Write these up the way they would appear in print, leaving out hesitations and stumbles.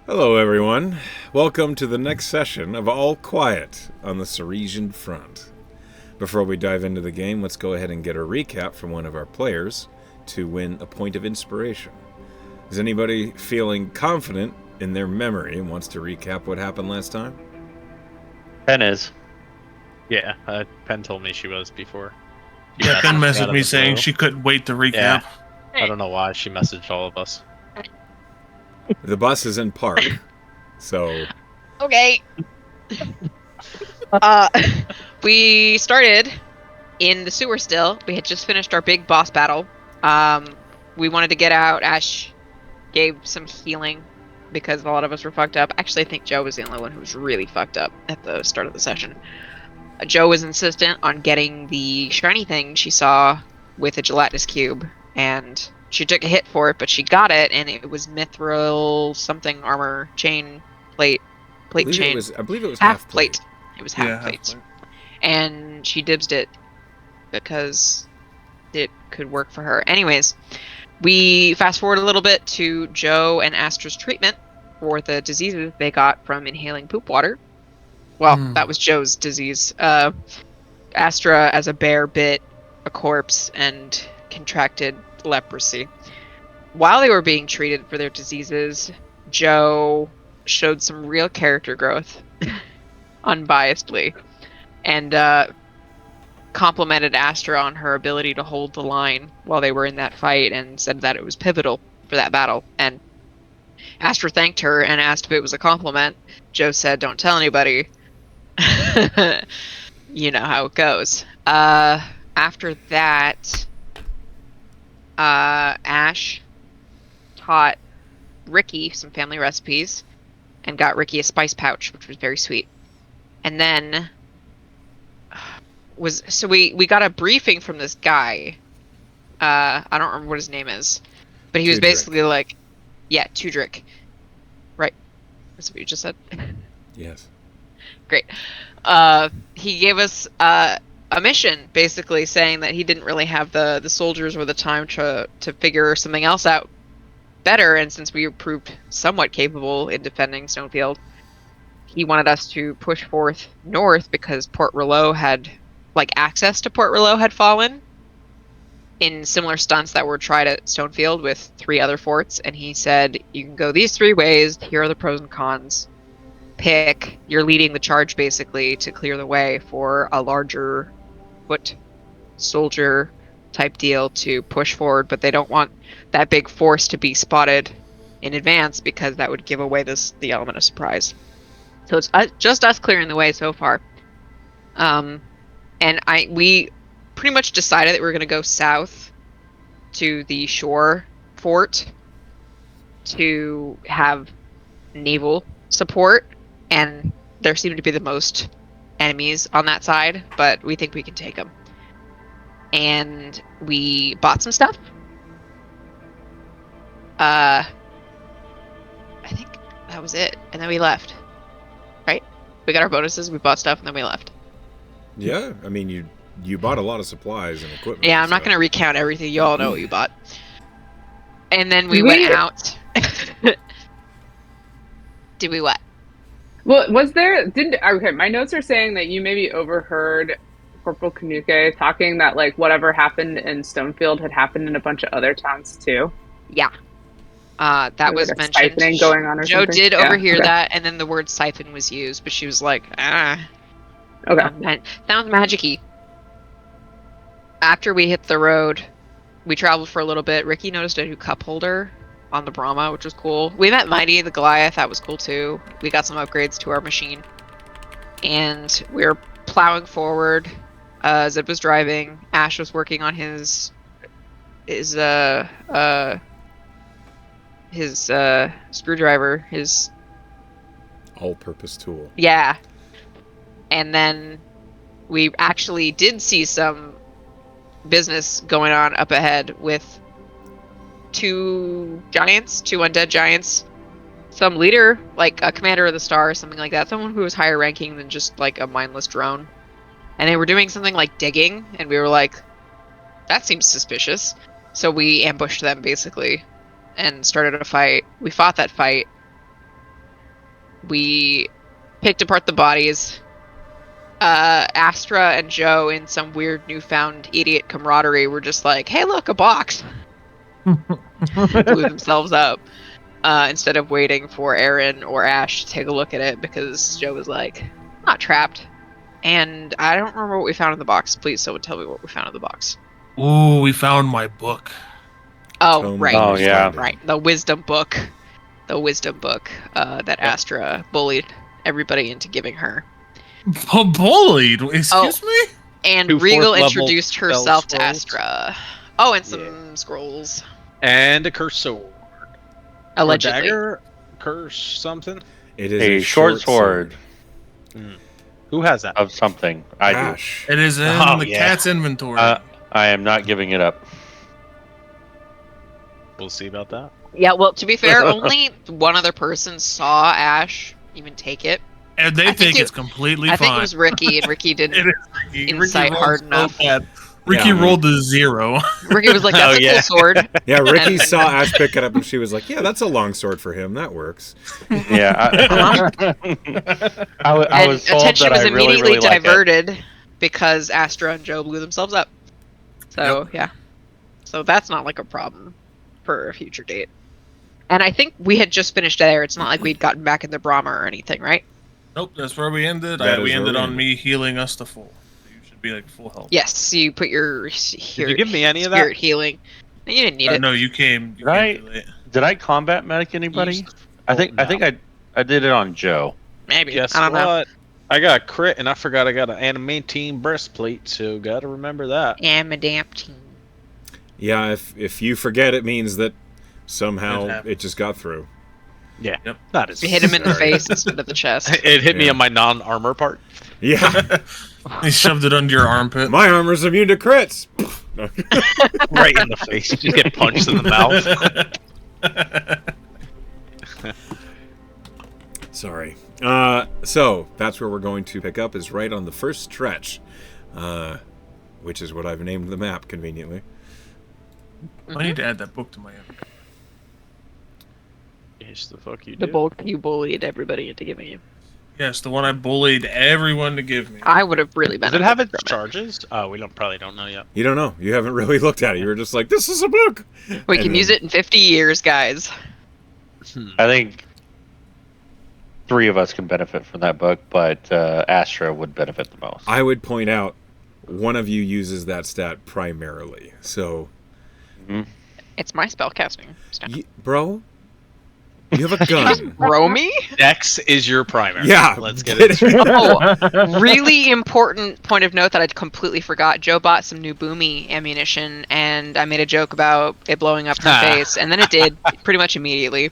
Hello, everyone. Welcome to the next session of All Quiet on the Serisian front. Before we dive into the game, let's go ahead and get a recap from one of our players to win a point of inspiration. Is anybody feeling confident in their memory and wants to recap what happened last time? Pen is. Yeah, Penn told me she was before. Yeah, Ben messaged me saying she couldn't wait to recap. Yeah. I don't know why she messaged all of us. The bus is in park, so... Okay. We started in the sewer still. We had just finished our big boss battle. We wanted to get out. Ash gave some healing because a lot of us were fucked up. Actually, I think Joe was the only one who was really fucked up at the start of the session. Joe was insistent on getting the shiny thing she saw with a gelatinous cube, and she took a hit for it, but she got it, and it was mithril something armor chain plate chain. I believe it was half plate. It was half plate. Half plate. And she dibsed it because it could work for her. Anyways, we fast forward a little bit to Joe and Astra's treatment for the diseases they got from inhaling poop water. Well, that was Joe's disease. Astra, as a bear, bit a corpse and contracted leprosy. While they were being treated for their diseases, Joe showed some real character growth, unbiasedly, and complimented Astra on her ability to hold the line while they were in that fight, and said that it was pivotal for that battle. And Astra thanked her and asked if it was a compliment. Joe said, "Don't tell anybody." You know how it goes. After that, Ash taught Ricky some family recipes and got Ricky a spice pouch, which was very sweet. And then we got a briefing from this guy. I don't remember what his name is, but he was basically like, yeah, Tudrick. Right? That's what you just said? Yes. Great. He gave us a mission, basically saying that he didn't really have the soldiers or the time to figure something else out better, and since we proved somewhat capable in defending Stonefield, he wanted us to push forth north because Port Rouleau had, access to Port Rouleau had fallen in similar stunts that were tried at Stonefield with 3 other forts, and he said, you can go these 3 ways, here are the pros and cons. Pick. You're leading the charge, basically, to clear the way for a larger foot soldier type deal to push forward, but they don't want that big force to be spotted in advance because that would give away the element of surprise. So it's just us clearing the way so far. And we pretty much decided that we were going to go south to the shore fort to have naval support, and there seem to be the most enemies on that side, but we think we can take them. And we bought some stuff. I think that was it, and then we left. Right? We got our bonuses, we bought stuff, and then we left. Yeah, I mean, you bought a lot of supplies and equipment. Yeah, I'm not going to recount everything. You all know what you bought. And then we went out. Did we what? Well, okay, my notes are saying that you maybe overheard Corporal Kanuke talking that, whatever happened in Stonefield had happened in a bunch of other towns, too. Yeah. That was a mentioned. siphoning going on or Joe something? did overhear okay. that, and then the word siphon was used, but she was like, Okay. Sounds magic-y. After we hit the road, we traveled for a little bit. Ricky noticed a new cup holder on the Brahma, which was cool. We met Mighty the Goliath. That was cool too. We got some upgrades to our machine, and we were plowing forward. Zed was driving. Ash was working on his screwdriver, his all-purpose tool. Yeah. And then we actually did see some business going on up ahead with 2 undead giants, some leader, like a commander of the star or something like that, someone who was higher ranking than just like a mindless drone. And they were doing something like digging, and we were like, that seems suspicious. So we ambushed them basically and started a fight. We fought that fight. We picked apart the bodies. Astra and Joe, in some weird newfound idiot camaraderie, were just like, "Hey, look, a box!" Blew themselves up. Instead of waiting for Aaron or Ash to take a look at it, because Joe was like, "Not trapped." And I don't remember what we found in the box. Please, someone tell me what we found in the box. Ooh, we found my book. Oh, Tome right. of Oh, yeah. Understanding. Right. The wisdom book. That Astra bullied everybody into giving her. Bullied? Excuse me? And Two Regal fourth-level introduced spell herself to scrolls. Astra. Oh, and some scrolls. And a curse sword. Allegedly. Or dagger? Curse something? It is A short sword Who has that? of something. I do. Ash. It is in Oh, the yeah. cat's inventory. I am not giving it up. We'll see about that. Yeah, well, to be fair, only one other person saw Ash even take it. and they I think think it- it's completely I fine. think it was Ricky, and Ricky It didn't. is Ricky. Insight Ricky hard rolled so enough. bad. Ricky Yeah. rolled a 0. Ricky was like, "That's Oh, a cool yeah. sword." Yeah, Ricky saw Ash pick it up, and she was like, "Yeah, that's a long sword for him. That works." Yeah. I And was told attention that was I really, immediately really like it. diverted because Astra and Joe blew themselves up. So yeah, so that's not like a problem for a future date. And I think we had just finished there. It's not like we'd gotten back in the Brahma or anything, right? Nope, that's where we ended. That We is where ended we on ended. me healing us to full. You should be like full health. Yes, you put your Did you give me any of that? spirit healing. No, you didn't need it. No, you came. You Right. came too late. Did I combat medic anybody? Used- I think I did it on Joe. Maybe. Guess I don't know. what? I got a crit, and I forgot I got an adamantine breastplate, so gotta remember that. Adamantine. Yeah, if you forget, it means that It somehow happened. it just got through. Yeah, Yep. not as. You hit him in the Sorry. face instead of the chest. It hit me Yeah. on my non-armor part. Yeah, He shoved it under your armpit. my armor's immune to crits. No. Right in the face. You just get punched in the mouth. Sorry. So that's where we're going to pick up, is right on the first stretch, which is what I've named the map conveniently. I need to add that book to my inventory. Yes, the fuck you The do. bulk you bullied everybody into giving you. Yes, the one I bullied everyone to give me. I would have really Does benefited it have its from it. charges? Oh, we probably don't know yet. You don't know. You haven't really looked at it. You were just like, "This is a book." We And can then- use it in 50 years, guys. I think 3 of us can benefit from that book, but Astra would benefit the most. I would point out one of you uses that stat primarily. So, It's my spellcasting stuff. bro, you have a gun. Romy? Dex is your primary. Yeah, Let's get get it straight. Oh, really important point of note that I completely forgot. Joe bought some new boomy ammunition, and I made a joke about it blowing up her face, and then it did pretty much immediately.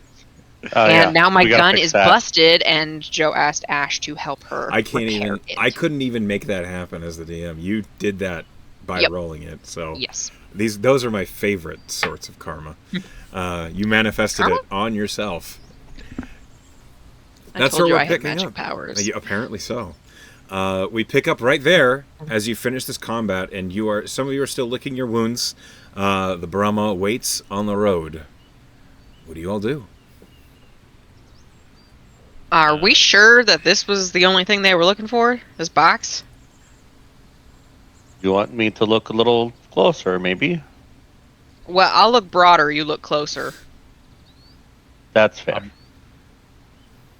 Oh, yeah. And now my We gotta gun fix is that. busted, and Joe asked Ash to help her. I can't repair even. it. I couldn't even make that happen as the DM. You did that by Yep. rolling it. So Yes. those are my favorite sorts of karma. You manifested Karma? it on yourself. I That's told where you we're I had picking magic up. powers. Apparently so. We pick up right there as you finish this combat, and some of you are still licking your wounds. The Brahma waits on the road. What do you all do? Are we sure that this was the only thing they were looking for? This box? You want me to look a little closer, maybe? Well, I'll look broader. You look closer. That's fair.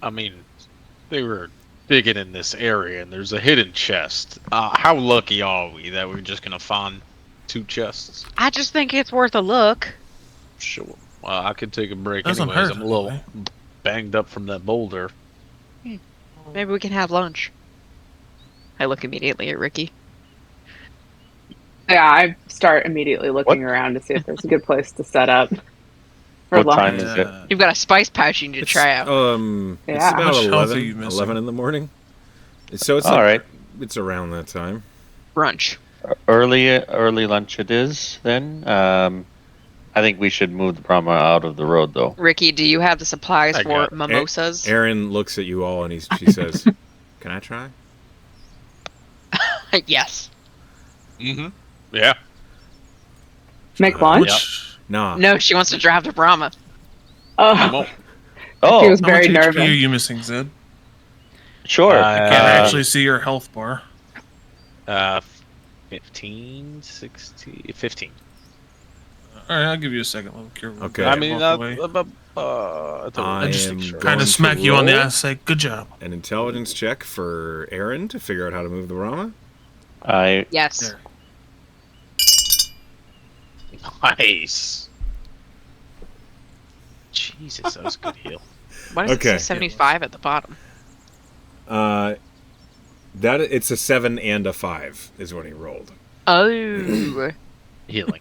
I mean, they were digging in this area, and there's a hidden chest. How lucky are we that we're just gonna find 2 chests? I just think it's worth a look. Sure. Well, I could take a break Doesn't anyways. hurt, I'm a little anyway. banged up from that boulder. Maybe we can have lunch. I look immediately at Ricky. Yeah, I start immediately looking around to see if there's a good place to set up for What lunch. time is it? You've got a spice pouch you need to try out. Yeah. It's How about much health are 11, you missing? 11 in the morning. So it's All right. It's around that time. Brunch. Early lunch it is, then. I think we should move the Brahma out of the road, though. Ricky, do you have the supplies I for got it. mimosas? Aaron looks at you all and she says, "Can I try?" Yes. Mm-hmm. Yeah. Make lunch? Yep. Nah. No, she wants to drive to Brahma. Oh, Well, he Oh, was very How much HP are nervous. you missing, Zed? Sure. I can't actually see your health bar. 15, 16, 15. All right, I'll give you a second. Let me cure. Okay. I mean, walk away. I just am kind going of smack to you on the roll ass. Say, good job. an intelligence check for Aaron to figure out how to move the Brahma. Yes. There. Nice. Jesus, that was a good heal. Why does it Okay. say 75 at the bottom? That it's a 7 and a 5 is what he rolled. Oh. Healing.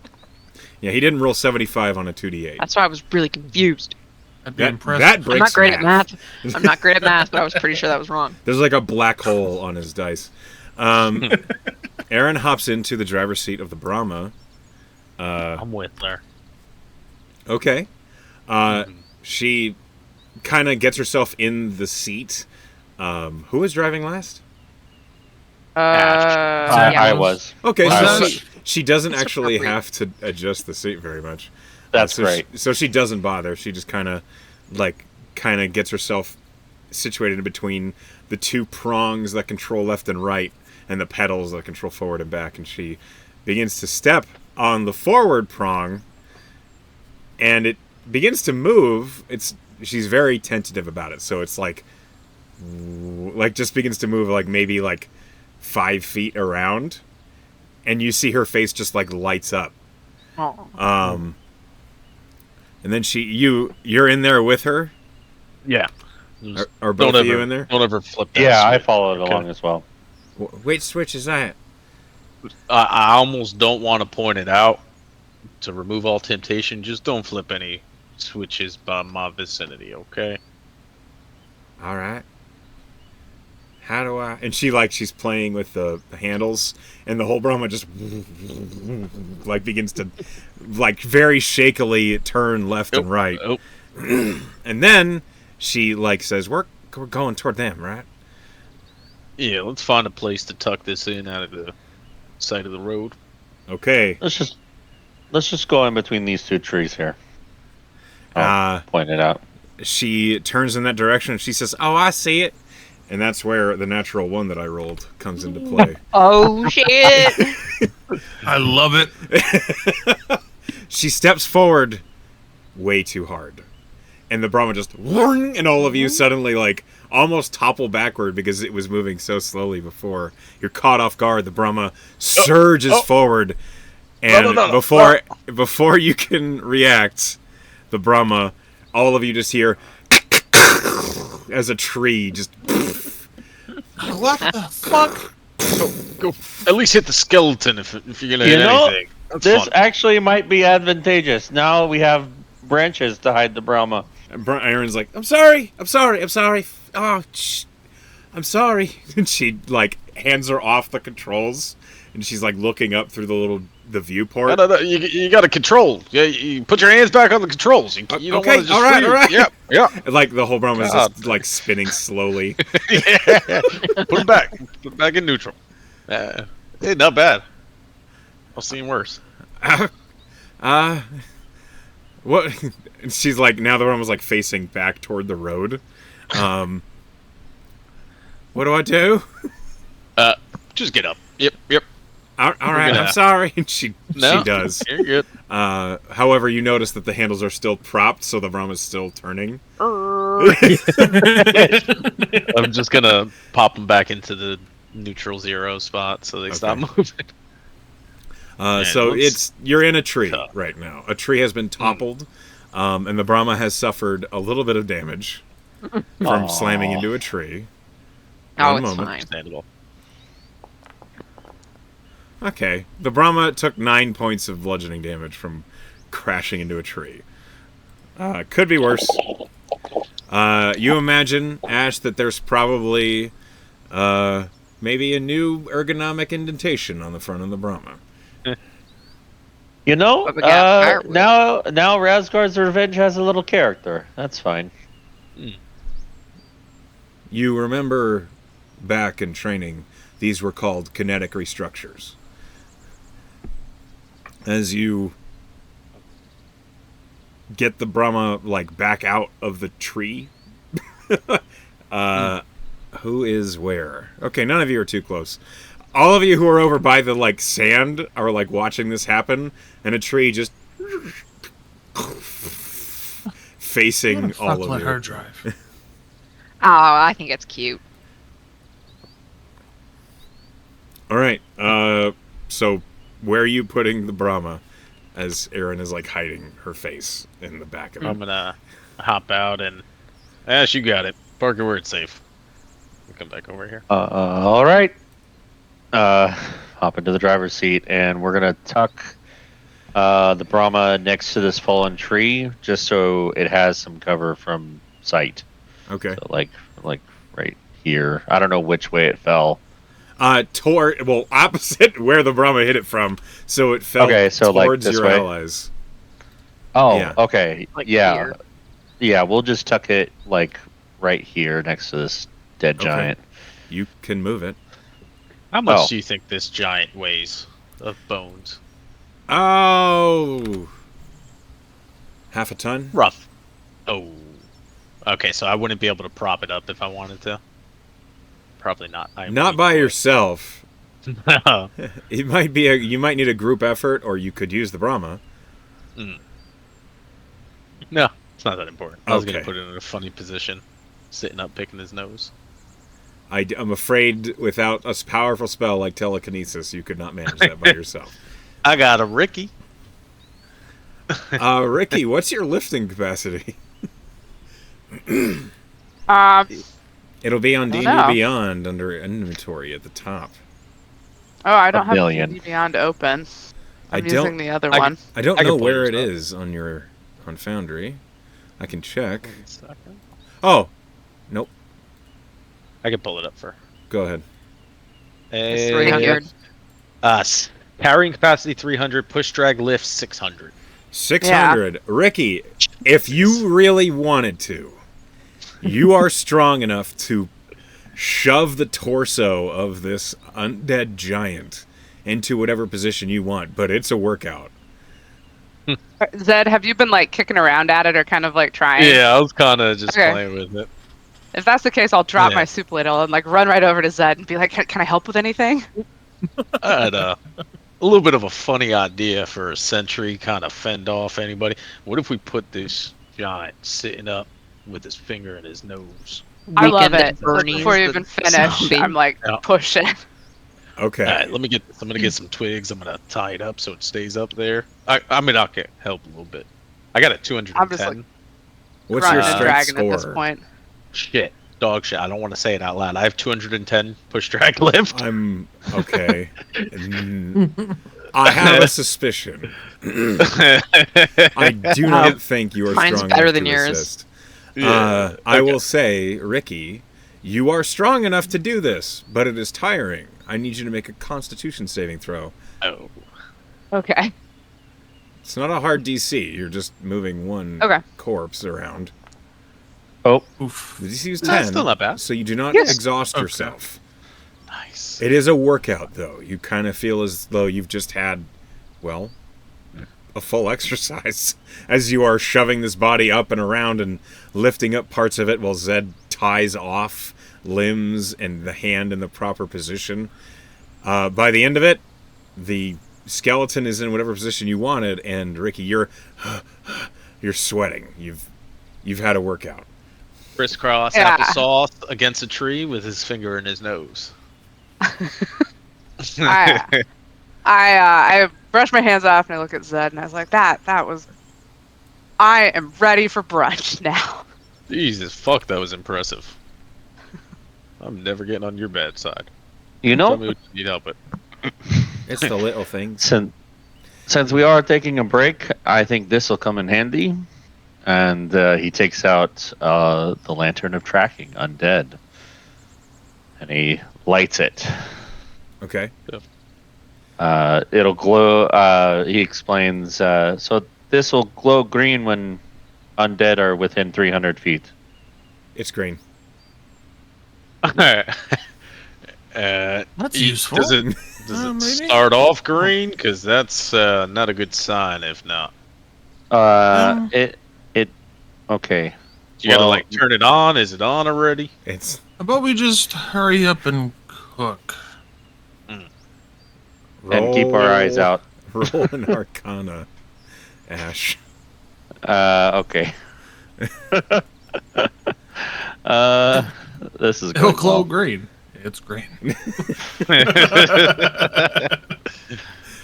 Yeah, he didn't roll 75 on a 2d8. That's why I was really confused. That'd be That impressive. breaks I'm not great math. at math. I'm not great at math, but I was pretty sure that was wrong. There's like a black hole on his dice. Aaron hops into the driver's seat of the Brahma. I'm with her. Okay. She kind of gets herself in the seat. Who was driving last? I was. Okay, Was so that- she doesn't That's actually appropriate. have to adjust the seat very much. That's so great. So she doesn't bother. She just kind of gets herself situated in between the two prongs that control left and right and the pedals that control forward and back, and she begins to step on the forward prong, and it begins to move. She's very tentative about it, so it's like just begins to move maybe 5 feet around, and you see her face just lights up. Oh. And then you're in there with her. Yeah. Are both of you in there? Don't ever flip that Yeah, I switch. followed Okay. along as well. Which switch is that? I almost don't want to point it out to remove all temptation. Just don't flip any switches by my vicinity, okay? All right. How do I? And she's playing with the handles, and the whole Brahma just begins to very shakily turn left and right. Oh, And then she says, "We're going toward them, right?" yeah. Let's find a place to tuck this in out of the side of the road. Okay. Let's just go in between these two trees here. Point it out. She turns in that direction, and she says, "Oh, I see it." And that's where the natural one that I rolled comes into play. Oh, shit. I love it. She steps forward way too hard. And the Brahma just, "Whoong," and all of you suddenly almost topple backward because it was moving so slowly before. You're caught off guard. The Brahma surges forward. And before you can react, the Brahma, all of you just hear as a tree just... What the fuck? Go. At least hit the skeleton if you're gonna hit anything. That's This fun. actually might be advantageous. Now we have branches to hide the Brahma. Aaron's like, I'm sorry. Oh, shh. I'm sorry. And she hands her off the controls, and she's looking up through the viewport. No. You got to control. Yeah, you put your hands back on the controls. You don't Okay, want to just all right, freeze. all right. Yeah. And, the whole Brahma is God. just spinning slowly. Yeah. Put it back. Put it back in neutral. Hey, not bad. I've seen worse. What? And she's now the Brahma's facing back toward the road. What do I do? Just get up. Yep. All right, gonna- I'm sorry. And she does. You're good. However, you notice that the handles are still propped, so the Brahma's still turning. I'm just gonna pop them back into the neutral 0 spot so they stop moving. So let's- you're in a tree Tough. right now. A tree has been toppled, and the Brahma has suffered a little bit of damage from slamming into a tree. Oh, One it's moment. fine. Understandable. Okay, the Brahma took 9 points of bludgeoning damage from crashing into a tree. Could be worse. You imagine, Ash, that there's probably maybe a new ergonomic indentation on the front of the Brahma. You know, But we got firewood. now Razgard's Revenge has a little character. That's fine. You remember back in training, these were called kinetic restructures. As you get the Brahma back out of the tree, Who is where? Okay, none of you are too close. All of you who are over by the like sand are like watching this happen, and a tree just facing Fuck, all of let you. her drive. Oh, I think it's cute. All right. So where are you putting the Brahma? As Erin is like hiding her face in the back of it. I'm gonna hop out and Ash, you got it. Park it where it's safe. We'll come back over here. All right. Hop into the driver's seat, and we're gonna tuck the Brahma next to this fallen tree, just so it has some cover from sight. Okay. So like right here. I don't know which way it fell. Opposite where the Brahma hit it from, so it fell So like towards this your way? allies. Oh, Yeah. okay. Like yeah. here. Yeah, we'll just tuck it like right here next to this dead Okay. giant. You can move it. How much Oh. do you think this giant weighs of bones? Oh, half a ton. Rough. Oh. Okay, so I wouldn't be able to prop it up if I wanted to. Probably not. Not by yourself. yourself. It might be you might need a group effort, or you could use the Brahma. No, it's not that important. I was Okay. gonna put it in a funny position, sitting up picking his nose. I'm afraid without a powerful spell like telekinesis, you could not manage that by yourself. I got a Ricky. Ricky, what's your lifting capacity? It'll be on I don't D&D know. Beyond under inventory at the top. Oh, I don't A have million. D&D Beyond open. I I'm don't. using the other I one. I don't I can know pull where it yours up. is on Foundry. I can check. 1 second. Oh, nope. I can pull it up for. Go ahead. It's 300. Carrying capacity 300, push drag lift 600. 600. Ricky, if you really wanted to, you are strong enough to shove the torso of this undead giant into whatever position you want, but it's a workout. Zed, have you been like kicking around at it or kind of like trying? Yeah, I was kind of just Okay. playing with it. If that's the case, I'll drop Yeah. my soup ladle and like run right over to Zed and be like, "Can I help with anything?" I had a little bit of a funny idea for a sentry, kind of fend off anybody. What if we put this giant sitting up with his finger in his nose? I love Weekend it. at Bernie's, Before you the even finish, zombie. I'm like Yeah. pushing. Okay. All right, let me get. I'm gonna get some twigs. I'm gonna tie it up so it stays up there. I mean, I can help a little bit. I got a 210. I'm just, like, What's your Grunting and strength dragging at this score? point. Shit, dog shit. I don't want to say it out loud. I have 210 push drag lift. I'm okay. I have a suspicion. I do not think you are Mine's strong better enough than to yours. assist. Yeah, I okay. will say, Ricky, you are strong enough to do this, but it is tiring. I need you to make a Constitution saving throw. Oh, Okay. It's not a hard DC. You're just moving one Okay. corpse around. Oof. The DC is No, 10, it's still not bad. so you do not Yes. exhaust Okay. yourself. nice. It is a workout, though. You kind of feel as though you've just had, well, a full exercise as you are shoving this body up and around and lifting up parts of it while Zed ties off limbs and the hand in the proper position. By the end of it, the skeleton is in whatever position you wanted, and Ricky, you're sweating. You've had a workout. Crisscross Yeah. applesauce against a tree with his finger in his nose. I brushed my hands off and I look at Zed and I was like, that was. I am ready for brunch now. Jesus, fuck, that was impressive. I'm never getting on your bad side. You Tell know, me what you need help with. It's the little things. since we are taking a break, I think this will come in handy. And he takes out the lantern of tracking, undead, and he lights it. Okay. It'll glow. He explains. So this will glow green when undead are within 300 feet. It's green. That's E- useful. Does it Maybe. start off green? Because that's not a good sign if not. It. Okay. You gotta Well- like turn it on. Is it on already? It's How about we just hurry up and cook? And keep our eyes out. Roll an Arcana, Ash. Okay. This is It'll going glow well. green. It's green.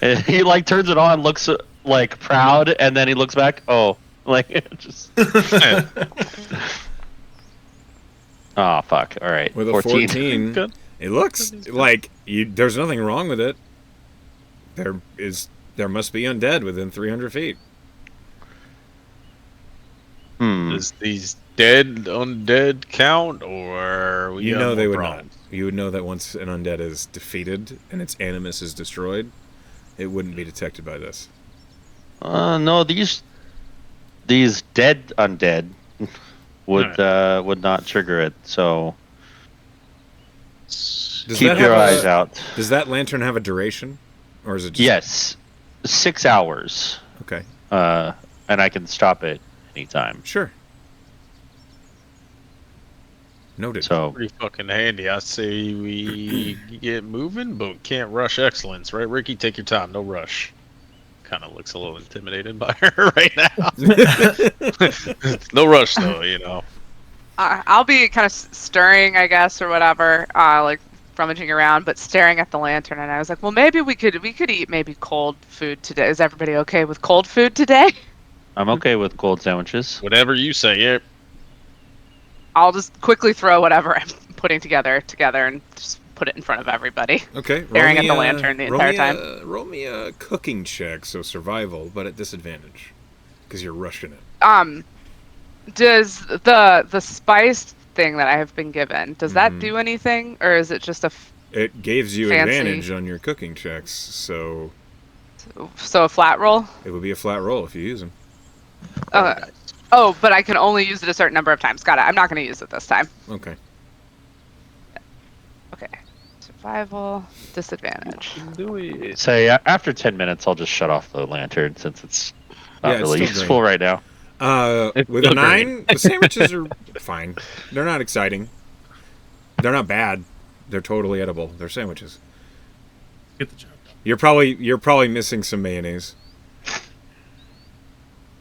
And he like turns it on, looks like proud, and then he looks back. Oh, like just. Oh fuck! All right, With a 14, Good. it looks like there's nothing wrong with it. There must be undead within 300 feet. Does these undead count, or we You got know they more would problems? not. You would know that once an undead is defeated and its animus is destroyed, it wouldn't be detected by this. No, these dead undead would not trigger it. So Does keep that your have eyes a- out. Does that lantern have a duration, or is it just Yes, 6 hours. Okay, And I can stop it anytime. sure. Noted. So Pretty fucking handy. I say we get moving, but we can't rush excellence, right, Ricky? Take your time, no rush. Kind of looks a little intimidated by her right now. No rush, though, you know. I'll be kind of stirring, I guess, or whatever, like rummaging around, but staring at the lantern. And I was like, well, maybe we could eat maybe cold food today. Is everybody okay with cold food today? I'm okay with cold sandwiches. Whatever you say, yeah. I'll just quickly throw whatever I'm putting together and just put it in front of everybody. Okay. Staring at the lantern the entire time. Roll me a cooking check, so survival, but at disadvantage, because you're rushing it. Does the spice thing that I have been given, does that do anything, or is it just It gives you Fancy. advantage on your cooking checks, so a flat roll? it would be a flat roll if you use them. Oh, but I can only use it a certain number of times. Got it. I'm not going to use it this time. Okay. Okay. Survival, disadvantage. Say after 10 minutes, I'll just shut off the lantern since it's not Yeah, it's really still useful right now. With a 9, the sandwiches are fine. They're not exciting. They're not bad. They're totally edible. They're sandwiches. Get the job done. You're probably missing some mayonnaise.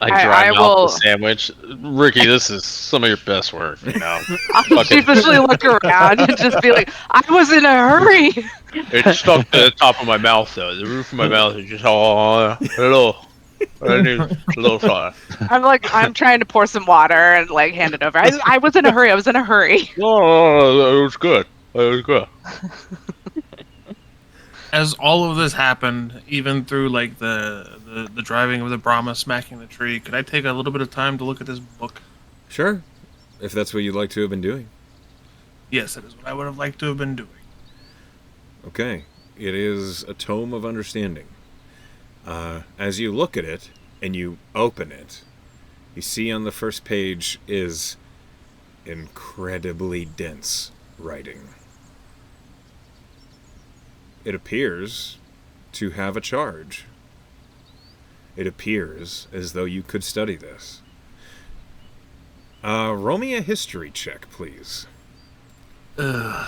I I dry mouth will- the sandwich. Ricky, this is some of your best work, you know. I'll sheepishly look around and just be like, I was in a hurry. It's stuck to the top of my mouth, though. The roof of my mouth is just all hello. I need a little fire. I'm trying to pour some water and like hand it over. I was in a hurry. I was in a hurry. No, it was good. It was good. As all of this happened, even through like the driving of the Brahma smacking the tree, could I take a little bit of time to look at this book? Sure. If that's what you'd like to have been doing. Yes, that is what I would have liked to have been doing. Okay. It is a tome of understanding. As you look at it and you open it, you see on the first page is incredibly dense writing. It appears to have a charge. It appears as though you could study this. Roll me a history check, please. I'm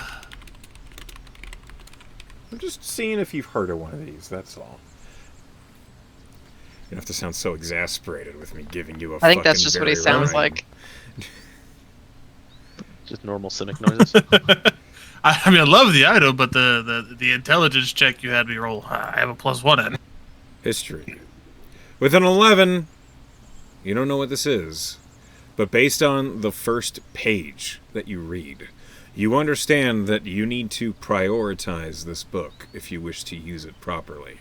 just seeing if you've heard of one of these, that's all. You don't have to sound so exasperated with me giving you a I think that's fucking just what he very sounds rhyme. like. Just normal cynic noises. I mean, I love the item, but the intelligence check you had me roll, I have a +1 in. History. With an 11, you don't know what this is, but based on the first page that you read, you understand that you need to prioritize this book if you wish to use it properly.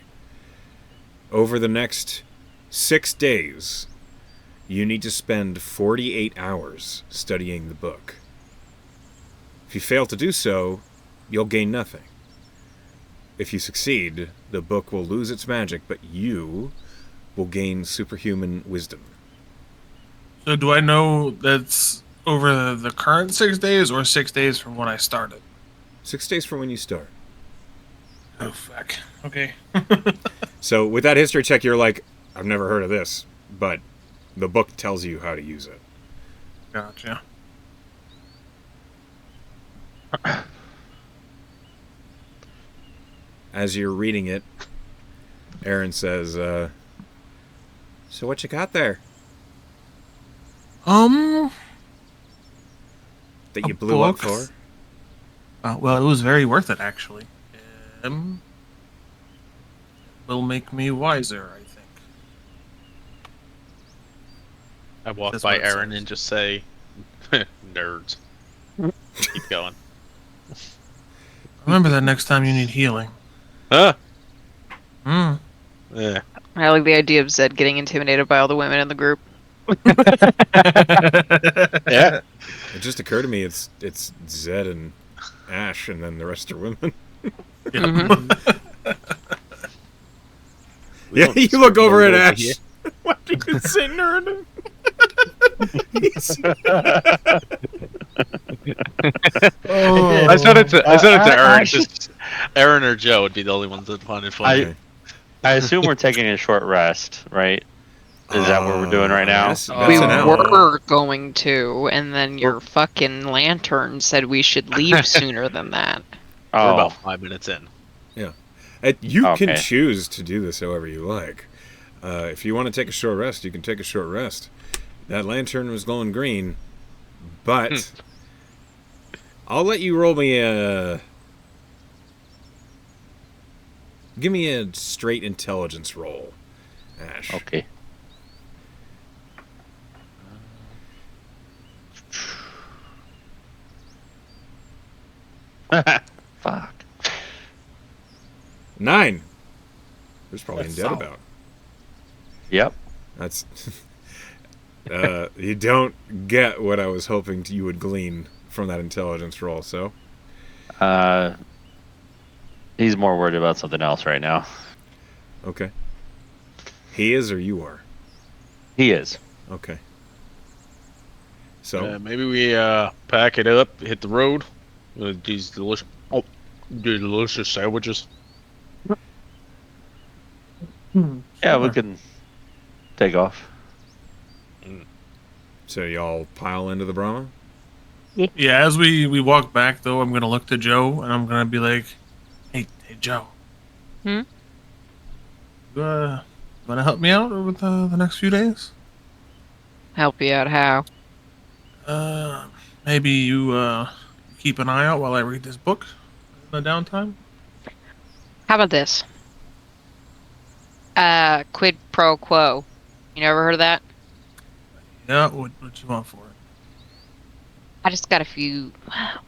Over the next 6 days, you need to spend 48 hours studying the book. If you fail to do so, you'll gain nothing. If you succeed, the book will lose its magic, but you will gain superhuman wisdom. So do I know that's over the current 6 days or 6 days from when I started? 6 days from when you start. Oh, fuck. Okay. So with that history check, you're like, I've never heard of this, but the book tells you how to use it. Gotcha. As you're reading it, Aaron says, so what you got there? Um, That A you blew up book? for? well, it was very worth it, actually. Will make me wiser, I think. I walk That's by what it Aaron says. and just say, "Nerds." Keep going. Remember that next time you need healing. Huh? Hmm. Yeah. I like the idea of Zed getting intimidated by all the women in the group. Yeah. It just occurred to me it's Zed and Ash, and then the rest are women. We Yeah, don't you look over at discriminate Ash. here. Why did you say nerd? I said it to Aaron. Ash- Just Aaron or Joe would be the only ones that find it funny. Okay. I assume we're taking a short rest, right? Is that what we're doing right now? That's We an hour. were- Were going to, and then your fucking lantern said we should leave sooner than that. We're Oh, about 5 minutes in. You can Okay. choose to do this however you like. If you want to take a short rest, you can take a short rest. That lantern was glowing green, but I'll let you roll me a. Give me a straight intelligence roll, Ash. okay. Fuck. 9. There's probably That's in debt solid. about. Yep. That's. You don't get what I was hoping you would glean from that intelligence roll. So He's more worried about something else right now. okay. He is, or you are. He is. Okay. So Maybe we pack it up, hit the road with these delicious sandwiches. Yeah, we can take off. So y'all pile into the Brahma? Yeah, as we walk back, though, I'm going to look to Joe, and I'm going to be like, hey, Joe. Hmm? You want to help me out over the next few days? Help you out how? Maybe you keep an eye out while I read this book in the downtime? How about this? Quid pro quo. You never heard of that? Yeah, what you want for it? I just got a few. I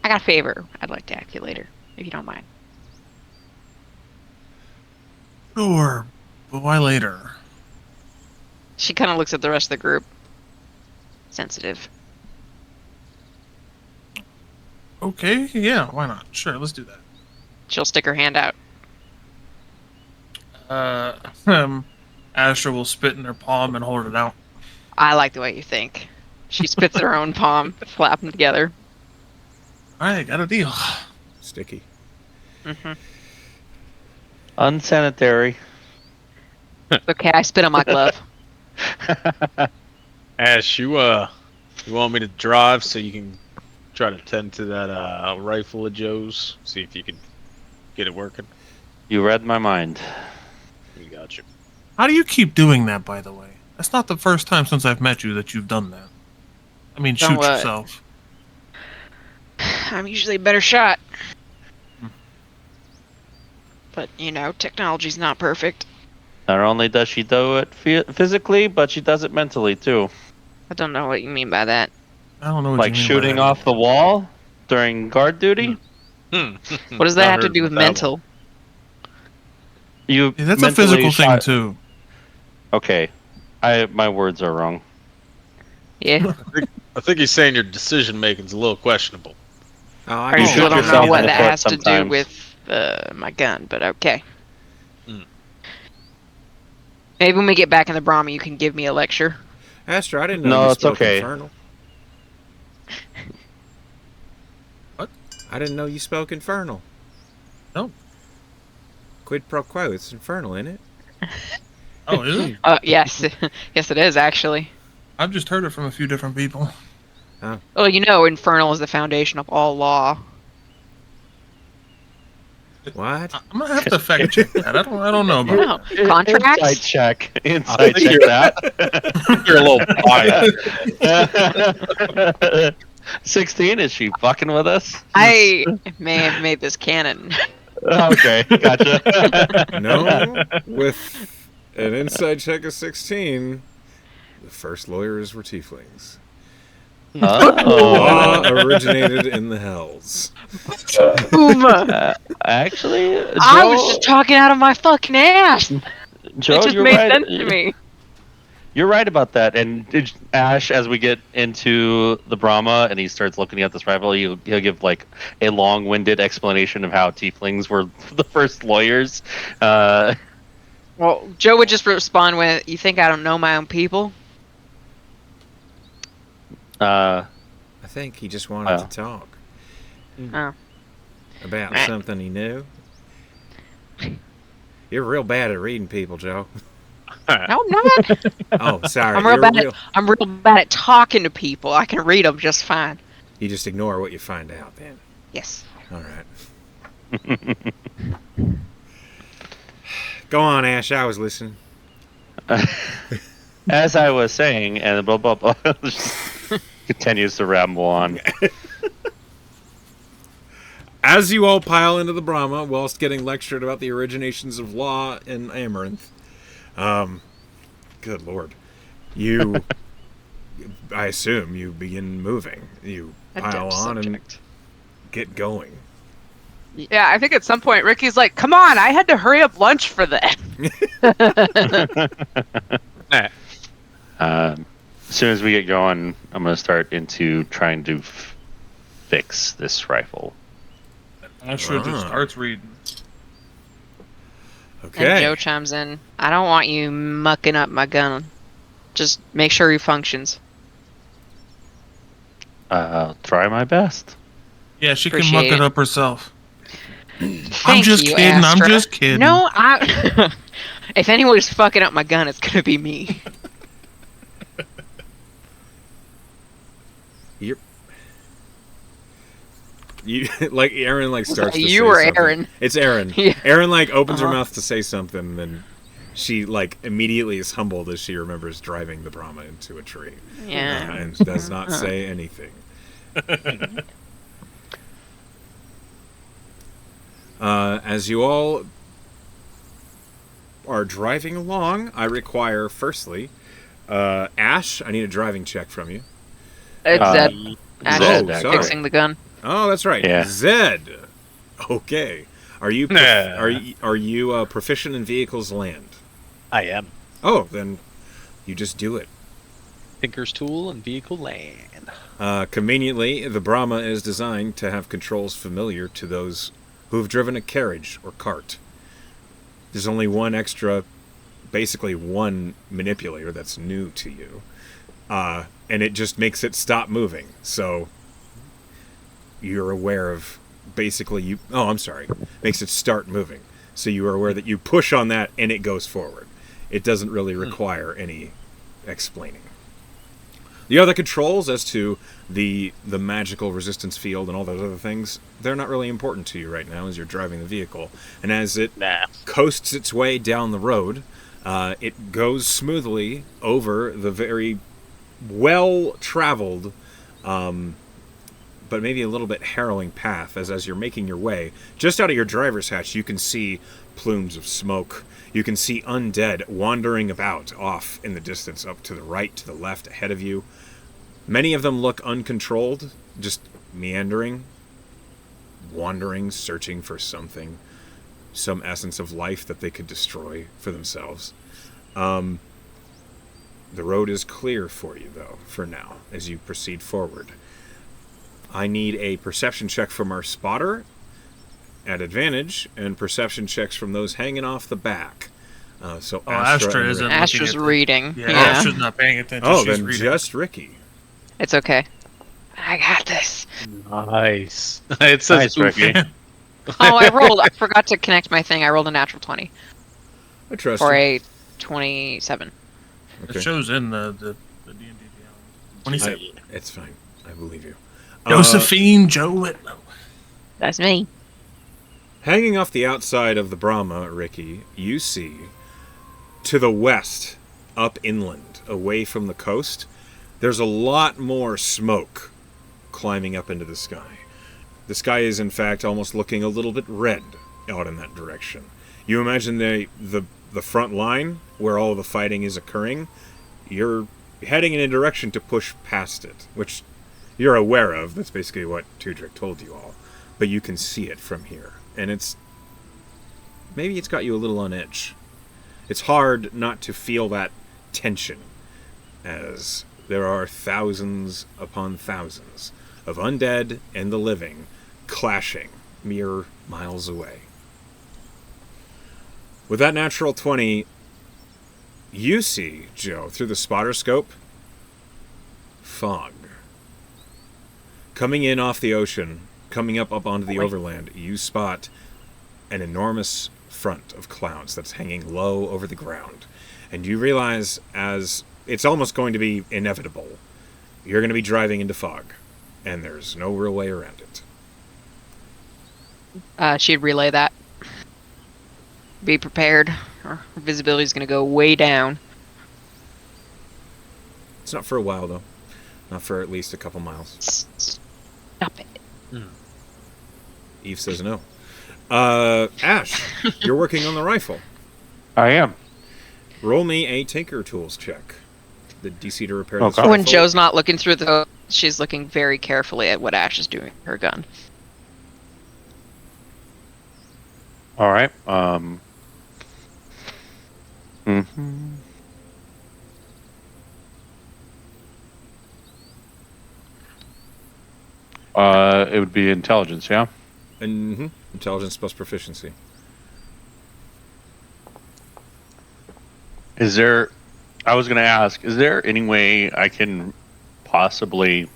got a favor I'd like to ask you later, if you don't mind. Sure, but why later? She kind of looks at the rest of the group. Sensitive. Okay, yeah, why not? Sure, let's do that. She'll stick her hand out. Astra will spit in her palm and hold it out. I like the way you think. She spits in her own palm, flap them together. Alright, got a deal. Sticky. Mm-hmm. Unsanitary. Okay, I spit on my glove. Ash, you want me to drive so you can try to tend to that rifle of Joe's? See if you can get it working. You read my mind. We got you. How do you keep doing that, by the way? That's not the first time since I've met you that you've done that. I mean, Done shoot what? yourself. I'm usually a better shot. But, you know, technology's not perfect. Not only does she do it physically, but she does it mentally too. I don't know what you mean by that. I don't know what Like you mean by shooting that. off the wall during guard duty. What does that have to do with mental? You Yeah, that's a mentally physical thing, shot- too. Okay, my words are wrong. Yeah. I think he's saying your decision making's a little questionable. Oh, I Or you shoot still don't know yourself what in the that foot has to do sometimes. with my gun, but okay. Mm. Maybe when we get back in the Brahma, you can give me a lecture. Astra, I didn't know No, you it's spoke okay. Infernal. What? I didn't know you spoke Infernal. No. Quid pro quo, it's Infernal, ain't it? Oh, is it? Yes. Yes, it is, actually. I've just heard it from a few different people. Well, you know, infernal is the foundation of all law. What? I'm gonna have to fact check that. I don't know about No. that. Contracts? Inside check. I Inside think check you're- that. You're a little biased. 16, is she fucking with us? I may have made this canon. Okay, gotcha. No, with an inside check of 16, the first lawyers were tieflings. Law Oh. originated in the hells. Actually, Joe, I was just talking out of my fucking ass. Joe, It just you're made right. sense to me. You're right about that. And Ash, as we get into the Brahma and he starts looking at this rifle, he'll give like a long-winded explanation of how tieflings were the first lawyers. Well, Joe would just respond with, "You think I don't know my own people?" I think he just wanted Well. to talk Oh. about something he knew. You're real bad at reading people, Joe. No, I'm not. Oh, sorry. I'm real You're bad. I'm real bad at talking to people. I can read them just fine. You just ignore what you find out, then. Yes. All right. Go on, Ash. I was listening. As I was saying, and blah blah blah, continues to ramble on. As you all pile into the Brahma, whilst getting lectured about the originations of law in Amaranth, good lord, you, I assume you begin moving. You pile on and get going. Yeah, I think at some point Ricky's like, "Come on, I had to hurry up lunch for this." As soon as we get going, I'm going to start into trying to fix this rifle. Asher just starts reading. Okay. And Joe chimes in. I don't want you mucking up my gun. Just make sure he functions. I'll try my best. Yeah, she can Appreciate muck it it. up herself. I'm Thank just you, kidding. Astra. I'm just kidding. No, if anyone's fucking up my gun, it's gonna be me. You like Aaron like starts to You say or something. Aaron? It's Aaron. Yeah. Aaron like opens her Uh-huh. mouth to say something, and she like immediately is humbled as she remembers driving the Brahma into a tree. Yeah. And does not say anything. As you all are driving along, I require firstly, Ash, I need a driving check from you. It's Zed. Ash Zed, is sorry. fixing the gun. Oh, that's right. Yeah. Zed. Okay. Are you Nah. are you proficient in vehicles land? I am. Oh, then you just do it. Tinker's Tool and Vehicle Land. Conveniently, the Brahma is designed to have controls familiar to those who have driven a carriage or cart. There's only basically one manipulator that's new to you. And it just makes it stop moving. So you're aware of basically makes it start moving. So you are aware that you push on that and it goes forward. It doesn't really require any explaining. The other controls as to the magical resistance field and all those other things, they're not really important to you right now as you're driving the vehicle. And as it coasts its way down the road, it goes smoothly over the very well-traveled, but maybe a little bit harrowing path as you're making your way. Just out of your driver's hatch, you can see plumes of smoke. You can see undead wandering about off in the distance, up to the right, to the left, ahead of you. Many of them look uncontrolled, just meandering, wandering, searching for something, some essence of life that they could destroy for themselves. The road is clear for you, though, for now, as you proceed forward. I need a perception check from our spotter at advantage, and perception checks from those hanging off the back. So Astra and isn't. Ricky. Astra's reading. Yeah, Yeah. Astra's not paying attention. Oh, She's then reading. just Ricky. It's okay. I got this. Nice. It says Nice, Ricky. Oh, I forgot to connect my thing. I rolled a natural 20 I trust for you. a 27. Okay. It shows in the D&D 27. It's fine. I believe you. Josephine Joe Whitlow. That's me. Hanging off the outside of the Brahma, Ricky, you see to the west, up inland, away from the coast, there's a lot more smoke climbing up into the sky. The sky is, in fact, almost looking a little bit red out in that direction. You imagine the front line where all the fighting is occurring. You're heading in a direction to push past it, which you're aware of. That's basically what Tudrik told you all. But you can see it from here. And maybe it's got you a little on edge. It's hard not to feel that tension, as there are thousands upon thousands of undead and the living clashing mere miles away. With that natural 20, you see, Joe, through the spotter scope, fog. Coming in off the ocean, coming up onto the overland, you spot an enormous front of clouds that's hanging low over the ground. And you realize, as it's almost going to be inevitable, you're going to be driving into fog. And there's no real way around it. She'd relay that. Be prepared. Her visibility is going to go way down. It's not for a while, though. Not for at least a couple miles. Stop it. Eve says no. Ash, you're working on the rifle. I am. Roll me a Tinker Tools check. The DC to repair this Okay. rifle. When Joe's not looking through she's looking very carefully at what Ash is doing with her gun. All right. It would be intelligence, yeah? Intelligence plus proficiency. I was going to ask, is there any way I can possibly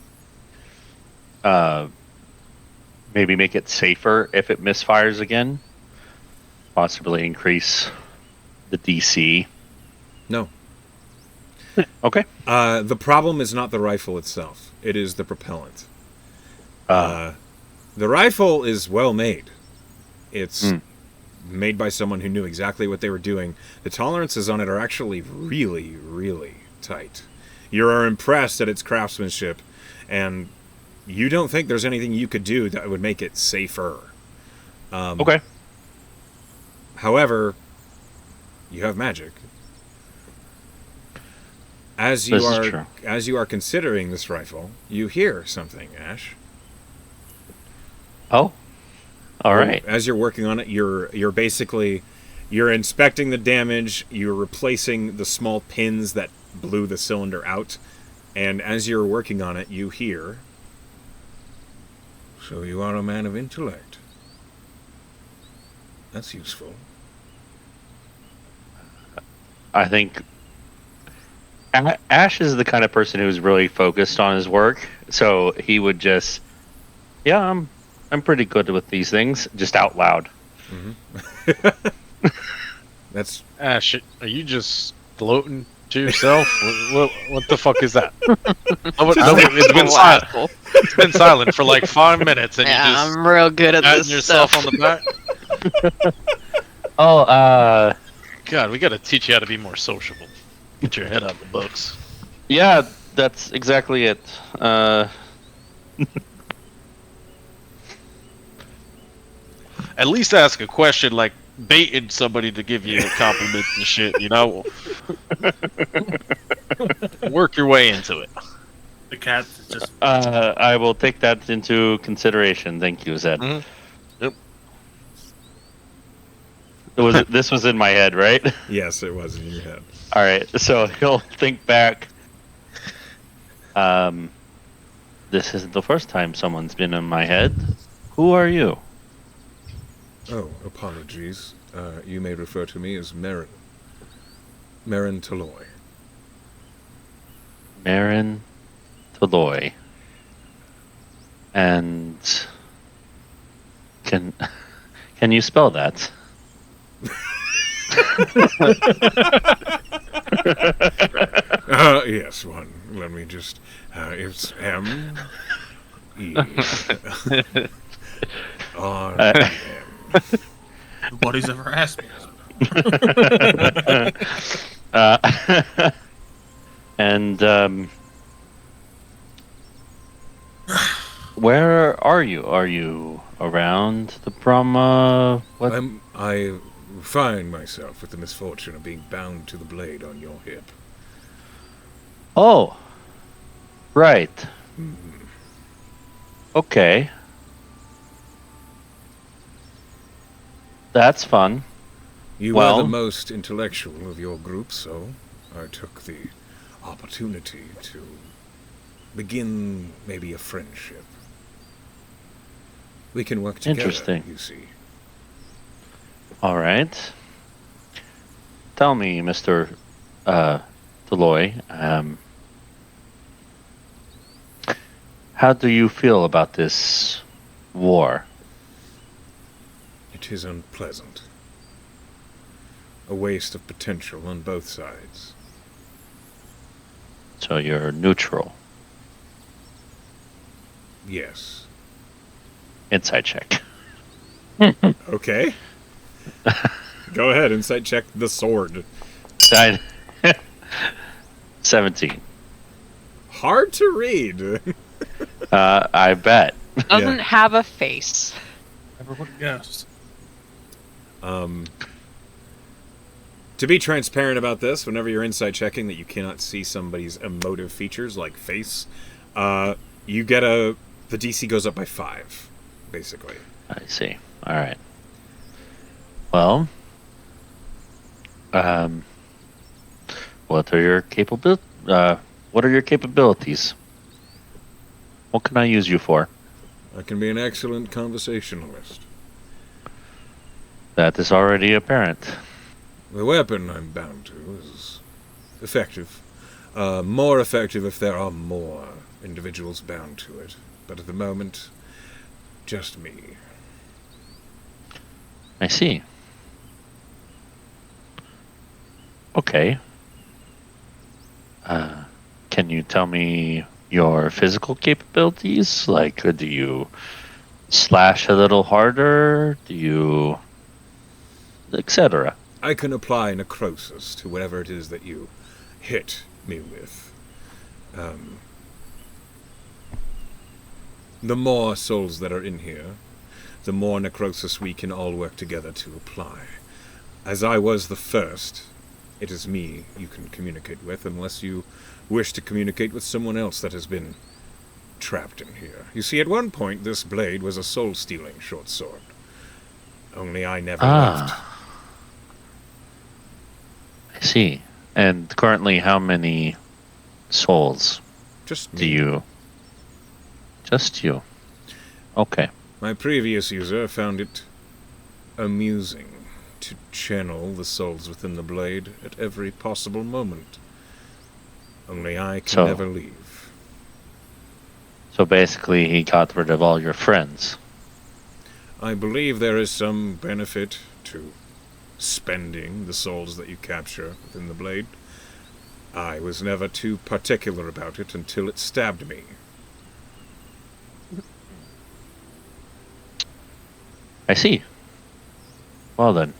maybe make it safer if it misfires again? Possibly increase the DC? No. Okay. The problem is not the rifle itself. It is the propellant. The rifle is well made. It's made by someone who knew exactly what they were doing. The tolerances on it are actually really, really tight. You are impressed at its craftsmanship, and you don't think there's anything you could do that would make it safer. Okay. However, you have magic. As you are considering this rifle, you hear something, Ash. Oh. All right. As you're working on it, you're basically inspecting the damage, you're replacing the small pins that blew the cylinder out, and as you're working on it, you hear, "So you are a man of intellect. That's useful." I think Ash is the kind of person who's really focused on his work, so he would just, I'm pretty good with these things, just out loud. That's Ash, are you just gloating to yourself? what the fuck is that? It's been silent for like 5 minutes, and Yeah, you just I'm real good at patting this yourself stuff. on the back. God, we got to teach you how to be more sociable. Get your head out of the books. Yeah, that's exactly it. At least ask a question, like baiting somebody to give you a compliment and shit, you know? Work your way into it. The cat is just. I will take that into consideration. Thank you, Zed. Yep. This was in my head, right? yes, it was in your head. All right, so he'll think back. This isn't the first time someone's been in my head. Who are you? Oh, apologies. You may refer to me as Marin. Marin Taloy. Marin Taloy. And can you spell that? Yes, one. Let me just. It's M. E. R. M. Nobody's ever asked me. And where are you? Are you around the Brahma? What? I find myself with the misfortune of being bound to the blade on your hip. Oh, right. Okay. That's fun. You were the most intellectual of your group, so I took the opportunity to begin maybe a friendship. We can work together, Interesting. you see. All right. Tell me, Mr. Deloy, how do you feel about this war? It is unpleasant. A waste of potential on both sides. So you're neutral. Yes. Insight check. Okay. Go ahead, insight check the sword. 17. Hard to read. I bet. Doesn't have a face. Never would have guessed. To be transparent about this, whenever you're insight checking that you cannot see somebody's emotive features like face, you get the DC goes up by 5, basically. I see. All right. Well, what are your capabilities? What can I use you for? I can be an excellent conversationalist. That is already apparent. The weapon I'm bound to is effective. More effective if there are more individuals bound to it. But at the moment, just me. I see. Okay. Can you tell me your physical capabilities? Like, do you slash a little harder? Do you... etc.? I can apply necrosis to whatever it is that you hit me with. The more souls that are in here, the more necrosis we can all work together to apply. As I was the first, it is me you can communicate with, unless you wish to communicate with someone else that has been trapped in here. You see, at one point, this blade was a soul-stealing short sword. Only I never left. I see. And currently, how many souls Just me. do you... Just you. Okay. My previous user found it amusing to channel the souls within the blade at every possible moment. Only I can never leave. So basically, he got rid of all your friends. I believe there is some benefit to spending the souls that you capture within the blade. I was never too particular about it until it stabbed me. I see. Well then.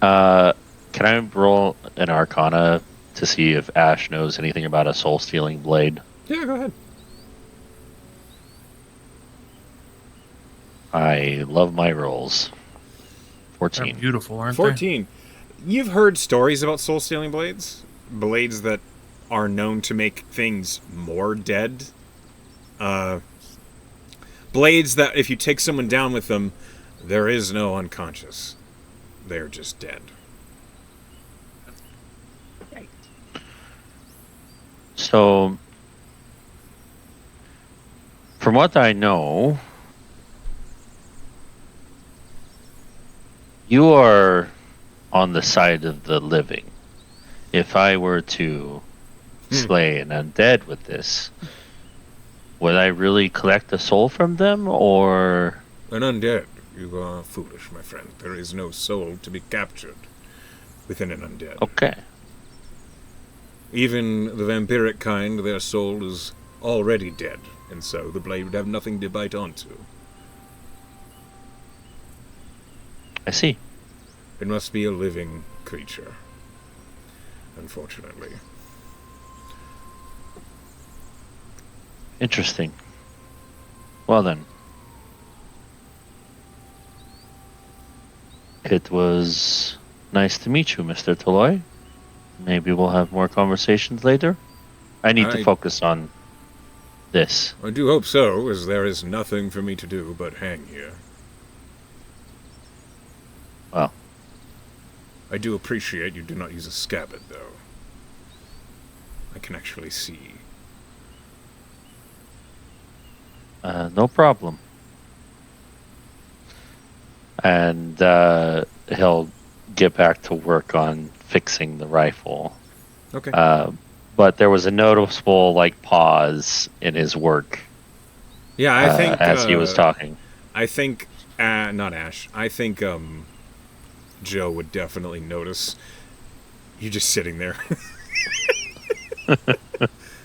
Can I roll an Arcana to see if Ash knows anything about a soul-stealing blade? Yeah, go ahead. I love my rolls. 14. They're beautiful, aren't 14. You've heard stories about soul-stealing blades? Blades that are known to make things more dead? Blades that if you take someone down with them, there is no unconscious. They're just dead. So, from what I know, you are on the side of the living. If I were to slay an undead with this, would I really collect a soul from them, or... An undead. You are foolish, my friend. There is no soul to be captured within an undead. Okay. Even the vampiric kind, their soul is already dead, and so the blade would have nothing to bite onto. I see. It must be a living creature, unfortunately. Interesting. Well then. It was nice to meet you, Mr. Toloy. Maybe we'll have more conversations later. I need to focus on this. I do hope so, as there is nothing for me to do but hang here. Well. I do appreciate you do not use a scabbard, though. I can actually see. No problem. And he'll get back to work on fixing the rifle. Okay. But there was a noticeable pause in his work. Yeah, I think as he was talking. I think not Ash. I think Joe would definitely notice you just sitting there.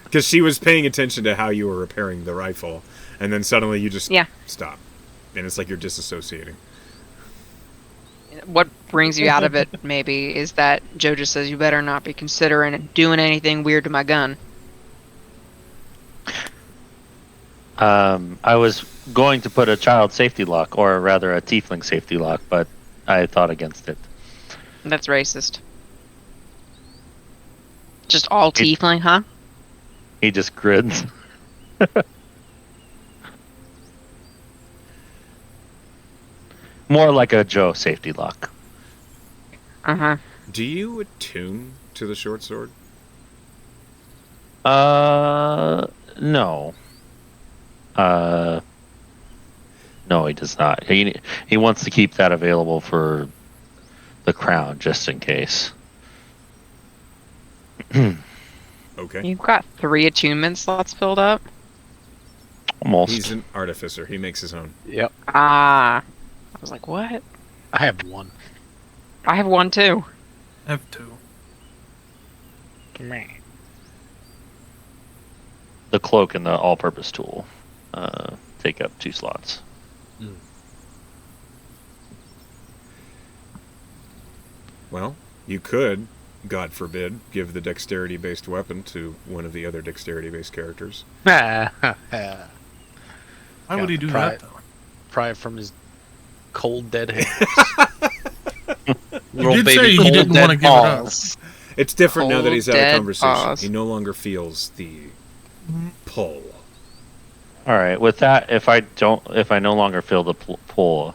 Because she was paying attention to how you were repairing the rifle, and then suddenly you just stop. And it's like you're disassociating. What brings you out of it, maybe, is that Joe just says, you better not be considering doing anything weird to my gun. I was going to put a child safety lock, or rather a tiefling safety lock, but I thought against it. That's racist. Just all tiefling, huh? He just grins. More like a Joe safety lock. Uh-huh. Do you attune to the short sword? No. No, he does not. He wants to keep that available for the crown, just in case. Okay. You've got 3 attunement slots filled up? Almost. He's an artificer. He makes his own. Yep. Ah. I was like, what? I have one. I have 1 too. I have 2. The cloak and the all-purpose tool take up 2 slots. Well, you could, God forbid, give the dexterity-based weapon to one of the other dexterity-based characters. Why would he do pry that, though? Pry it from his cold, dead hands. You did say he didn't want to give it up. It's different now that Cold, he's out of dead conversation. paws. He no longer feels the pull. All right. With that, if I no longer feel the pull,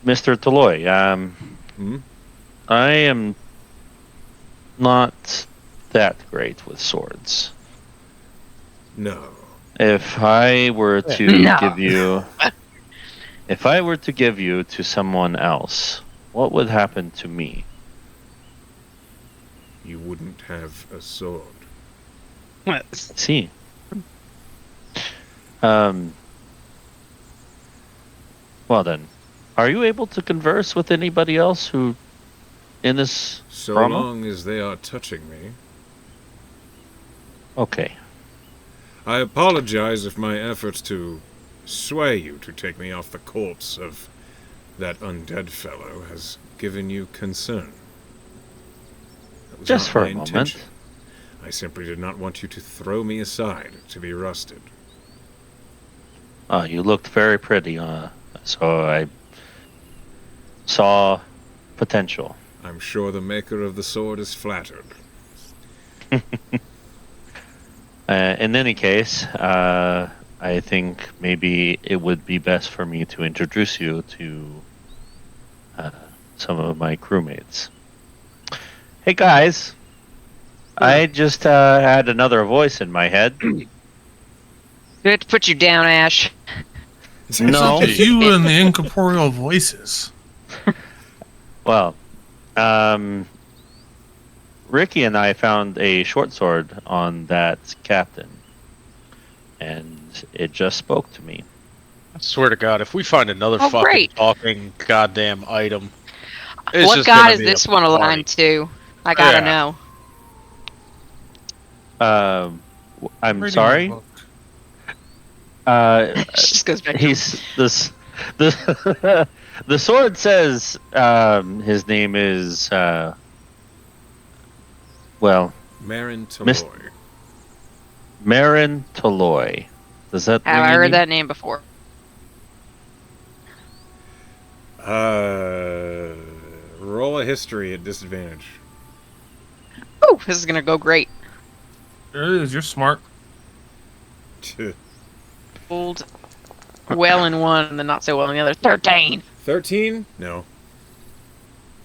Mr. Toloy, I am not that great with swords. No. If I were to give you, if I were to give you to someone else, what would happen to me? You wouldn't have a sword. See. Well then, are you able to converse with anybody else who, in this So drama? long as they are touching me. Okay. I apologize if my efforts to sway you to take me off the corpse of that undead fellow has given you concern. That was Just not for my a moment. intention. I simply did not want you to throw me aside to be rusted. You looked very pretty, so I saw potential. I'm sure the maker of the sword is flattered. In any case, I think maybe it would be best for me to introduce you to some of my crewmates. Hey guys, I just had another voice in my head. Good to put you down, Ash. No. It's you and the incorporeal voices. Well, Ricky and I found a short sword on that captain, and it just spoke to me. I swear to God, if we find another Oh, fucking great. talking goddamn item, it's What just god gonna is be this a one party. aligned to? I gotta Yeah. know. I'm Reading my sorry. book. She just goes back. He's this the the sword says his name is well, Marin Miss- Taloy. Marin Taloy. Does that Have ring I any- heard that name before? Roll a history at disadvantage. Oh, this is gonna go great. There it is. You're smart. Old, well in one, and then not so well in the other. 13. 13? No.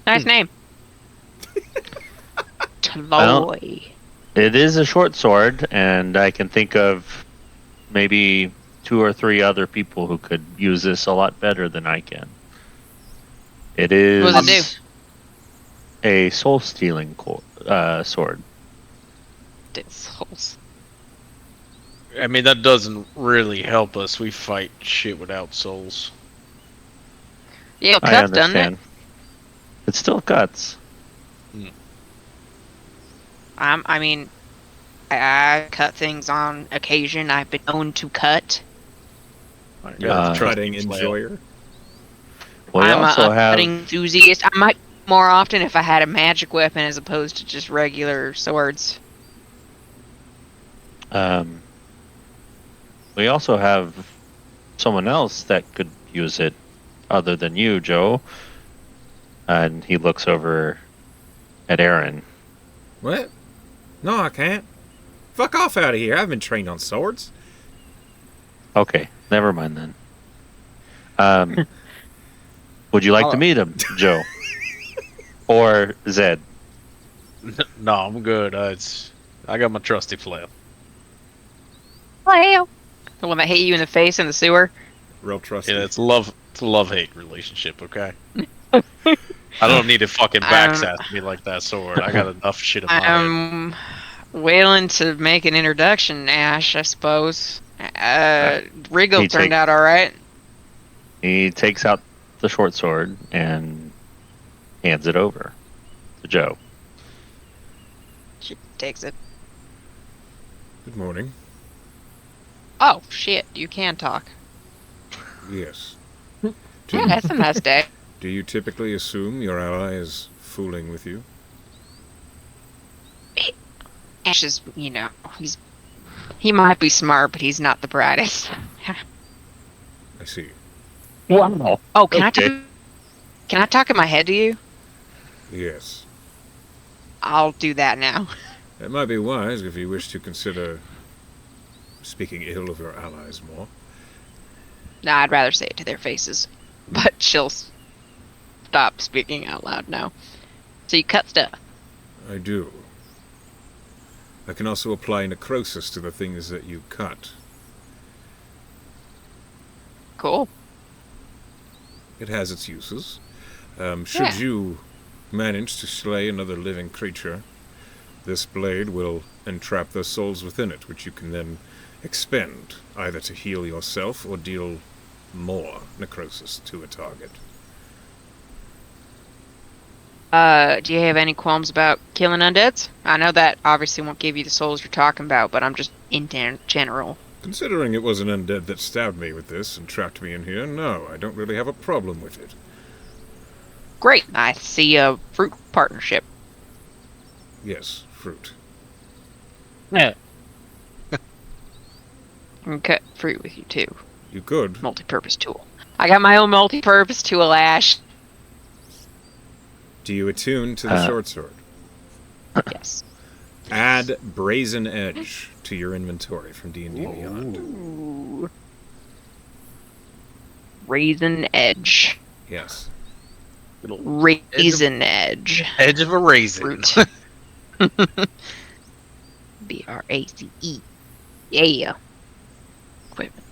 Nice name. Taloy. It is a short sword, and I can think of maybe 2 or 3 other people who could use this a lot better than I can. It is What does it a soul-stealing sword. It's holes. I mean, that doesn't really help us. We fight shit without souls. Yeah, I cuts, doesn't it? understand. It still cuts. I mean, I cut things on occasion. I've been known to cut. You're a Uh, cutting Trust me, enjoyer. We I'm also a have cutting enthusiast. I might more often if I had a magic weapon as opposed to just regular swords. we also have someone else that could use it other than you, Joe. And he looks over at Aaron. What? No, I can't. Fuck off out of here. I haven't been trained on swords. Okay, never mind then. Would you like to meet him, Joe? Or Zed? No, I'm good. I got my trusty flail. Well, the one that hit you in the face in the sewer. Real trusty. Yeah, it's a love-hate relationship, okay? I don't need to fucking backsass me like that sword. I got enough shit in my head. I'm willing to make an introduction, Ash, I suppose. Riggle He turned take- out alright. He takes out the short sword and hands it over to Joe. She takes it. Good morning. Oh, shit, you can talk. Yes. Yeah, that's a nice day. Do you typically assume your ally is fooling with you? Ash is, he might be smart, but he's not the brightest. I see. Wow. Oh, can Okay. I talk in my head to you? Yes. I'll do that now. It might be wise if you wish to consider speaking ill of your allies more. Nah, I'd rather say it to their faces. But she'll stop speaking out loud now. So you cut stuff. I do. I can also apply necrosis to the things that you cut. Cool. It has its uses. Should Yeah. you manage to slay another living creature, this blade will entrap their souls within it, which you can then expend, either to heal yourself or deal more necrosis to a target. Do you have any qualms about killing undeads? I know that obviously won't give you the souls you're talking about, but I'm just in general. Considering it was an undead that stabbed me with this and trapped me in here, no, I don't really have a problem with it. Great. I see a fruit partnership. Yes, fruit. Yeah. I can cut fruit with you too. You could. Multi-purpose tool. I got my own multi-purpose tool, Ash. Do you attune to the short sword? Yes. Add Brazen Edge to your inventory from D&D Beyond. Ooh. Raisin Edge. Yes. Little Raisin Edge. edge of a raisin. Fruit. B-R-A-C-E. Yeah. Equipment.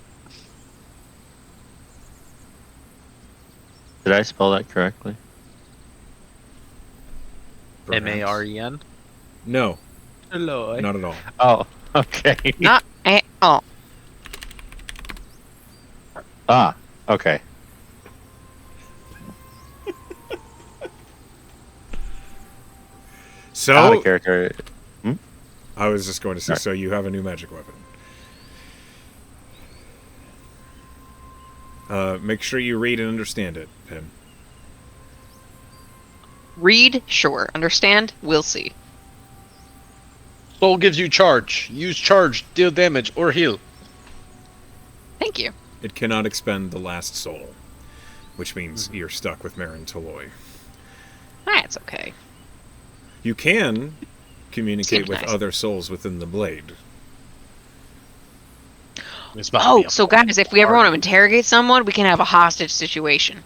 Did I spell that correctly? Perhaps. M-A-R-E-N? No, Hello. not at all. Oh, okay. Not at all. Ah, okay. Out So, of character. I was just going to say, so you have a new magic weapon. Make sure you read and understand it, Pim. Read, sure. Understand, we'll see. Soul gives you charge. Use charge, deal damage, or heal. Thank you. It cannot expend the last soul, which means you're stuck with Marin Taloy. That's okay. You can communicate Seems with nice. other souls within the blade. This might be Oh, a so guys, if we ever want to interrogate someone, we can have a hostage situation.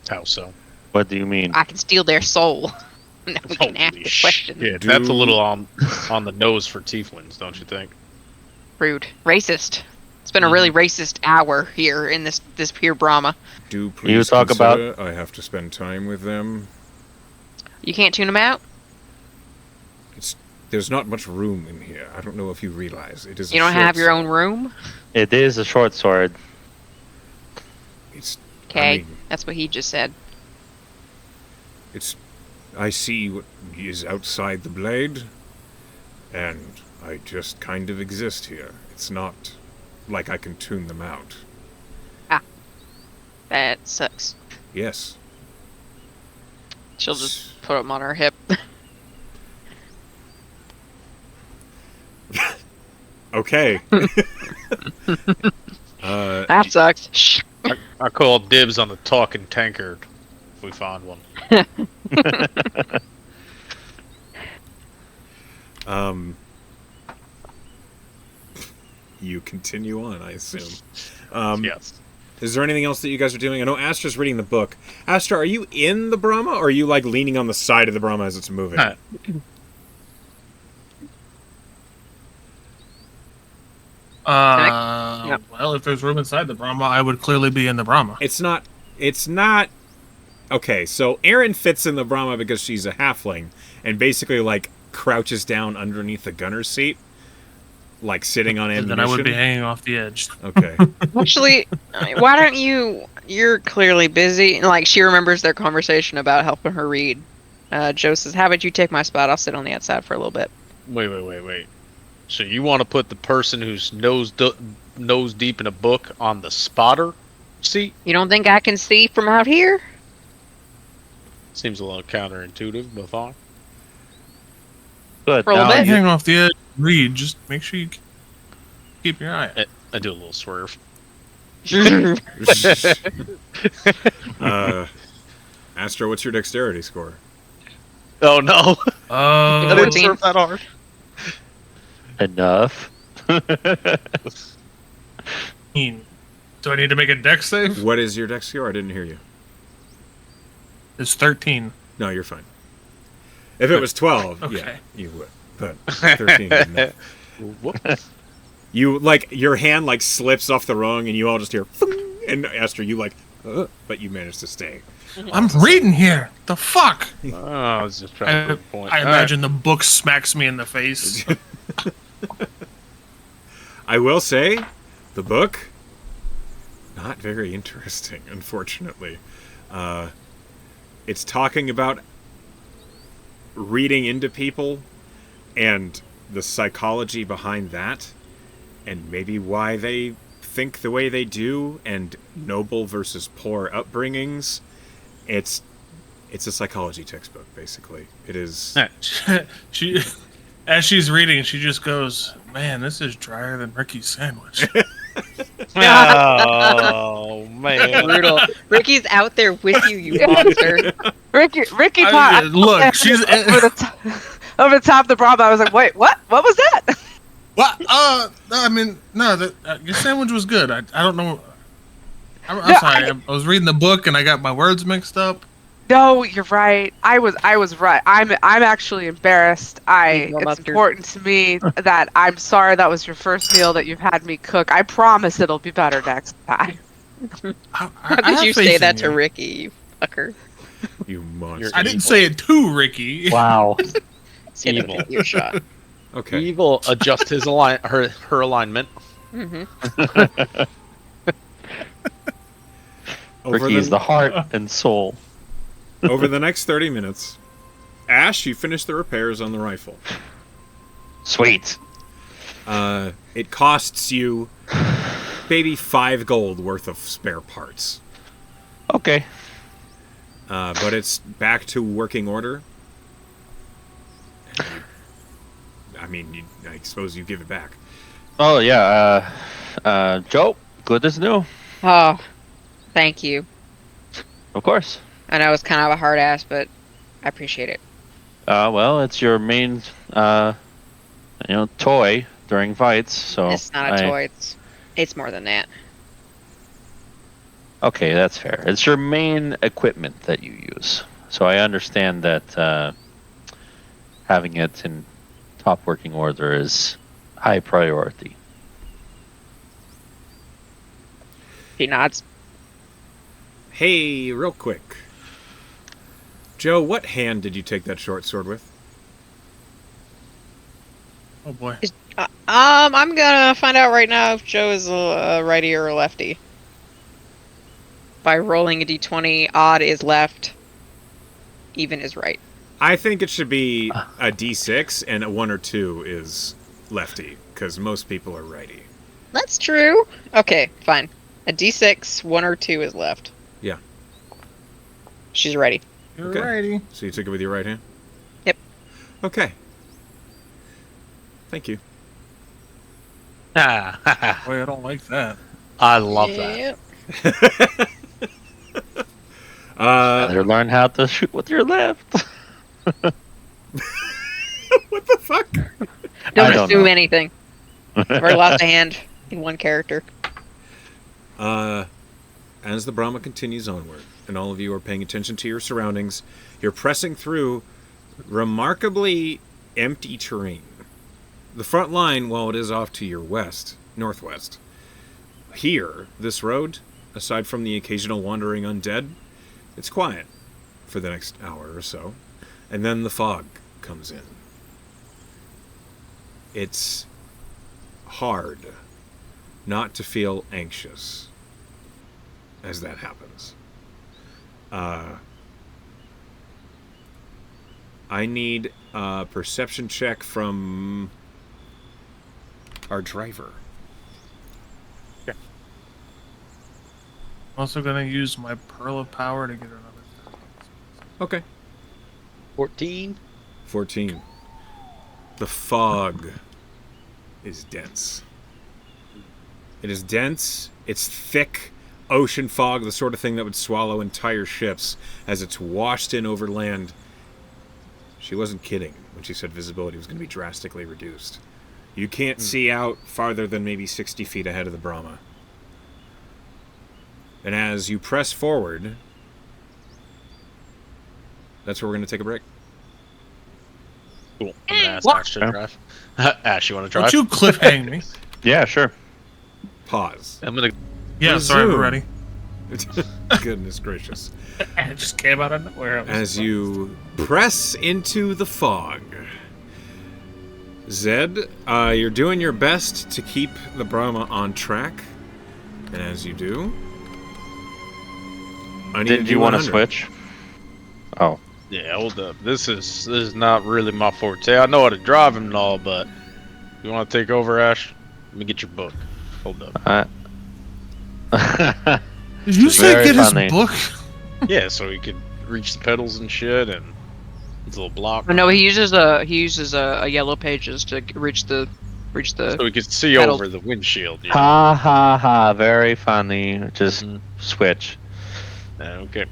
How so? What do you mean? I can steal their soul. And then we can ask Holy the question. shit, that's a little on the nose for tieflings, don't you think? Rude. Racist. It's been a really racist hour here in this pure Brahma. Do please talk consider I have to spend time with them. You can't tune them out? There's not much room in here. I don't know if you realize. It is. You don't have your own room? It is a short sword. It's. Okay, I mean, that's what he just said. it's. I see what is outside the blade, and I just kind of exist here. It's not like I can tune them out. That sucks. Yes. She'll just put them on her hip. Okay. That sucks. Shh. I call dibs on the talking tankard if we find one. You continue on, I assume. Yes. Is there anything else that you guys are doing? I know Astra's reading the book. Astra, are you in the Brahma, or are you like leaning on the side of the Brahma as it's moving? Well, if there's room inside the Brahma, I would clearly be in the Brahma. It's not. Okay, so Erin fits in the Brahma because she's a halfling, and basically like crouches down underneath the gunner's seat, like sitting on ammunition. Then I would be hanging off the edge. Okay. Actually, why don't you... You're clearly busy. Like, she remembers their conversation about helping her read. Joe says, how about you take my spot? I'll sit on the outside for a little bit. Wait. So you want to put the person who's nose deep in a book on the spotter seat? You don't think I can see from out here? Seems a little counterintuitive, but fine. Good. For a little now bit? you- Hang off the edge. Read. Just make sure you keep your eye out. I do a little swerve. Astra, what's your dexterity score? Oh no! I didn't 14. swerve that hard. Enough. Do I need to make a dex save? What is your dex score? I didn't hear you. It's 13. No, you're fine. If it was 12, Okay. yeah, you would. But 13 is enough. Whoops. You, like, your hand, like, slips off the rung, and you all just hear, "Fing," and Astra, you, like, but you managed to stay. I'm reading here. The fuck? Oh, I was just trying to prove a point. I All right. imagine the book smacks me in the face. I will say, the book, not very interesting, unfortunately. It's talking about reading into people and the psychology behind that, and maybe why they think the way they do, and noble versus poor upbringings. It's a psychology textbook, basically. It is. she, as she's reading, she just goes, "Man, this is drier than Ricky's sandwich." Oh man! Brutal. Ricky's out there with you, you monster. Ricky caught Look, she's over the top of the Brahma. I was like, wait, what? What was that? what? I mean, no, your sandwich was good. I don't know. I'm No, sorry. I was reading the book and I got my words mixed up. No, you're right. I was right. I'm actually embarrassed. Eat more It's mustard. important to me that I'm sorry that was your first meal that you've had me cook. I promise it'll be better next time. How did you say that to Ricky, you fucker? You monster. I didn't say it to Ricky. Wow. It's gonna Evil. be your shot. Okay. Evil adjust his her alignment. Mm-hmm. Over Ricky is the heart and soul. over the next 30 minutes, Ash, you finished the repairs on the rifle. Sweet. It costs you maybe 5 gold worth of spare parts. Okay. But it's back to working order. I mean, I suppose you give it back. Oh, yeah. Joe, good as new. Oh, thank you. Of course. I know it's kind of a hard ass, but I appreciate it. Well, it's your main, toy during fights, so... It's not a toy. It's more than that. Okay, that's fair. It's your main equipment that you use. So I understand that having it in top working order is high priority. He nods. Hey, real quick. Joe, what hand did you take that short sword with? Oh boy. I'm gonna find out right now if Joe is a righty or a lefty. By rolling a d20, odd is left, even is right. I think it should be a d6 and a 1 or 2 is lefty, because most people are righty. That's true. Okay, fine. A d6, 1 or 2 is left. Yeah. She's ready. You're Okay. righty. So you took it with your right hand? Yep. Okay. Thank you. Boy, I don't like that. I love that. Yep. Better learn how to shoot with your left. What the fuck? Don't don't assume know. anything. We're lost a hand in one character. As the Brahma continues onward, and all of you are paying attention to your surroundings, you're pressing through remarkably empty terrain. The front line, while it is off to your northwest, here, this road, aside from the occasional wandering undead, it's quiet for the next hour or so, and then the fog comes in. It's hard not to feel anxious as that happens. I need a perception check from our driver. I'm also gonna use my Pearl of Power to get another. Okay. 14. 14. The fog is dense. It is dense. It's thick ocean fog, the sort of thing that would swallow entire ships as it's washed in over land. She wasn't kidding when she said visibility was going to be drastically reduced. You can't see out farther than maybe 60 feet ahead of the Brahma. And as you press forward, that's where we're going to take a break. Cool. I'm gonna ask What? Ash to drive. Ash, you want to drive? Don't you cliffhang me? Yeah, sure. Pause. I'm gonna. Yeah, sorry, we're ready. Goodness gracious. It just came out of nowhere. As you press into the fog, Zed, you're doing your best to keep the Brahma on track. And as you do, I need Did you want to 100. switch? Oh. Yeah, hold up. This is not really my forte. I know how to drive him and all, but you want to take over, Ash? Let me get your book. Hold up. Did you say Very get funny. his book? Yeah, so he could reach the pedals and shit, and his little block. No, he uses a yellow pages to reach the So we could see pedal. over the windshield. Yeah. Ha ha ha. Very funny. Just switch. Okay.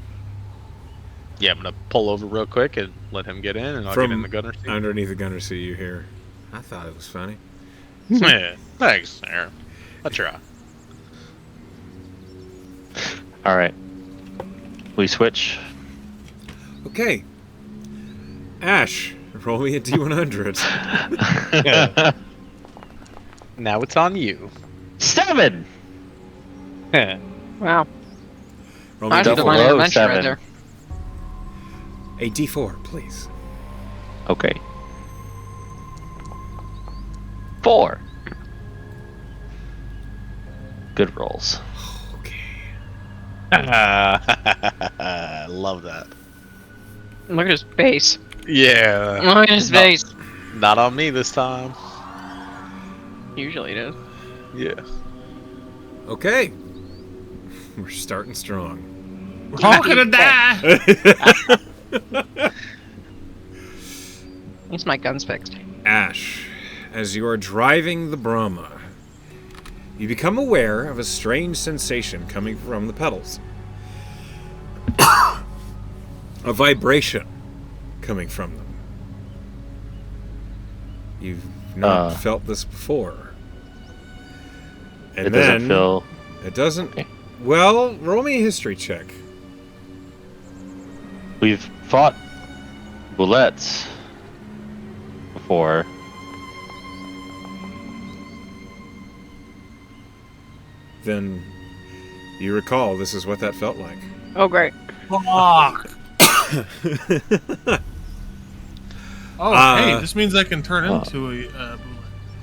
Yeah, I'm gonna pull over real quick and let him get in, and I'll get in the gunner seat. Underneath the gunner seat, you hear, I thought it was funny. Yeah, thanks, Aaron. I'll try. All right. We switch. Okay. Ash, roll me a D100. Now it's on you. 7. wow. Roll me I a should double define D4. an O, invention right 7. there. A D4, please. Okay. 4. Good rolls. Okay. I love that. Look at his face. Yeah. Oh, in his No. face. Not on me this time. Usually does. Yeah. Okay. We're starting strong. We're all gonna die. At least my gun's fixed. Ash, as you are driving the Brahma, you become aware of a strange sensation coming from the pedals. A vibration coming from them. You've not felt this before. And It doesn't feel. It doesn't. Well, roll me a history check. We've fought bullets before. Then you recall this is what that felt like. Oh, great. Fuck. Oh, hey, this means I can turn into a bullet.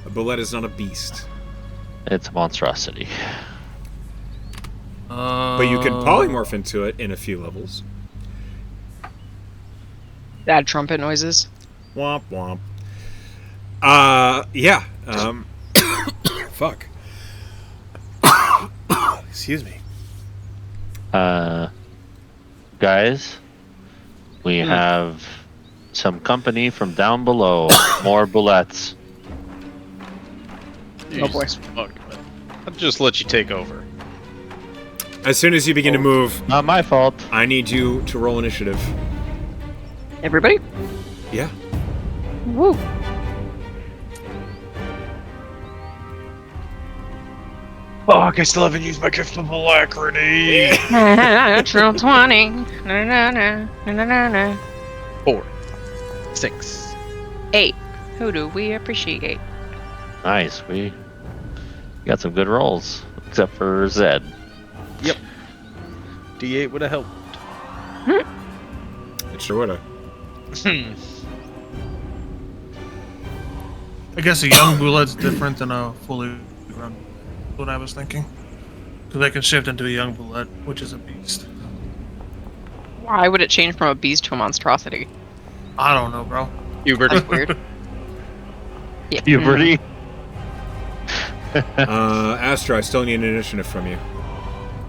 A bullet is not a beast. It's a monstrosity. But you can polymorph into it in a few levels. Bad trumpet noises. Womp womp. Yeah. Fuck. Excuse me. Guys, we have some company from down below. More bullets. Oh, boy. Jesus fuck, man. I'll just let you take over. As soon as you begin to move, Not my fault. I need you to roll initiative. Everybody? Yeah. Woo. Fuck, I still haven't used my gift of alacrity. Natural 20. Na, na, na, na, na, na. 4, 6. 8. Who do we appreciate? Nice. We got some good rolls, except for Zed. Yep. D8 would have helped. It sure would have. I guess a young bullet's different than a fully grown. That's what I was thinking. Because I can shift into a young bullet, which is a beast. Why would it change from a beast to a monstrosity? I don't know, bro. Puberty. That's weird. Yeah. Puberty. Astra, I still need an initiative from you.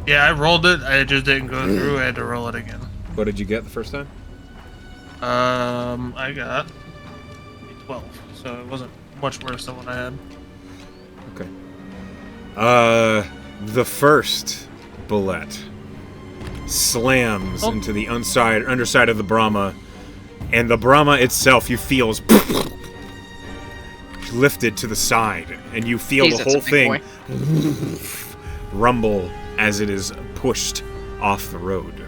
Yeah, I rolled it. I just didn't go through. I had to roll it again. What did you get the first time? I got a 12, so it wasn't much worse than what I had. Okay. The first bullet slams into the underside of the Brahma, and the Brahma itself, you feel, is lifted to the side, and you feel Jesus, the whole it's a big thing rumble as it is pushed off the road.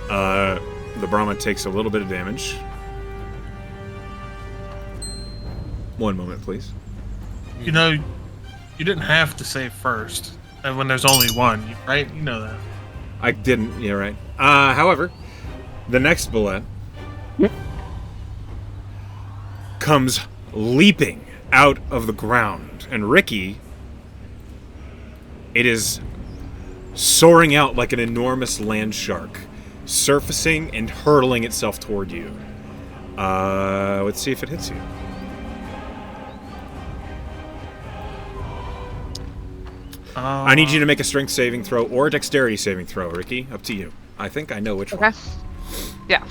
The Brahma takes a little bit of damage. One moment, please. You know, you didn't have to say first when there's only one, right? You know that. I didn't. Yeah, right. However, the next bullet comes leaping out of the ground, and Ricky, it is soaring out like an enormous land shark, surfacing and hurtling itself toward you. Let's see if it hits you. I need you to make a strength saving throw or a dexterity saving throw, Ricky. Up to you. I think I know which one. Okay. Yeah.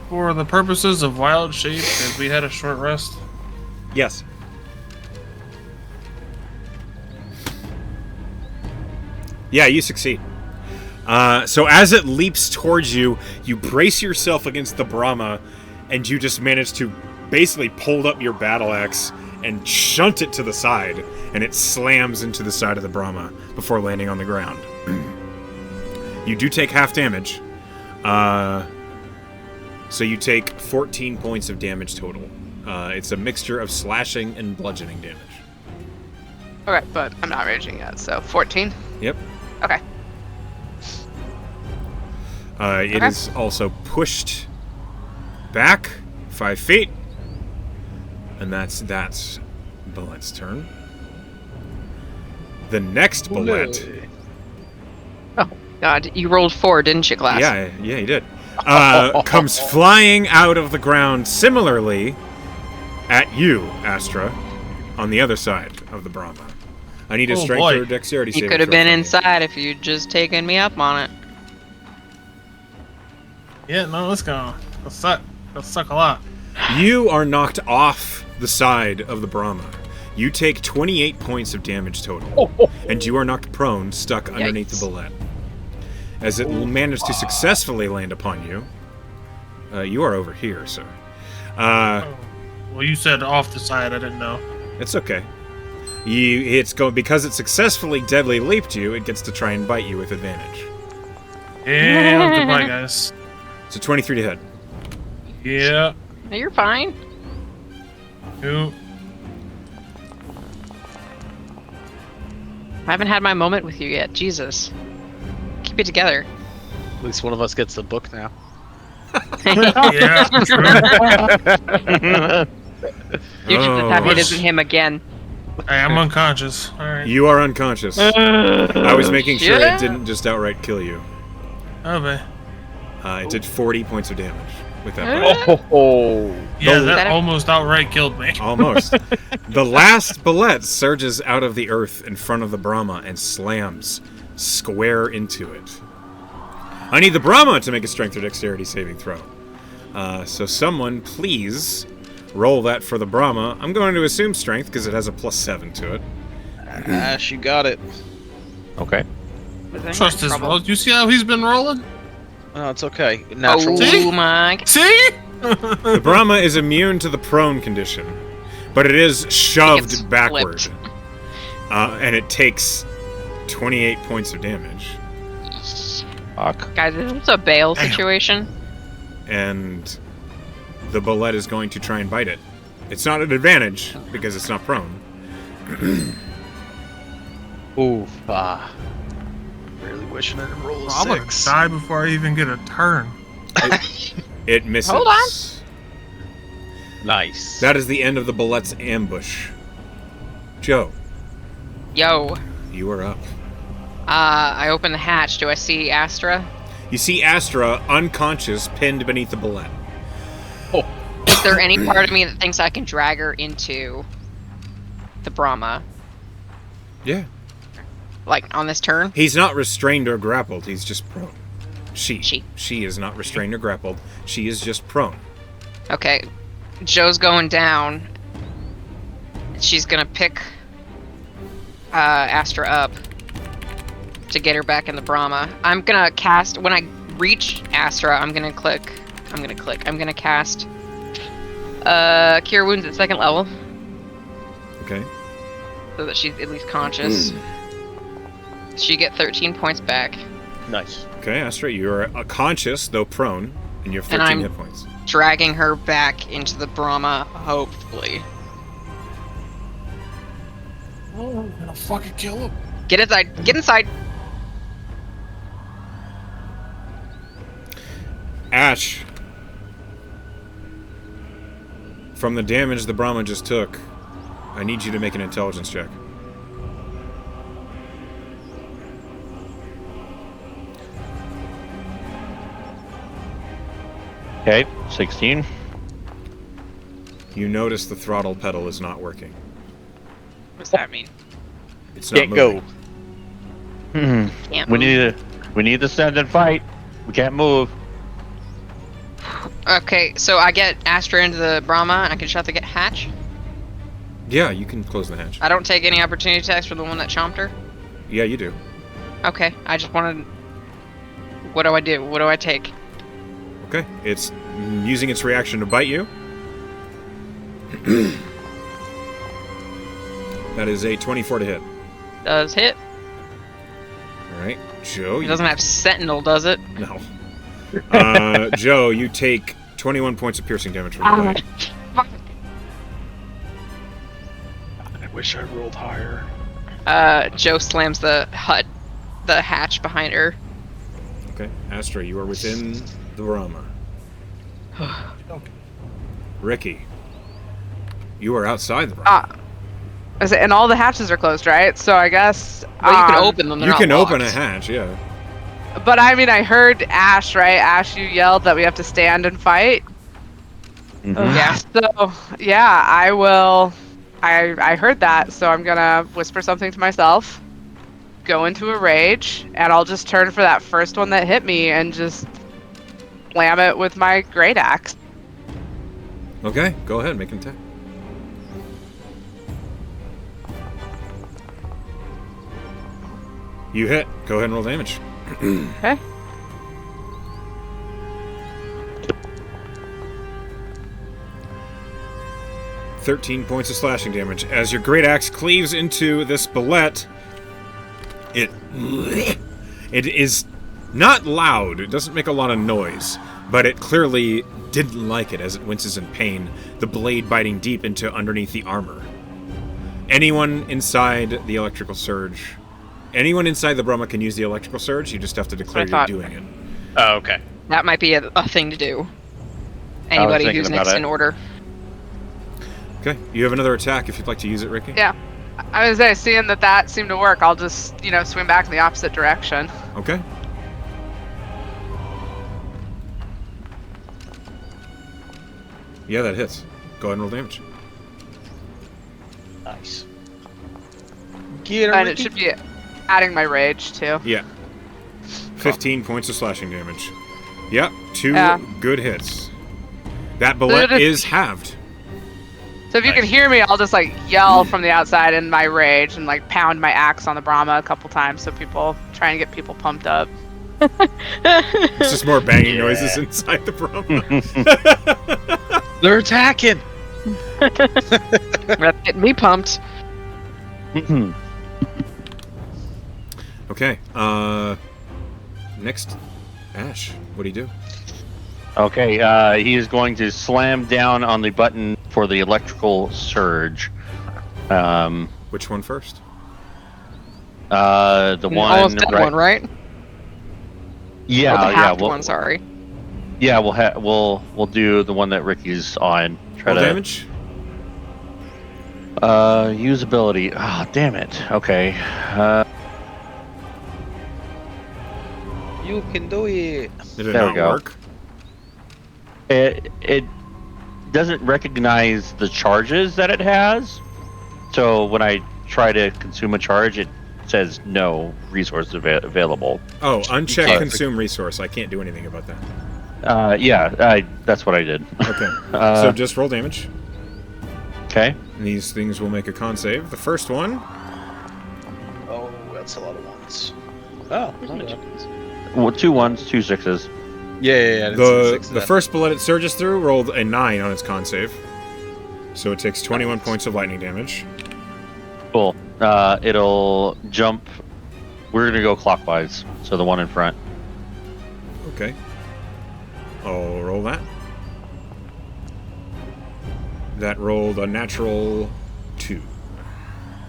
For the purposes of wild shape, if we had a short rest, Yes. Yeah, you succeed. So as it leaps towards you, you brace yourself against the Brahma, and you just manage to basically pull up your battle axe and shunt it to the side, and it slams into the side of the Brahma before landing on the ground. You do take half damage. So you take 14 points of damage total. It's a mixture of slashing and bludgeoning damage. Okay, but I'm not raging yet, so 14. Yep. Okay. It is also pushed back 5 feet. And that's Bullet's turn. The next Bullet. Oh, God. You rolled 4, didn't you, Glass? Yeah, he did. comes flying out of the ground similarly at you, Astra, on the other side of the Brahma. I need a strength boy. or dexterity You saving could have throw been from you. inside if you'd just taken me up on it. Yeah, no, it's gonna suck. It'll suck a lot. You are knocked off the side of the Brahma. You take 28 points of damage total, and you are knocked prone, stuck underneath the bullet. As it managed to successfully land upon you, you are over here, sir. Well, you said off the side. I didn't know. It's okay. Because it successfully deadly leaped you, it gets to try and bite you with advantage. Yeah, goodbye, guys. So 23 to hit. Yeah. No, you're fine. Who? I haven't had my moment with you yet. Jesus. Keep it together. At least one of us gets the book now. Yeah, true. You're just as happy it much- isn't him again. Hey, I'm unconscious. All right. You are unconscious. I was making sure yeah. it didn't just outright kill you. Oh, man. It did 40 points of damage with that bite. Yeah, The- that almost outright killed me. Almost. The last bullet surges out of the earth in front of the Brahma and slams square into it. I need the Brahma to make a strength or dexterity saving throw. So someone, please, roll that for the Brahma. I'm going to assume strength because it has a +7 to it. Ash, you got it. Okay. Trust his roll. Do you see how he's been rolling? Oh, it's okay. Natural. See? Oh my. See? The Brahma is immune to the prone condition, but it is It's shoved backward. flipped. And it takes 28 points of damage. Fuck. Guys, is this a bail Damn. situation? And the bullet is going to try and bite it. It's not an advantage because it's not prone. Oof. Really wishing I didn't roll a I'm gonna 6. die before I even get a turn. It misses. Hold on. Nice. That is the end of the bullet's ambush. Joe, Yo. you are up. I open the hatch. Do I see Astra? You see Astra unconscious, pinned beneath the bullet. Is there any part of me that thinks I can drag her into the Brahma? Yeah. Like, on this turn? He's not restrained or grappled. He's just prone. She. She. She is not restrained or grappled. She is just prone. Okay. Joe's going down. She's gonna pick Astra up to get her back in the Brahma. I'm gonna cast, when I reach Astra, I'm gonna cast Cure Wounds at 2nd level, Okay. so that she's at least conscious. She get 13 points back. Nice. Okay, Astra, you are conscious, though prone, and you have And 13 I'm- hit points. Dragging her back into the Brahma, hopefully. Oh, I'm gonna fucking kill him. Get inside! Get inside! Ash, from the damage the Brahma just took, I need you to make an intelligence check. Okay, 16. You notice the throttle pedal is not working. What does that mean? It's not Can't moving. go. Can't We move. need to stand and fight. We can't move. Okay, so I get Astra into the Brahma, and I can shut the hatch. Yeah, you can close the hatch. I don't take any opportunity attacks for the one that chomped her. Yeah, you do. Okay, I just wanted. What do I do? What do I take? Okay, it's using its reaction to bite you. That is a 24 to hit. Does hit? Alright, Joe. It doesn't have Sentinel, does it? No. Joe, you take 21 points of piercing damage from the bite. Fuck. I wish I rolled higher. Joe slams the hatch behind her. Okay, Astra, you are within the Brahma. Ricky, you are outside the Brahma. And all the hatches are closed, right? So I guess. Well, you can open them. They're You not can open a locked. hatch, yeah. But I mean, I heard Ash, right? Ash, you yelled that we have to stand and fight. Mhm. Yeah. So, yeah, I will. I heard that, so I'm gonna whisper something to myself, go into a rage, and I'll just turn for that first one that hit me and just slam it with my great axe. Okay, go ahead, make an attack. You hit. Go ahead and roll damage. Okay. "13 points of slashing damage. As your great axe cleaves into this bullet, it is not loud. It doesn't make a lot of noise, but it clearly didn't like it as it winces in pain, the blade biting deep into underneath the armor. Anyone inside the electrical surge, anyone inside the Brahma can use the electrical surge. You just have to declare I thought. you're doing it. Oh, okay. That might be a thing to do. Anybody thinking who's about next it. in order. Okay, you have another attack if you'd like to use it, Ricky. Yeah. I was say, seeing that seemed to work, I'll just, swing back in the opposite direction. Okay. Yeah, that hits. Go ahead and roll damage. Nice. Get her, And it Ricky. should be adding my rage, too. Yeah. 15 points of slashing damage. Yep, 2 Yeah. good hits. That bullet Dude, is halved. So if you can Nice. hear me, I'll just, yell from the outside in my rage and, pound my axe on the Brahma a couple times so people try and get people pumped up. It's just more banging Yeah. noises inside the Brahma. They're attacking. That's getting me pumped. Okay, next, Ash, what do you do? Okay, he is going to slam down on the button for the electrical surge. Which one first? The one, Almost dead one, right? Yeah, Or the yeah. halved We'll, one, sorry. yeah, we'll do the one that Ricky's on. Try Roll to damage? Usability. Ah, damn it. Okay. You can do it. Did it There we not go. work? It doesn't recognize the charges that it has. So when I try to consume a charge, it says no resource available. Oh, uncheck can't- consume resource. I can't do anything about that. That's what I did. Okay, so just roll damage. Okay. And these things will make a con save. The first one, Oh, that's a lot of ones. Oh, okay. Well, 2 1s, 2 6s. Yeah. I didn't see the six of the that. first bullet it surges through rolled a 9 on its con save. So it takes 21 points of lightning damage. Cool. It'll jump. We're gonna go clockwise. So the one in front. Okay. I'll roll that. That rolled a natural 2.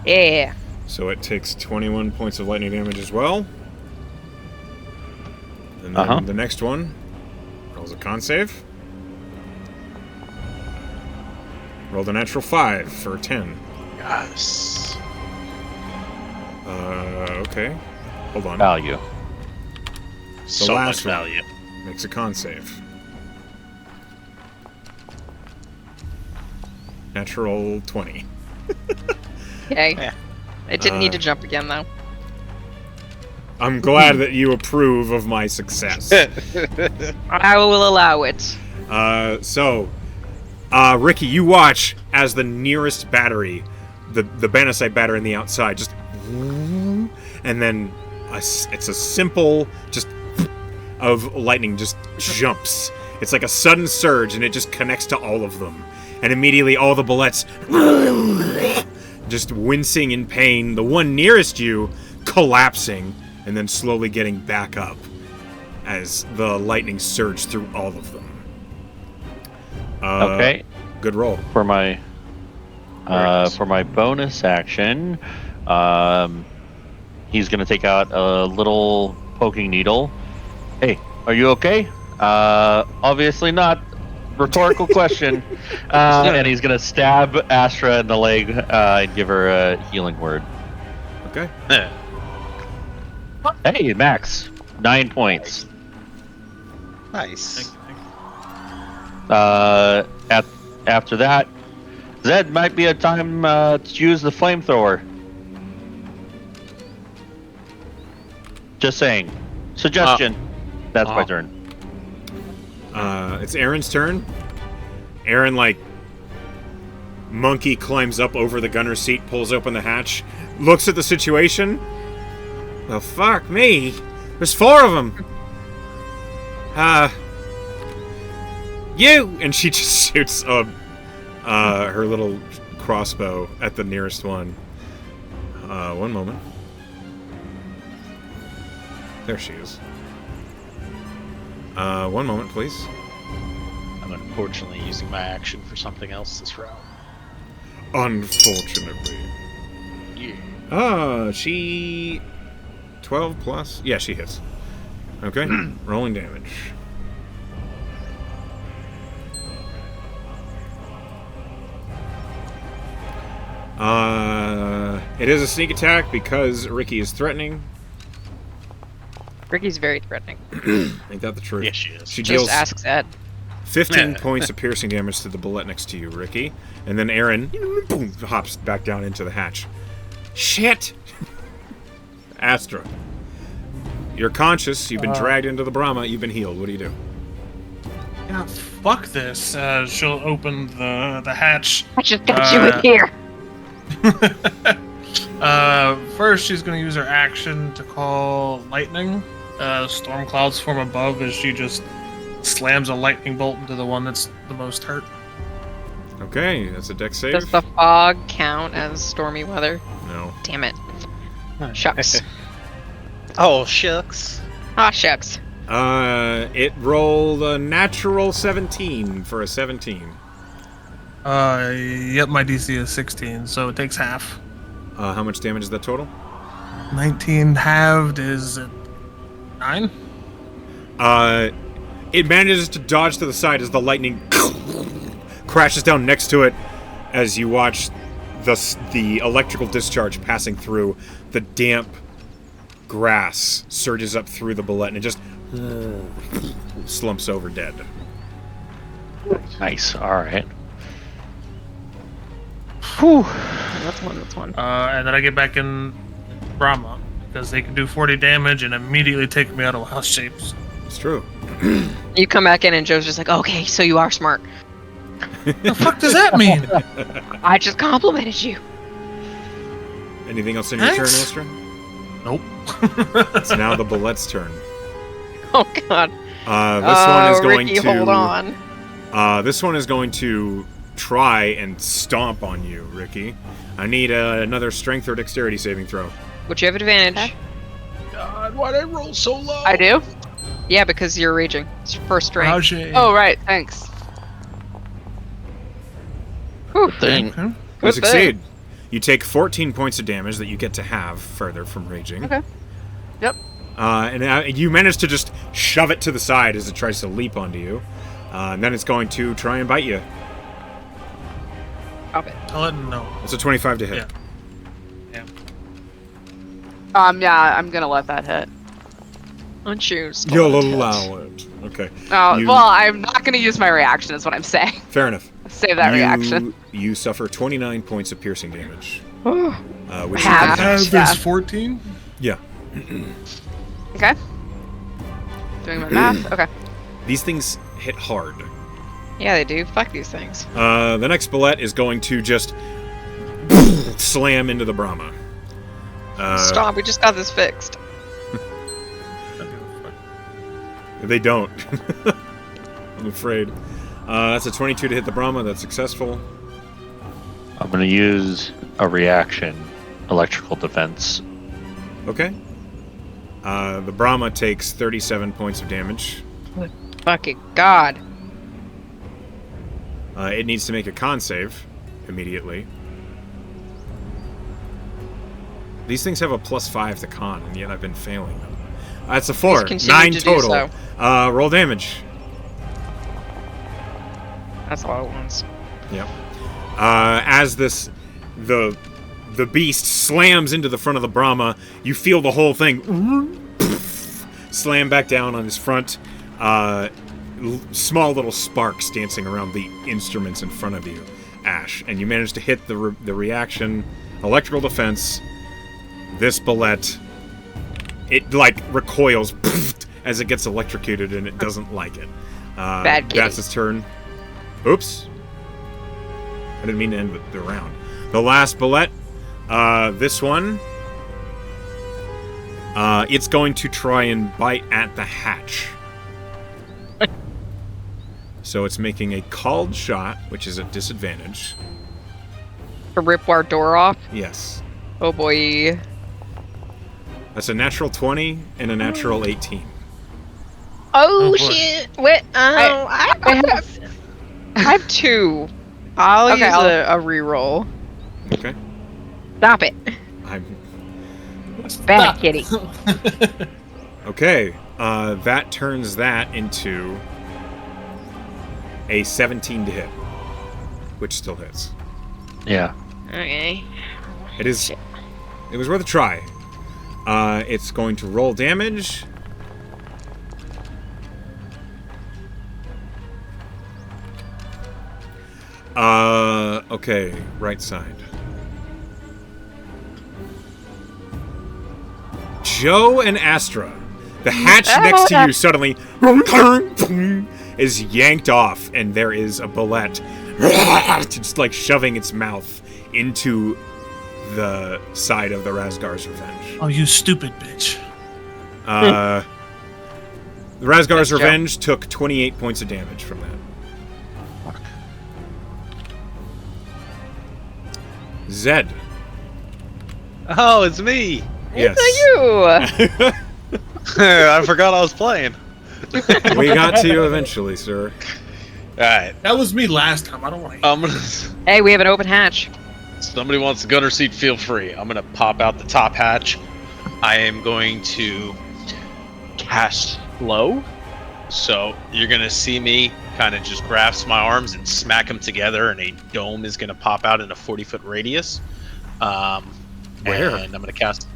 Yeah. So it takes 21 points of lightning damage as well. And then the next one rolls a con save. Rolled a natural 5 for 10. Yes. Okay. Hold on. Value. So last much one. value. Makes a con save. Natural 20. Okay. Yeah. It didn't need to jump again, though. I'm glad that you approve of my success. I will allow it. Ricky, you watch as the nearest battery, the Banasite battery on the outside, just, and then it's a simple just of lightning just jumps. It's like a sudden surge, and it just connects to all of them, and immediately all the bullets just wincing in pain. The one nearest you collapsing, and then slowly getting back up as the lightning surged through all of them. Okay. Good roll. For my bonus action, he's gonna take out a little poking needle. Hey, are you okay? Obviously not. Rhetorical question. And he's gonna stab Astra in the leg and give her a healing word. Okay. Hey, Max. 9 points. Nice. After that, Zed might be a time to use the flamethrower. Just saying. Suggestion. That's my turn. It's Aaron's turn. Aaron, like, monkey climbs up over the gunner's seat, pulls open the hatch, looks at the situation. Well, fuck me. There's 4 of them. You! And she just shoots her little crossbow at the nearest one. One moment. There she is. One moment, please. I'm unfortunately using my action for something else this round. Unfortunately. Yeah. She... 12 plus? Yeah, she hits. Okay, rolling damage. It is a sneak attack because Ricky is threatening. Ricky's very threatening. Ain't that the truth? Yes, she is. She Just deals ask Zed. 15 points of piercing damage to the bullet next to you, Ricky. And then Aaron boom, hops back down into the hatch. Shit! Astra. You're conscious. You've been dragged into the Brahma. You've been healed. What do you do? Yeah, fuck this. She'll open the hatch. I just got you in here. First, she's going to use her action to call lightning. Storm clouds form above as she just slams a lightning bolt into the one that's the most hurt. Okay, that's a dex save. Does the fog count as stormy weather? No. Damn it. Shucks. Oh, shucks. Ah, shucks. It rolled a natural 17 for a 17. Yep, my DC is 16, so it takes half. How much damage is that total? 19 halved is 9? It manages to dodge to the side as the lightning crashes down next to it as you watch the electrical discharge passing through. The damp grass surges up through the bullet and it just slumps over dead. Nice. All right. Whew. That's one. And then I get back in Brahma because they can do 40 damage and immediately take me out of wild shapes. It's true. You come back in and Joe's just like, okay, so you are smart. The fuck does that mean? I just complimented you. Anything else in your turn, Thanks. Astra? Nope. It's now the bullet's turn. Oh god. This one is going Ricky, to. hold on. This one is going to try and stomp on you, Ricky. I need another strength or dexterity saving throw. Would you have advantage? Okay. God, why'd I roll so low? I do? Yeah, because you're raging. It's your first strength. Rajay. Oh, right. Thanks. Whew. Thing. Okay. You Good succeed. You take 14 points of damage that you get to have further from raging. Okay. Yep. And you manage to just shove it to the side as it tries to leap onto you. And then it's going to try and bite you. Stop it. Tell it no. It's a 25 to hit. Yeah. Yeah, I'm gonna let that hit. Unchoose. You'll allow it. Okay. Oh, You- well, I'm not gonna use my reaction, is what I'm saying. Fair enough. Save that reaction. You suffer 29 points of piercing damage. Which you Half. can have. Have Yeah. is 14? Yeah. Okay. Doing my math. Okay. These things hit hard. Yeah, they do. Fuck these things. The next bullet is going to just slam into the Brahma. Stop, we just got this fixed. They don't. I'm afraid. That's a 22 to hit the Brahma. That's successful. I'm going to use a reaction, electrical defense. Okay. The Brahma takes 37 points of damage. Fucking god. It needs to make a con save immediately. These things have a +5 to con, and yet I've been failing them. That's a 4. Please continue 9 to do total. Roll damage. That's all at once. Yep. As the beast slams into the front of the Brahma, you feel the whole thing slam back down on his front. Small little sparks dancing around the instruments in front of you, Ash, and you manage to hit the reaction, electrical defense. This bullet, it like recoils as it gets electrocuted, and it doesn't like it. Bad kitty. That's its turn. Oops. I didn't mean to end the round. The last bullet, this one, it's going to try and bite at the hatch. So it's making a called shot, which is a disadvantage. To rip our door off? Yes. Oh boy. That's a natural 20 and a natural 18. Oh, boy. shit. Wait, I have 2. I'll Okay, use I'll- a reroll. Okay. Stop it. I'm Bad kitty. okay. That turns that into a 17 to hit, which still hits. Yeah. Okay. It is. It was worth a try. It's going to roll damage. Okay, right side. Joe and Astra. The hatch next to you suddenly is yanked off, and there is a bullet just like shoving its mouth into the side of the Razgar's Revenge. Oh, you stupid bitch. The Razgar's Thanks, Joe. Revenge took 28 points of damage from that. Zed. Oh, it's me. Yes. It's you. I forgot I was playing. We got to you eventually, sir. All right. That was me last time. I don't want to. I'm gonna. Hey, we have an open hatch. Somebody wants a gunner seat, feel free. I'm gonna pop out the top hatch. I am going to cast slow. So you're gonna see me kind of just grasp my arms and smack them together, and a dome is gonna pop out in a 40-foot radius. Where? And I'm gonna cast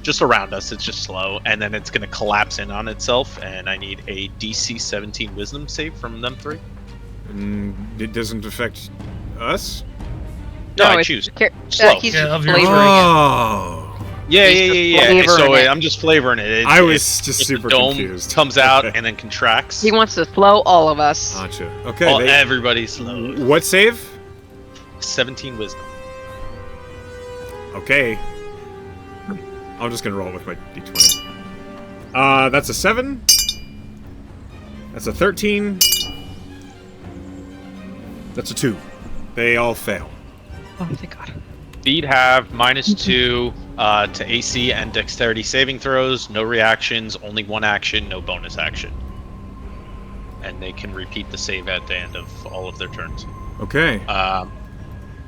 just around us. It's just slow, and then it's gonna collapse in on itself. And I need a DC 17 Wisdom save from them 3. It doesn't affect us? No, I it's- choose. Slow. He's Yeah, of your- flavoring Oh. Yeah, He's yeah. just So flavoring it. I'm just flavoring it. I was just the super dome confused. comes out Okay. and then contracts. it. He wants to slow all of us. Gotcha. Okay. Everybody's slow. What save? 17 wisdom. Okay. I'm just gonna roll with my d20. That's a 7. That's a 13. That's a 2. They all fail. Oh, thank God. Speed have -2 to AC and dexterity saving throws. No reactions, only one action, no bonus action. And they can repeat the save at the end of all of their turns. Okay.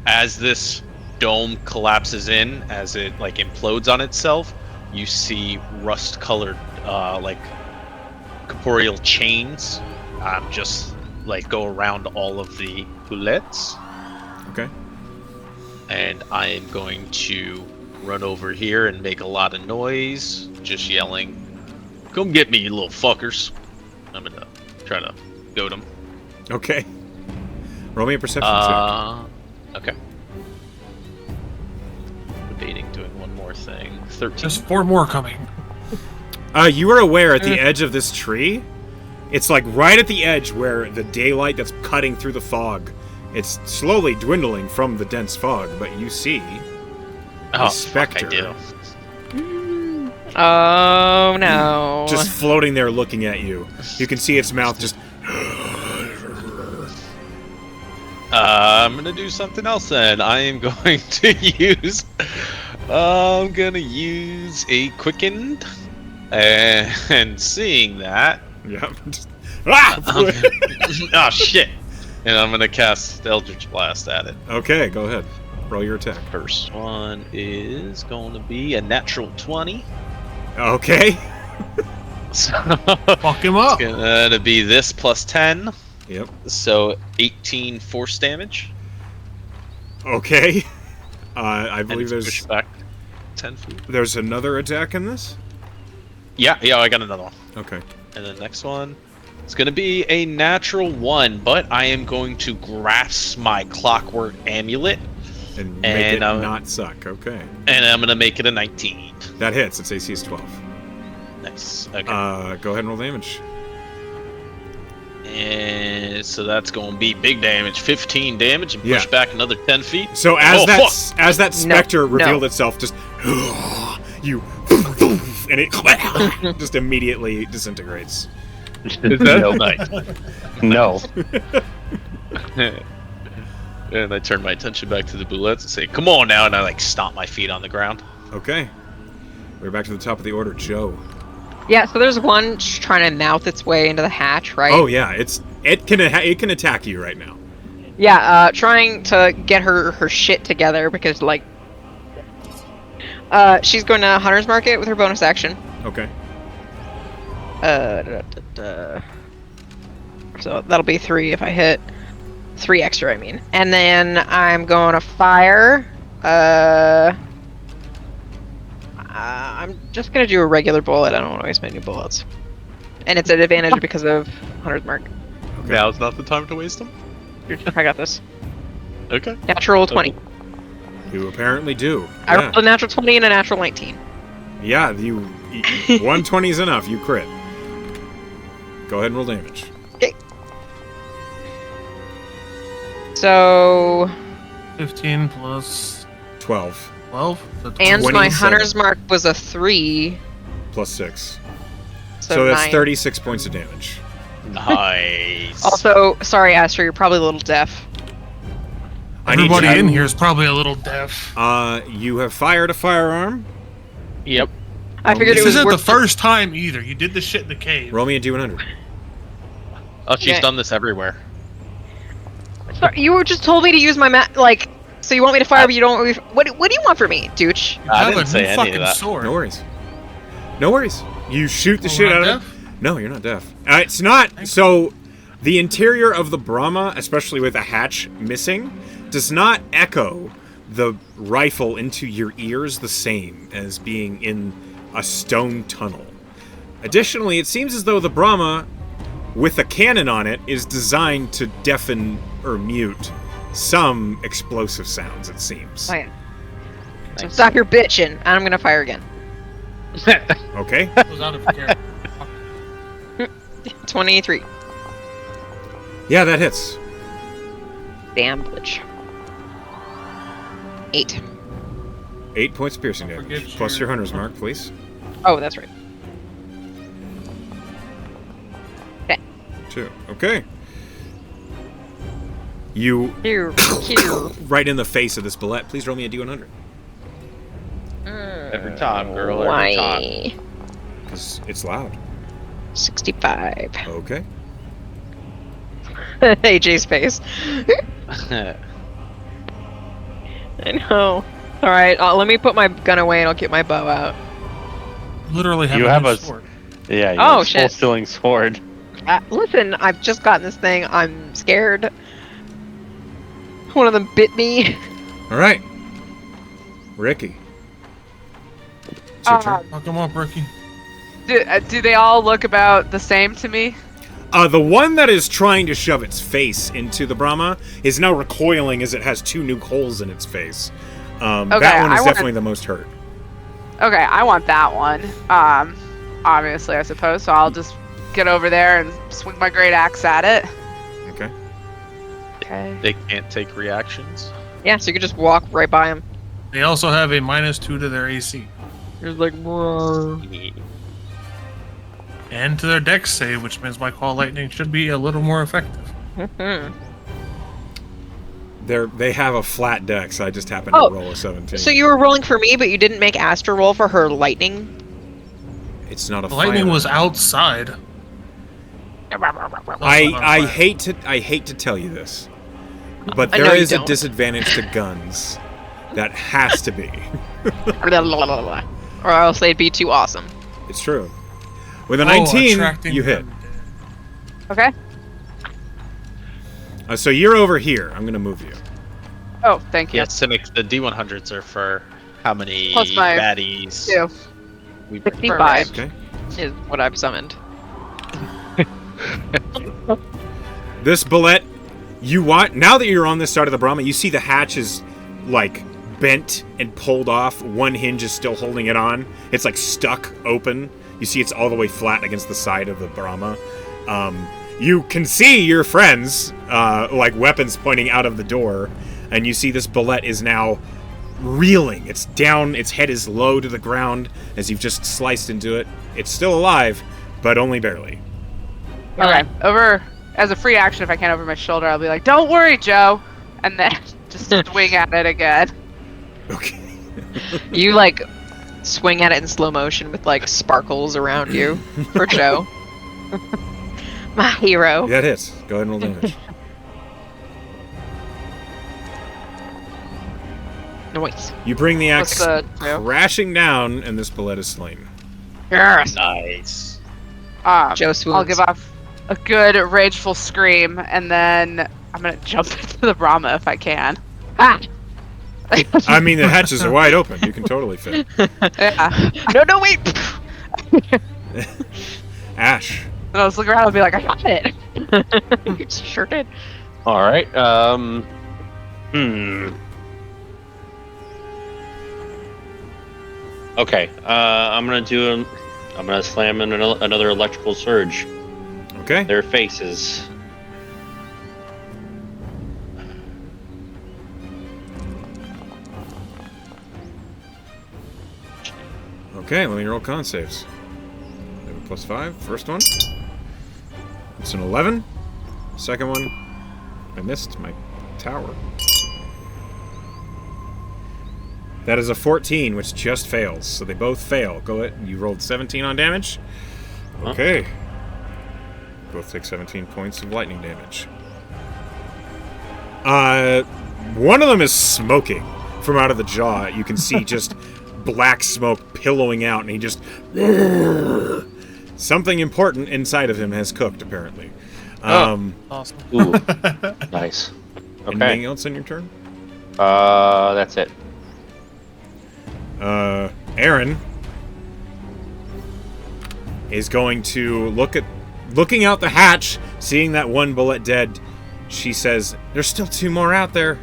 As this dome collapses in, as it like implodes on itself, you see rust-colored like corporeal chains just like go around all of the bullets. Okay. And I am going to run over here and make a lot of noise, just yelling, "Come get me, you little fuckers!" I'm gonna try to goad them. Okay. Roll me a perception check. Okay. Debating doing one more thing. 13. There's 4 more coming. You are aware at the edge of this tree, it's like right at the edge where the daylight that's cutting through the fog, it's slowly dwindling from the dense fog, but you see Oh, specter. fuck, I do. Oh no. just floating there looking at you. You can see its mouth just... I'm gonna do something else then. I am going to use. I'm gonna use a quickened, and seeing that. Yeah. Just, ah! Oh shit! And I'm gonna cast Eldritch Blast at it. Okay, go ahead. Roll your attack. First one is going to be a natural 20. Okay. So Fuck him up. it's gonna be this plus 10, Yep. so 18 force damage. Okay. I And believe it's pushed back 10 feet. there's another attack in this. Yeah, I got another one. Okay. And the next one, it's going to be a natural 1, but I am going to grasp my clockwork amulet, And make it not suck. Okay. and I'm going to make it a 19. That hits. Its AC is 12. Nice. Okay. Go ahead and roll damage. And so that's going to be big damage, 15 damage, and push Yeah. back another 10 feet. So as fuck. as that specter No. revealed itself, just you and it just immediately disintegrates. Is that No. nice? No. And I turn my attention back to the bullets and say, "Come on now!" And I like stomp my feet on the ground. Okay. We're back to the top of the order, Joe. Yeah, so there's one trying to mouth its way into the hatch, right? Oh yeah, it can attack you right now. Yeah, trying to get her shit together because, like, she's going to Hunter's Market with her bonus action. Okay. So that'll be 3 if I hit. 3 extra, I mean. And then I'm going to fire. I'm just going to do a regular bullet. I don't want to waste my new bullets. And it's an advantage because of Hunter's Mark. Okay. Now's not the time to waste them. I got this. Okay. Natural 20. You apparently do. I rolled a natural 20 and a natural 19. Yeah, 120 is enough. You crit. Go ahead and roll damage. Okay. So... 15 plus 12 12. So And my 27. Hunter's Mark was a 3. plus 6. So, So that's 9. 36 points of damage. Nice. Also, sorry, Astor, you're probably a little deaf. I need Everybody you- in here is probably a little deaf. You have fired a firearm. Yep. I figured This it was isn't the worth first time either. You did the shit in the cave. Roll me a D100. Oh, she's Okay. done this everywhere. Sorry, you were just told me to use my like. So you want me to fire, but you don't. What do you want from me, Dooch? You I have didn't a say new any fucking of that. sword. No worries. No worries. You shoot the Oh, shit we're out not of it. No, you're not deaf. It's not. So, the interior of the Brahma, especially with a hatch missing, does not echo the rifle into your ears the same as being in a stone tunnel. Additionally, it seems as though the Brahma, with a cannon on it, is designed to deafen or mute some explosive sounds, it seems. Oh, yeah. So stop your bitching, and I'm gonna fire again. Okay? It was out of character. 23. Yeah, that hits. Damn bitch. 8. 8 points of piercing Don't damage. forget Plus your your- hunter's mark, please. Oh, that's right. 2. Okay. You Here, right in the face of this bullet. Please roll me a D100. Every time, girl. Every time. Why? Because it's loud. 65. Okay. AJ's face. I know. Alright, let me put my gun away and I'll get my bow out. Literally have You a have new a- sword. Yeah, you Oh, have a shit. full-stealing sword. Listen, I've just gotten this thing. I'm scared. One of them bit me. All right. Ricky. It's your turn. Fuck him up, Ricky. Do they all look about the same to me? The one that is trying to shove its face into the Brahma is now recoiling as it has 2 new holes in its face. That one is I wanna- definitely the most hurt. Okay, I want that one. Obviously, I suppose. So I'll just get over there and swing my great axe at it. Okay. Okay. They can't take reactions. Yeah, so you could just walk right by him. They also have a -2 to their AC. You're like, "Roar." And to their dex save, which means my Call Lightning should be a little more effective. Mhm. They have a flat dex. I just happened Oh, to roll a 17. So you were rolling for me, but you didn't make Astra roll for her lightning? It's not a The lightning fire. was outside. I hate to tell you this, but I know there you is a don't. disadvantage to guns. That has to be. Or else they'd be too awesome. It's true. With a 19, attracting you hit. them. Okay. So you're over here. I'm gonna move you. Oh, thank you. Yeah, Cynic, the D100s are for how many Plus my baddies 2. we bring 65. Okay. Is what I've summoned. This bullet, you want now that you're on this side of the Brahma, you see the hatch is like bent and pulled off. One hinge is still holding it on. It's like stuck open. You see it's all the way flat against the side of the Brahma. You can see your friends, like weapons pointing out of the door, and you see this bullet is now reeling. It's down, its head is low to the ground as you've just sliced into it. It's still alive, but only barely. Okay. Over as a free action, if I can, over my shoulder, I'll be like, "Don't worry, Joe," and then just swing at it again. Okay. You like swing at it in slow motion with like sparkles around you for Joe. My hero. Yeah, it hits. Go ahead and roll damage. Noise. You bring the axe What's the two? crashing down, and this bullet is slain. Yes. Nice. Joe swoons. I'll give off a good rageful scream, and then I'm gonna jump into the Brahma if I can. Ah. I mean, the hatches are wide open. You can totally fit. Yeah. No, wait. Ash. And I'll just look around and be like, "I got it." You sure did. All right. Okay. I'm gonna slam in another electrical surge. Okay. Their faces. Okay, let me roll con saves. I have a +5. First one. It's an 11. Second one. I missed my tower. That is a 14, which just fails. So they both fail. Go ahead. You rolled 17 on damage. Okay. Both take 17 points of lightning damage. One of them is smoking from out of the jaw. You can see just black smoke pillowing out, and he just... Something important inside of him has cooked, apparently. Awesome. Ooh. Nice. Anything Okay. else on your turn? That's it. Aaron is going to looking out the hatch, seeing that one bullet dead. She says, "There's still 2 more out there."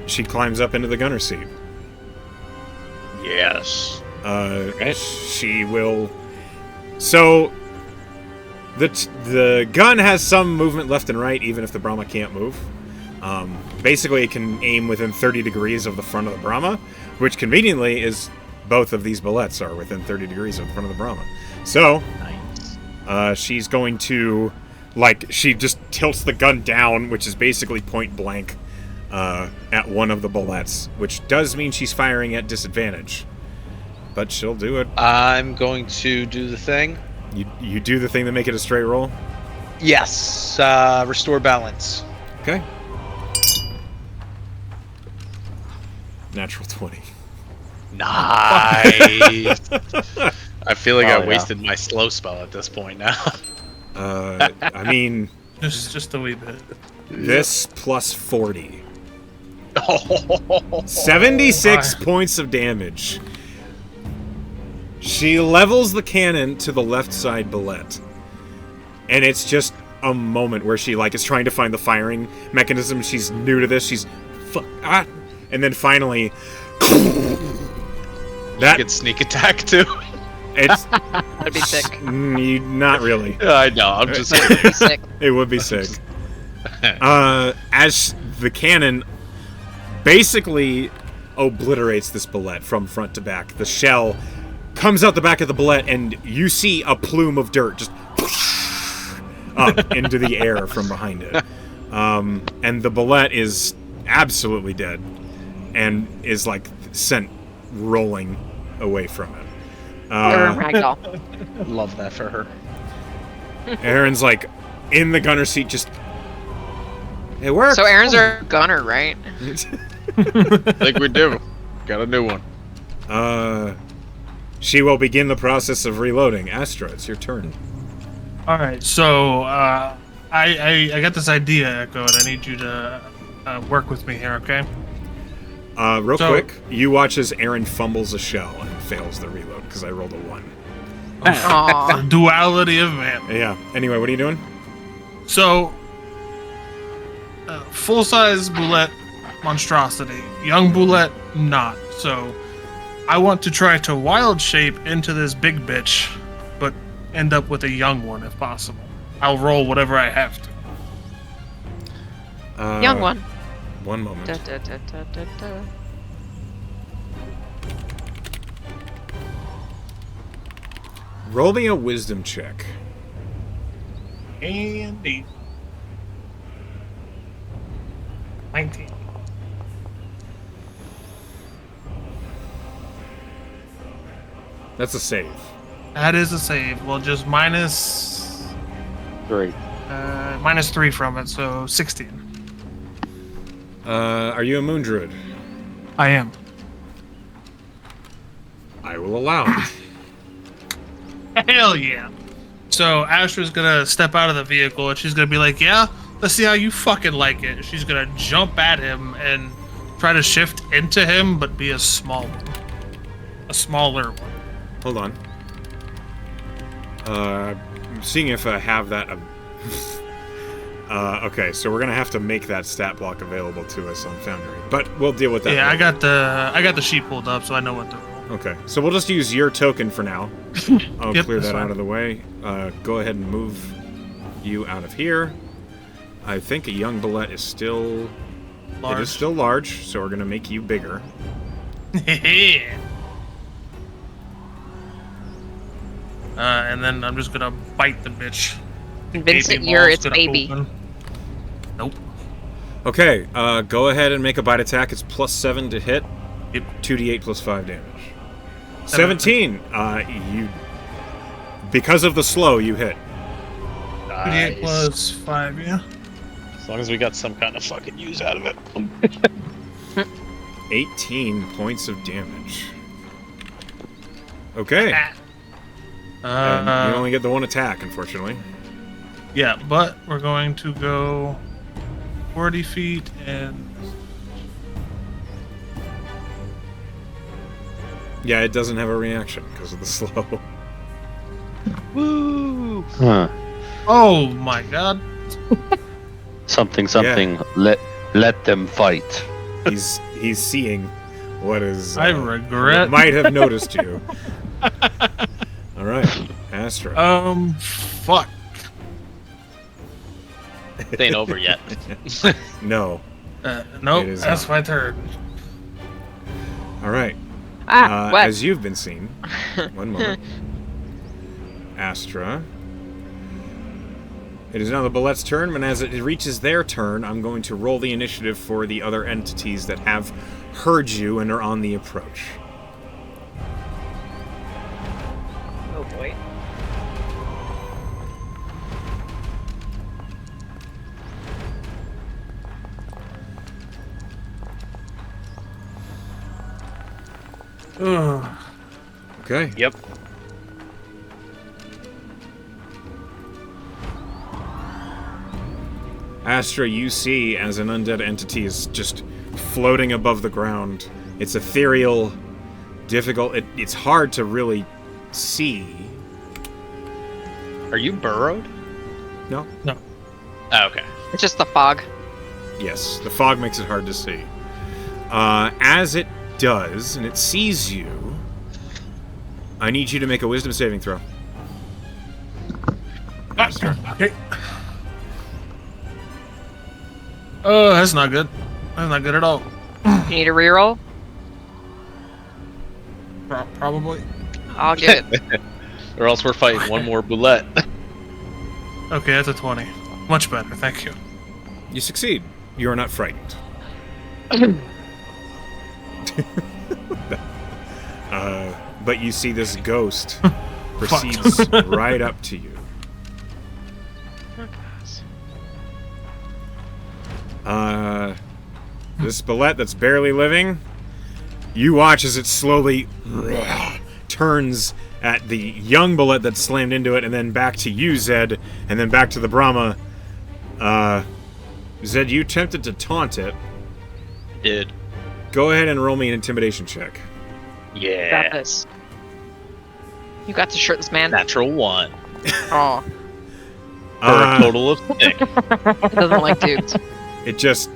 She climbs up into the gunner seat. Yes. She will. So the gun has some movement left and right, even if the Brahma can't move. Basically, it can aim within 30 degrees of the front of the Brahma, which conveniently is both of these bullets are within 30 degrees of the front of the Brahma. So, she's going to, she just tilts the gun down, which is basically point blank, at one of the bullets, which does mean she's firing at disadvantage. But she'll do it. I'm going to do the thing. You do the thing to make it a straight roll? Yes. Restore balance. Okay. Natural 20. Nice. I feel like Oh, I yeah. wasted my slow spell at this point now. I mean, Just a wee bit. this plus 40. Oh, 76 points of damage. She levels the cannon to the left side bullet. And it's just a moment where she is trying to find the firing mechanism. She's new to this. She's and then finally that gets sneak attack too. it's That'd be sick. not really. I know. I'm just kidding. That'd be sick. It would be sick. As the cannon basically obliterates this bullet from front to back. The shell comes out the back of the bullet, and you see a plume of dirt just up into the air from behind it. And the bullet is absolutely dead and is sent rolling away from it. Aaron Ragdoll. Love that for her. Aaron's in the gunner seat, just it worked. So Aaron's our gunner, right? I think we do. Got a new one. She will begin the process of reloading. Astra, it's your turn. All right, so I got this idea, Echo, and I need you to work with me here, okay? Real quick, you watch as Aaron fumbles a shell and fails the reload because I rolled a 1. Aw. The duality of man. Yeah. Anyway, what are you doing? So, full-size Boulette monstrosity. Young Boulette, not. So, I want to try to wild shape into this big bitch, but end up with a young one if possible. I'll roll whatever I have to. Young one. One moment. Da, da, da, da, da, da. Roll me a wisdom check. Andy. 19. That's a save. That is a save. Well, just minus 3. minus 3 from it, so 16. Are you a moon druid? I am. I will allow it. Hell yeah. So Astra's gonna step out of the vehicle and she's gonna be like, yeah, let's see how you fucking like it. She's gonna jump at him and try to shift into him, but be a small one. A smaller one. Hold on. I'm seeing if I have that. Okay, so we're gonna have to make that stat block available to us on Foundry, but we'll deal with that. Yeah, later. I got the sheet pulled up, so I know what to roll. Okay, so we'll just use your token for now. I'll Yep, clear that's that out fine. of the way. Go ahead and move you out of here. I think a young Bullet is still... It Large. is still large, so we're going to make you bigger. And then I'm just gonna bite the bitch. Convince Baby it you're mall's its gonna baby. open. Nope. Okay, go ahead and make a bite attack. It's +7 to hit. Yep. 2d8 plus 5 damage. 17! You... Because of the slow, you hit. 2d8 plus 5, yeah. As long as we got some kind of fucking use out of it. 18 points of damage. Okay. And you only get the one attack, unfortunately. Yeah, but we're going to go 40 feet and... Yeah, it doesn't have a reaction because of the slow. Woo! Huh. Oh my god. Something. Let them fight. He's seeing what is... I regret. might have noticed you. Alright, Astra. Fuck. It ain't over yet. No. Nope, It is that's not. my turn. Alright. What? As you've been seen. One moment. Astra. It is now the Bullet's turn, and as it reaches their turn, I'm going to roll the initiative for the other entities that have heard you and are on the approach. Oh boy. Ugh. Okay. Yep. Astra, you see as an undead entity is just floating above the ground. It's ethereal, difficult. It's hard to really see. Are you burrowed? No? Oh, okay. It's just the fog. Yes, the fog makes it hard to see. As it does, and it sees you, I need you to make a wisdom saving throw. Astra. Okay. Oh, that's not good. That's not good at all. You need a reroll? Probably. I'll give it. Or else we're fighting one more boulette. Okay, that's a 20. Much better, thank you. You succeed. You are not frightened. But you see this ghost proceeds right up to you. This Bullet that's barely living, you watch as it slowly turns at the young Bullet that slammed into it, and then back to you, Zed, and then back to the Brahma. Zed, you attempted to taunt it. Did. Go ahead and roll me an intimidation check. Yeah. Got this. You got the shirtless man. Natural 1. Oh, For a total of 6. it doesn't like dudes. It just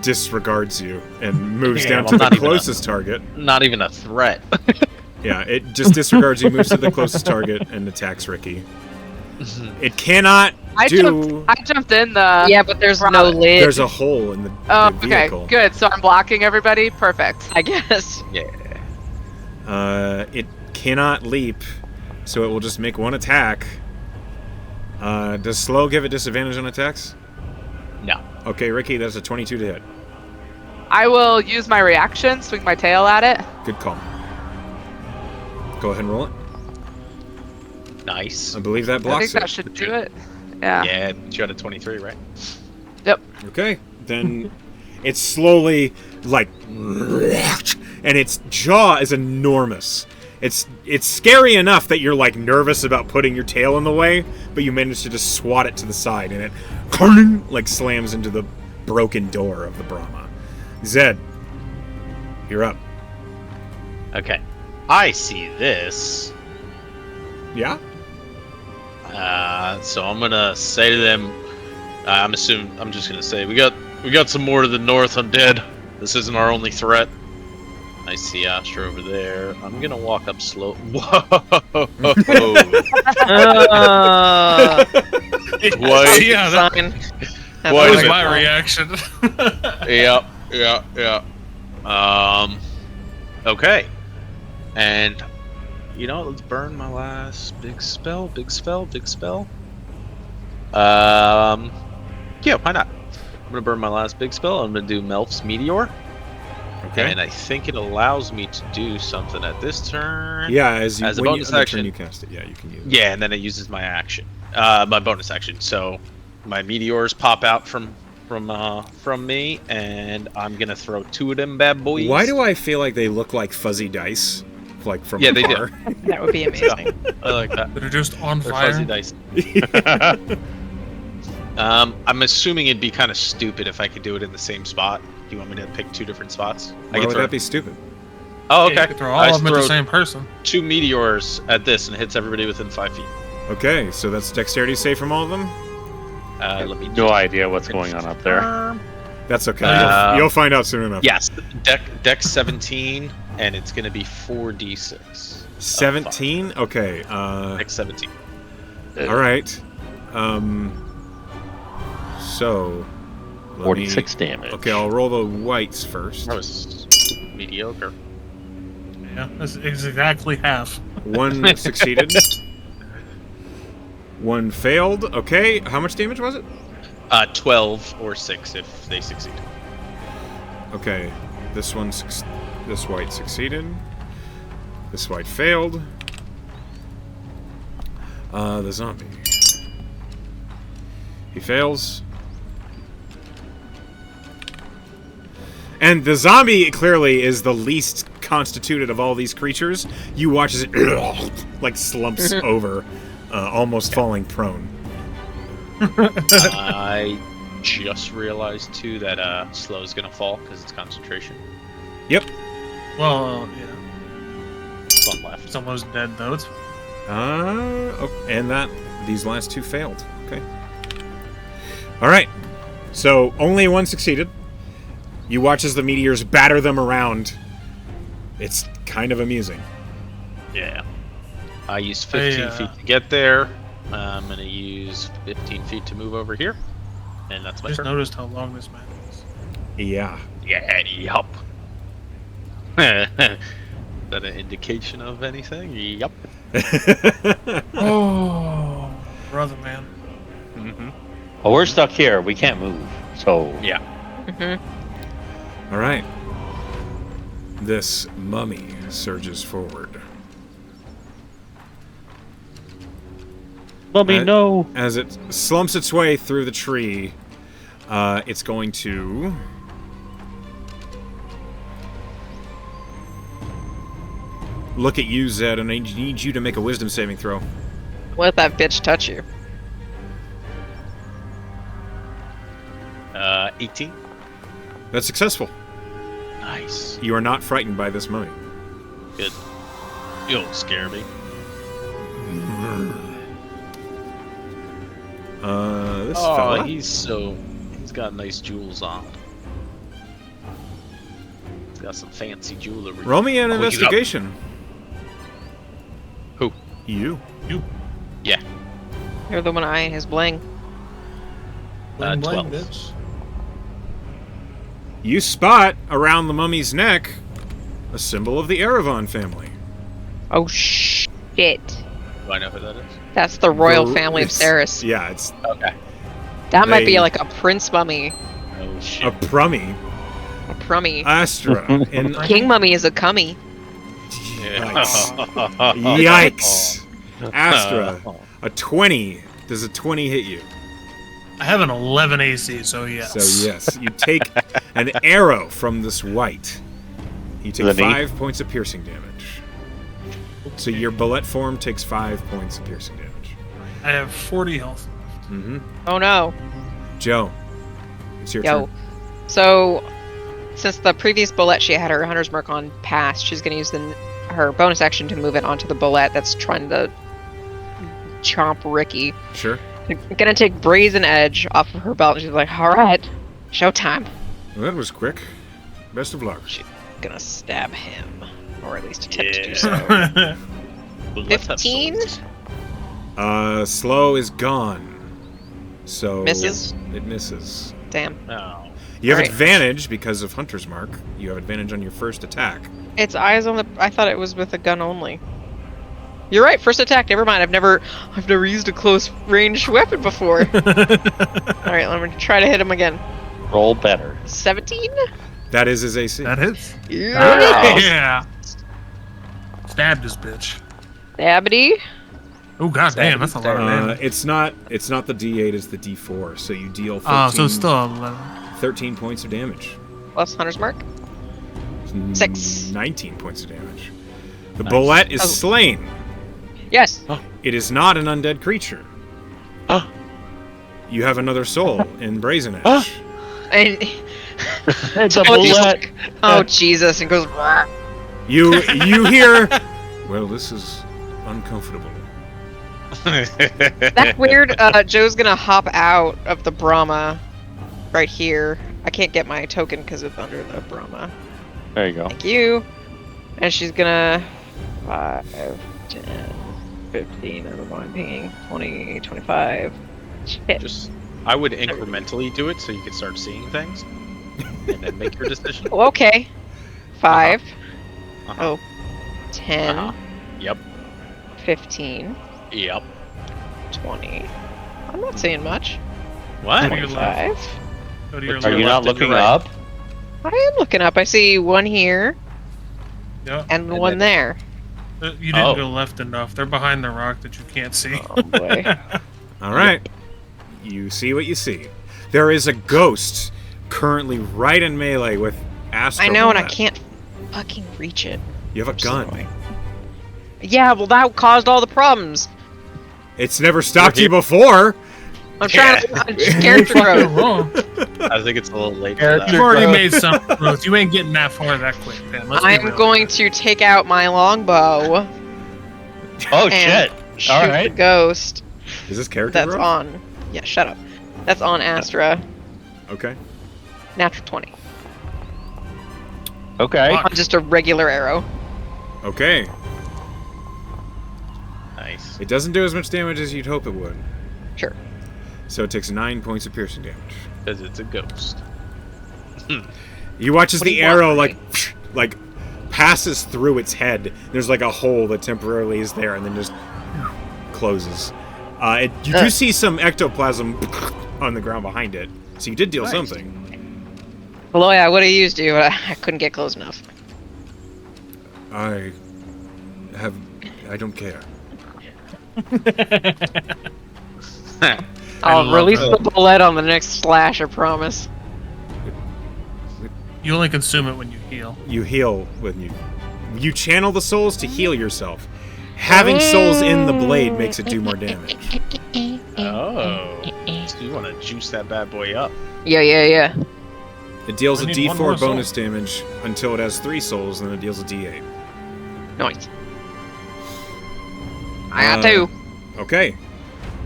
disregards you and moves Yeah, down well, to the not even closest target. Not even a threat. Yeah, it just disregards you, moves to the closest target, and attacks Ricky. It cannot I do... jumped in the. Yeah, but there's no Rabbit. lid. There's a hole in the Okay, vehicle. good. So I'm blocking everybody. Perfect. I guess. Yeah. It cannot leap, so it will just make one attack. Does slow give it disadvantage on attacks? No. Okay, Ricky, that's a 22 to hit. I will use my reaction, swing my tail at it. Good call. Go ahead and roll it. Nice. I believe that I blocks think that it. should do it. Yeah. Yeah, you had a 23, right? Yep. Okay, then it's slowly like, and its jaw is enormous. It's scary enough that you're like nervous about putting your tail in the way, but you manage to just swat it to the side, and it like slams into the broken door of the Brahma. Zed, you're up. Okay. I see this. Yeah? So I'm gonna say to them, I'm just gonna say we got some more to the north undead. This isn't our only threat. I see Astra over there. I'm gonna walk up slow. Whoa! Why? Yeah, that Why was is it- my reaction. Yeah. Okay. And let's burn my last big spell. Yeah, why not? I'm gonna burn my last big spell. I'm gonna do Melf's Meteor. Okay. And I think it allows me to do something at this turn. Yeah, as a when you, bonus on the action. turn you cast it. Yeah, you can use it. Yeah, and then it uses my action, my bonus action. So my meteors pop out from me, and I'm gonna throw 2 of them bad boys. Why do I feel like they look like fuzzy dice? Like from Yeah, a they do. car? That would be amazing. I like that. They're just on They're fire. fuzzy dice. I'm assuming it'd be kind of stupid if I could do it in the same spot. Do you want me to pick 2 different spots? Why would that be stupid? Oh, Yeah, okay. you could throw all I of them at the throw same person. 2 meteors at this and hits everybody within 5 feet. Okay, so that's dexterity save from all of them? Let me No idea what's going on up there. confirm. That's okay. Uh, You'll find out soon enough. Yes, dex 17, and it's going to be 4d6. 17? Okay. Dex 17. All right. So. let 46 me- damage. Okay, I'll roll the whites first. That was mediocre. Yeah, that's exactly half. 1 succeeded. 1 failed. Okay, how much damage was it? 12 or 6 if they succeed. Okay, this white succeeded. This white failed. The zombie. He fails. And the zombie clearly is the least constituted of all these creatures. You watch as it like slumps over, almost falling prone. I just realized too that slow is gonna fall because it's concentration. Yep. Well, yeah. One left. Someone's dead though. It's And these last 2 failed. Okay. All right. So only 1 succeeded. You watch as the meteors batter them around. It's kind of amusing. Yeah. I used 15 feet to get there. I'm gonna use 15 feet to move over here, and that's my just turn. noticed how long this map is. Yeah. Yeah, yup. Is that an indication of anything? Yup. Oh, brother, man. Mm-hmm. Well, we're stuck here. We can't move. So Yeah. All right. This mummy surges forward. let me know. As it slumps its way through the tree, it's going to... look at you, Zed, and I need you to make a wisdom saving throw. Let that bitch touch you. 18. That's successful. Nice. You are not frightened by this mummy. Good. You don't scare me. This Oh, fella. he's got nice jewels on. He's got some fancy jewelry. Roll me an Oh, he's up. investigation. Who? You. Yeah. You're the one eyeing his bling. Bling, bling, 12. bitch. You spot around the mummy's neck a symbol of the Erevan family. Oh shit! Do I know who that is? That's the royal The- family of it's- Ceres. Yeah, it's Okay. That might be they- like a prince mummy, Oh a shit. Prummy. a prummy. Astra. in King mummy is a cummy. Yikes. Astra. A 20. Does a 20 hit you? I have an 11 AC, so yes. So yes, you take an arrow from this white. You take The knee? 5 points of piercing damage. So your bullet form takes 5 points of piercing damage. I have 40 health. Mm-hmm. Oh no. Joe, it's your Yo. turn. So, since the previous bullet she had her hunter's mark on passed, she's going to use her bonus action to move it onto the bullet that's trying to chomp Ricky. Sure. I'm going to take Brazen Edge off of her belt, and she's like, alright, showtime. Well, that was quick. Best of luck. Gonna stab him. Or at least attempt to do Yeah. so. But let's have 15? swords. Slow is gone. So Misses? It misses. Damn. No. You have Alright. advantage because of Hunter's Mark. You have advantage on your first attack. It's eyes on the. I thought it was with a gun only. You're right. First attack. Never mind. I've never used a close range weapon before. All right. Let me try to hit him again. Roll better. 17. That is his AC. That hits. Yeah. Yeah. Stabbed this bitch. Stabity. Oh god damn, that's a lot of damage. It's not the D8, it's the D4. So you deal 13, Oh, so it's still 11. 13 points of damage. Plus hunter's mark. 6. 19 points of damage. The Nice. bullet is Oh. slain. Yes. It is not an undead creature. Oh. You have another soul in Brazen Edge. And It's a Oh, he's bullet. like, oh Jesus! And goes. "Rah." You hear. Well, this is uncomfortable. That's weird. Joe's gonna hop out of the Brahma, right here. I can't get my token because it's under the Brahma. There you go. Thank you. And she's gonna 5, 10, 15. I don't know, I'm pinging 20, 25. Shit. I would incrementally do it so you could start seeing things, and then make your decision. Oh, okay. 5. Uh-huh. Oh. 10. Uh-huh. Yep. 15. Yep. 20. I'm not seeing much. What? Go to your left. 25. Go to your Are Are left. you not left and your looking right. up? I am looking up. I see one here Yeah. and And one then- there. You didn't Oh. go left enough. They're behind the rock that you can't see. Oh boy. All right. You see what you see. There is a ghost currently right in melee with Astra. I know, and I Bullet. can't fucking reach it. You have a So gun. annoying. Yeah, well, that caused all the problems. It's never stopped We're you before. I'm trying to character You're growth. wrong. I think it's a little late for Character that. You've already growth. made some growth. You ain't getting that far that quick, man. Let's be I'm real. going to take out my longbow Oh and shit! shoot All the right. ghost Is this character that's growth? on. Yeah, shut up. That's on Astra. Okay. Natural 20. Okay. Fuck. On just a regular arrow. Okay. Nice. It doesn't do as much damage as you'd hope it would. Sure. So it takes 9 points of piercing damage. Because it's a ghost. You watch as What do the you want arrow from like passes through its head. There's like a hole that temporarily is there and then just closes. You do see some ectoplasm on the ground behind it. So you did deal Nice. something. Well, I would have used you, but I couldn't get close enough. I don't care. I'll love release that. the bullet on the next slash, I promise. You only consume it when you heal. You heal when you channel the souls to heal yourself. Having souls in the blade makes it do more damage. Oh. So you want to juice that bad boy up. Yeah. It deals a I need one more D4 soul. bonus damage until it has 3 souls, and then it deals a D8. Nice. I got Uh, 2. Okay.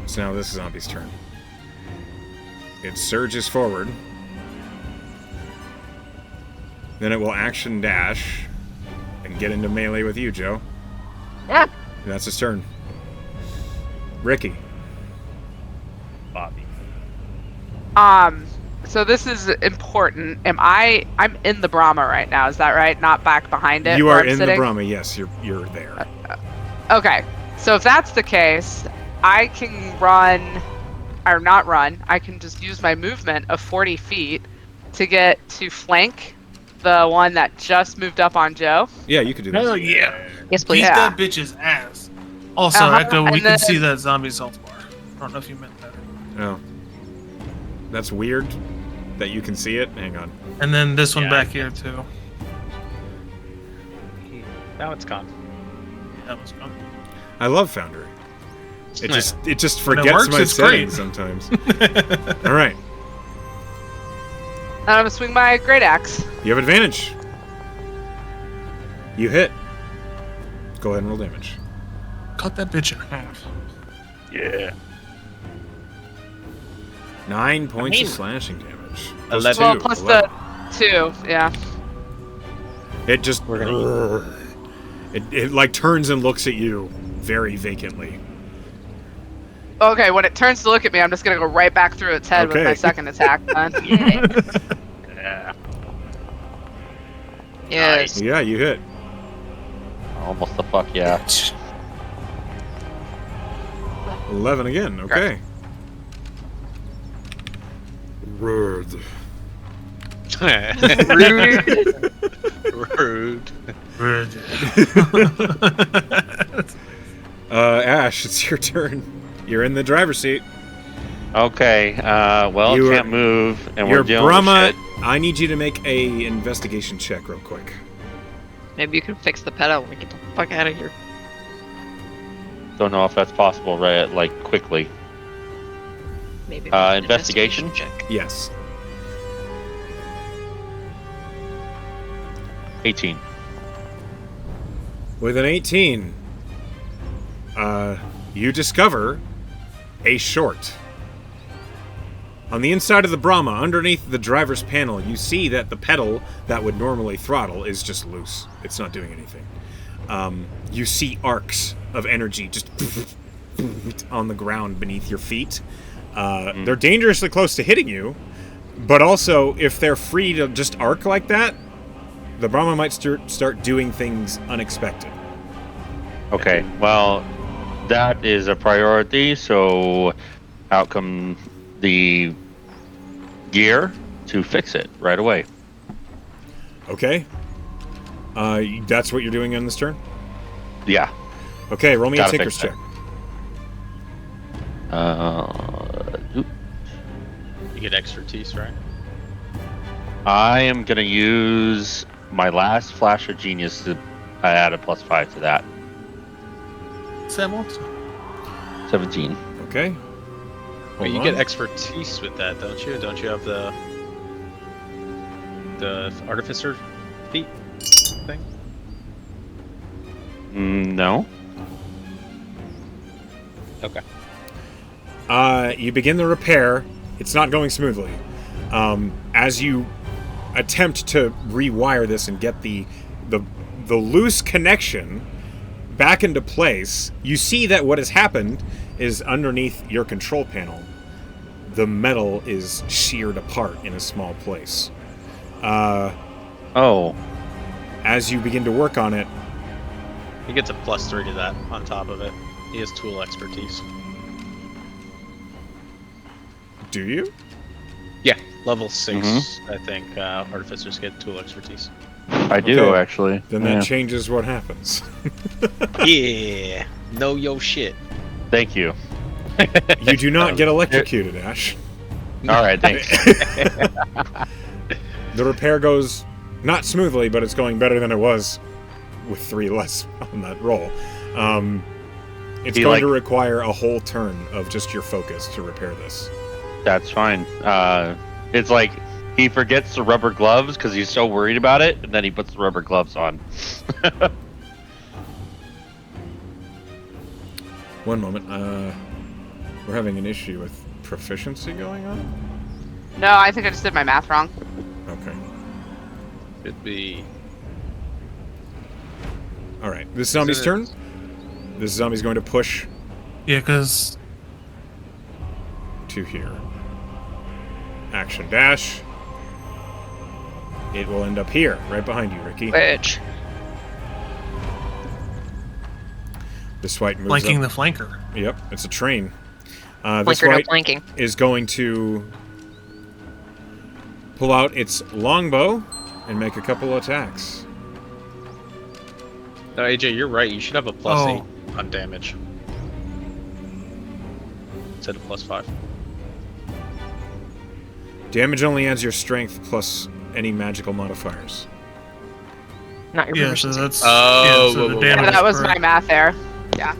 So now this is zombie's turn. It surges forward. Then it will action dash and get into melee with you, Joe. Yeah. And that's his turn. Ricky. Bobby. So this is important. I'm in the Brahma right now, is that right? Not back behind it? You where are I'm in sitting? the Brahma, yes, you're there. Okay. So if that's the case, I can run, or not run, I can just use my movement of 40 feet to get to flank the one that just moved up on Joe. Yeah, you could do that. Hell yeah. Yes, Beat please. Yeah. that bitch's ass. Also, Echo, we and can then- see that zombie's health bar. I don't know if you meant that. Oh. That's weird that you can see it. Hang on. And then this one Yeah, back I here, too. Now it's gone. That was fun. I love Foundry. It just When it forgets works, my it's settings great. sometimes. All right. And I'm gonna swing my great axe. You have advantage. You hit. Go ahead and roll damage. Cut that bitch in half. Yeah. 9 points mean, of slashing damage. 11. Well, two, plus 11. the 2, yeah. It just We're gonna it like turns and looks at you very vacantly. Okay, when it turns to look at me, I'm just gonna go right back through its head with Okay. my second attack then. Yeah. Yes. Yeah, you hit. Almost the fuck yeah. 11 again. Okay. Rude. Rude. Ash, it's your turn. You're in the driver's seat. Okay, well, You can't are- move, and Your we're dealing Brahma. with shit. I need you to make a investigation check real quick. Maybe you can fix the pedal and get the fuck out of here. Don't know if that's possible, right? Like, quickly. Maybe. Investigation? check. Yes. 18. With an 18, you discover a short. On the inside of the Brahma, underneath the driver's panel, you see that the pedal that would normally throttle is just loose. It's not doing anything. You see arcs of energy just on the ground beneath your feet. They're dangerously close to hitting you, but also, if they're free to just arc like that, the Brahma might start doing things unexpected. Okay, well, that is a priority, so out come the gear to fix it right away. Okay. That's what you're doing on this turn? Yeah. Okay, roll me a Gotta Tinker's fix check. Oop. You get expertise, right? I am going to use my last Flash of Genius to add a +5 to that. Sam, 17. Okay. Well, you Hold get on. expertise with that, don't you? Don't you have the artificer feat thing? No. Okay. You begin the repair. It's not going smoothly. As you attempt to rewire this and get the loose connection back into place, you see that what has happened is underneath your control panel, the metal is sheared apart in a small place. Oh. As you begin to work on it, He gets a +3 to that on top of it. He has tool expertise. do you? Yeah, level 6, Mhm. I think artificers get tool expertise. I do, Okay. actually. Then Yeah. that changes what happens. Yeah, know yo shit. Thank you. You do not get electrocuted, Ash. All right, thanks. The repair goes not smoothly, but it's going better than it was with 3 less on that roll. It's He, going like- to require a whole turn of just your focus to repair this. That's fine. It's like he forgets the rubber gloves because he's so worried about it, and then he puts the rubber gloves on. One moment. We're having an issue with proficiency going on. No, I think I just did my math wrong. Okay. Should be. All right. This zombie's turn. This zombie's going to push Yeah, because to here. Action dash. It will end up here, right behind you, Ricky. Which This white moves flanking up. the flanker. Yep, it's a train. This flanker no white flanking. is going to pull out its longbow and make a couple attacks. No, AJ, you're right. You should have a +8 on damage instead of +5. Damage only adds your strength plus any magical modifiers. Not your Yeah, so proficiency. that's Oh, so whoa, the whoa, damage Yeah, that was per- my math there. Yeah.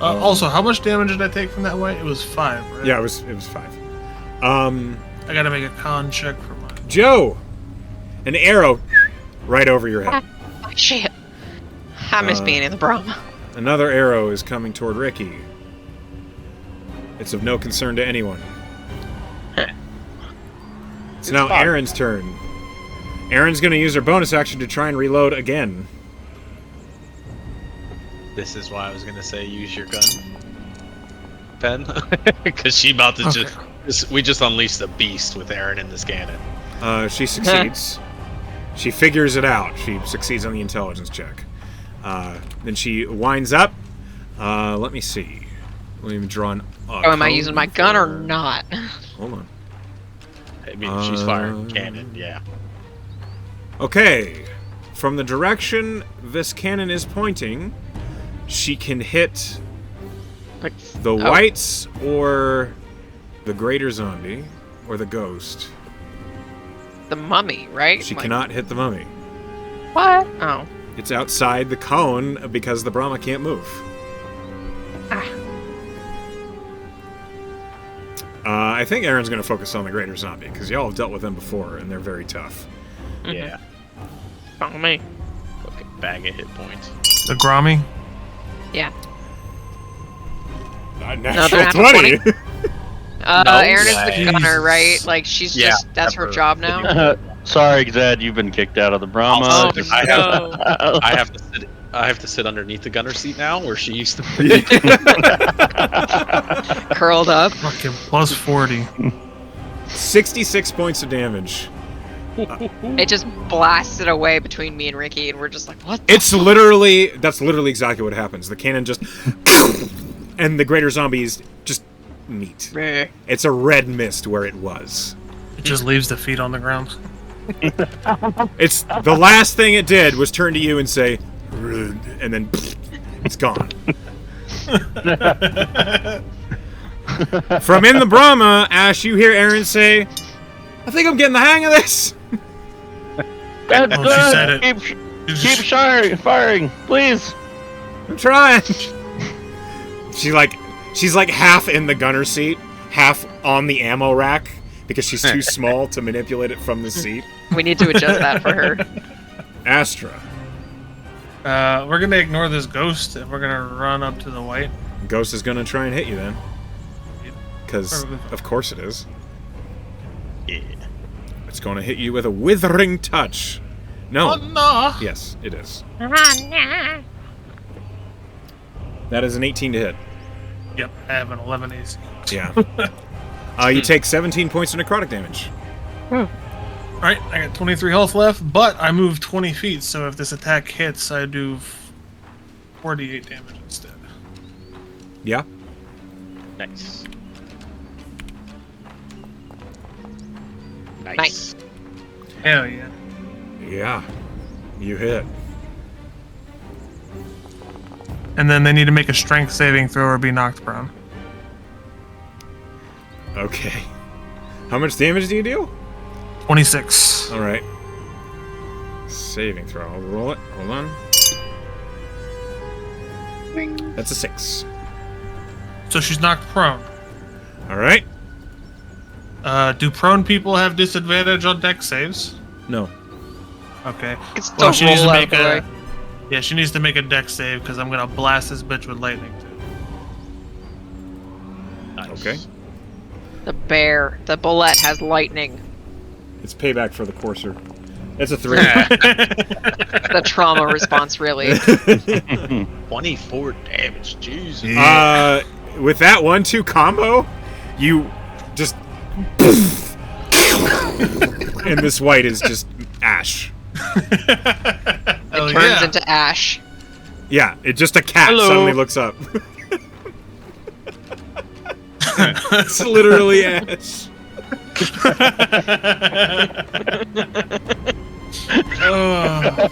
Also, how much damage did I take from that white? It was 5, right? Yeah, it was 5. I gotta make a con check for mine. Joe, an arrow right over your head. Oh, shit. I miss being in the Brahma. Another arrow is coming toward Ricky. It's of no concern to anyone. It's now fine. Aaron's turn. Aaron's going to use her bonus action to try and reload again. This is why I was gonna say use your gun pen, because she about to Okay. we just unleashed the beast with Aaron in this cannon. She succeeds. She figures it out. She succeeds on the intelligence check. Then she winds up. Let me see. Let me draw an. Oh, am I using my gun or not? Hold on. I mean, if she's firing cannon, yeah. Okay. From the direction this cannon is pointing, she can hit Like, the oh. whites or the greater zombie or the ghost. The mummy, right? She Like, cannot hit the mummy. What? Oh. It's outside the cone because the Brahma can't move. Ah. I think Aaron's going to focus on the greater zombie because y'all have dealt with them before and they're very tough. Yeah. Follow me. Fucking bag of hit points. The Grommy? Yeah. Natural natural 20. No, Aaron is the Jesus. gunner, right? Like, she's Yeah, just, that's her never. job now? Sorry, Zed, you've been kicked out of the Brahma. Oh, I no. I have to sit underneath the gunner seat now, where she used to be. Curled up. Fucking plus 40. 66 points of damage. It just blasted away between me and Ricky, and we're just like, what? That's literally exactly what happens. The cannon just, and the greater zombie is just neat. Meh. It's a red mist where it was. It just leaves the feet on the ground. It's the last thing it did was turn to you and say, "Rude," and then it's gone. From in the Brahma, Ash, you hear Aaron say, "I think I'm getting the hang of this." That's Well, she said good. it. Keep firing, please. I'm trying. She's like half in the gunner seat, half on the ammo rack because she's too small to manipulate it from the seat. We need to adjust that for her. Astra. We're gonna ignore this ghost, and we're gonna run up to the white. Ghost is gonna try and hit you then. Because, of course it is. Yeah. It's gonna hit you with a withering touch. No. Oh, no! Yes, it is. That is an 18 to hit. Yep, I have an 11 AC. Yeah. You take 17 points of necrotic damage. Alright, I got 23 health left, but I moved 20 feet, so if this attack hits, I do 48 damage instead. Yeah. Nice. Nice. Hell yeah. Yeah. You hit. And then they need to make a strength saving throw or be knocked prone. Okay. How much damage do you deal? 26. Alright. Saving throw. I'll roll it. Hold on. That's a 6. So she's knocked prone. Alright. Do prone people have disadvantage on dex saves? No. Okay. It's Well, still she needs to roll out make the way. Yeah, she needs to make a dex save because I'm gonna blast this bitch with lightning too. Nice. Okay. The bear. The bullet has lightning. It's payback for the courser. It's a 3. The trauma response, really. 24 damage. Jesus. With that 1-2 combo, you just and this white is just ash. It turns into ash. Yeah, it just a cat Hello. suddenly looks up. It's literally ash. Oh,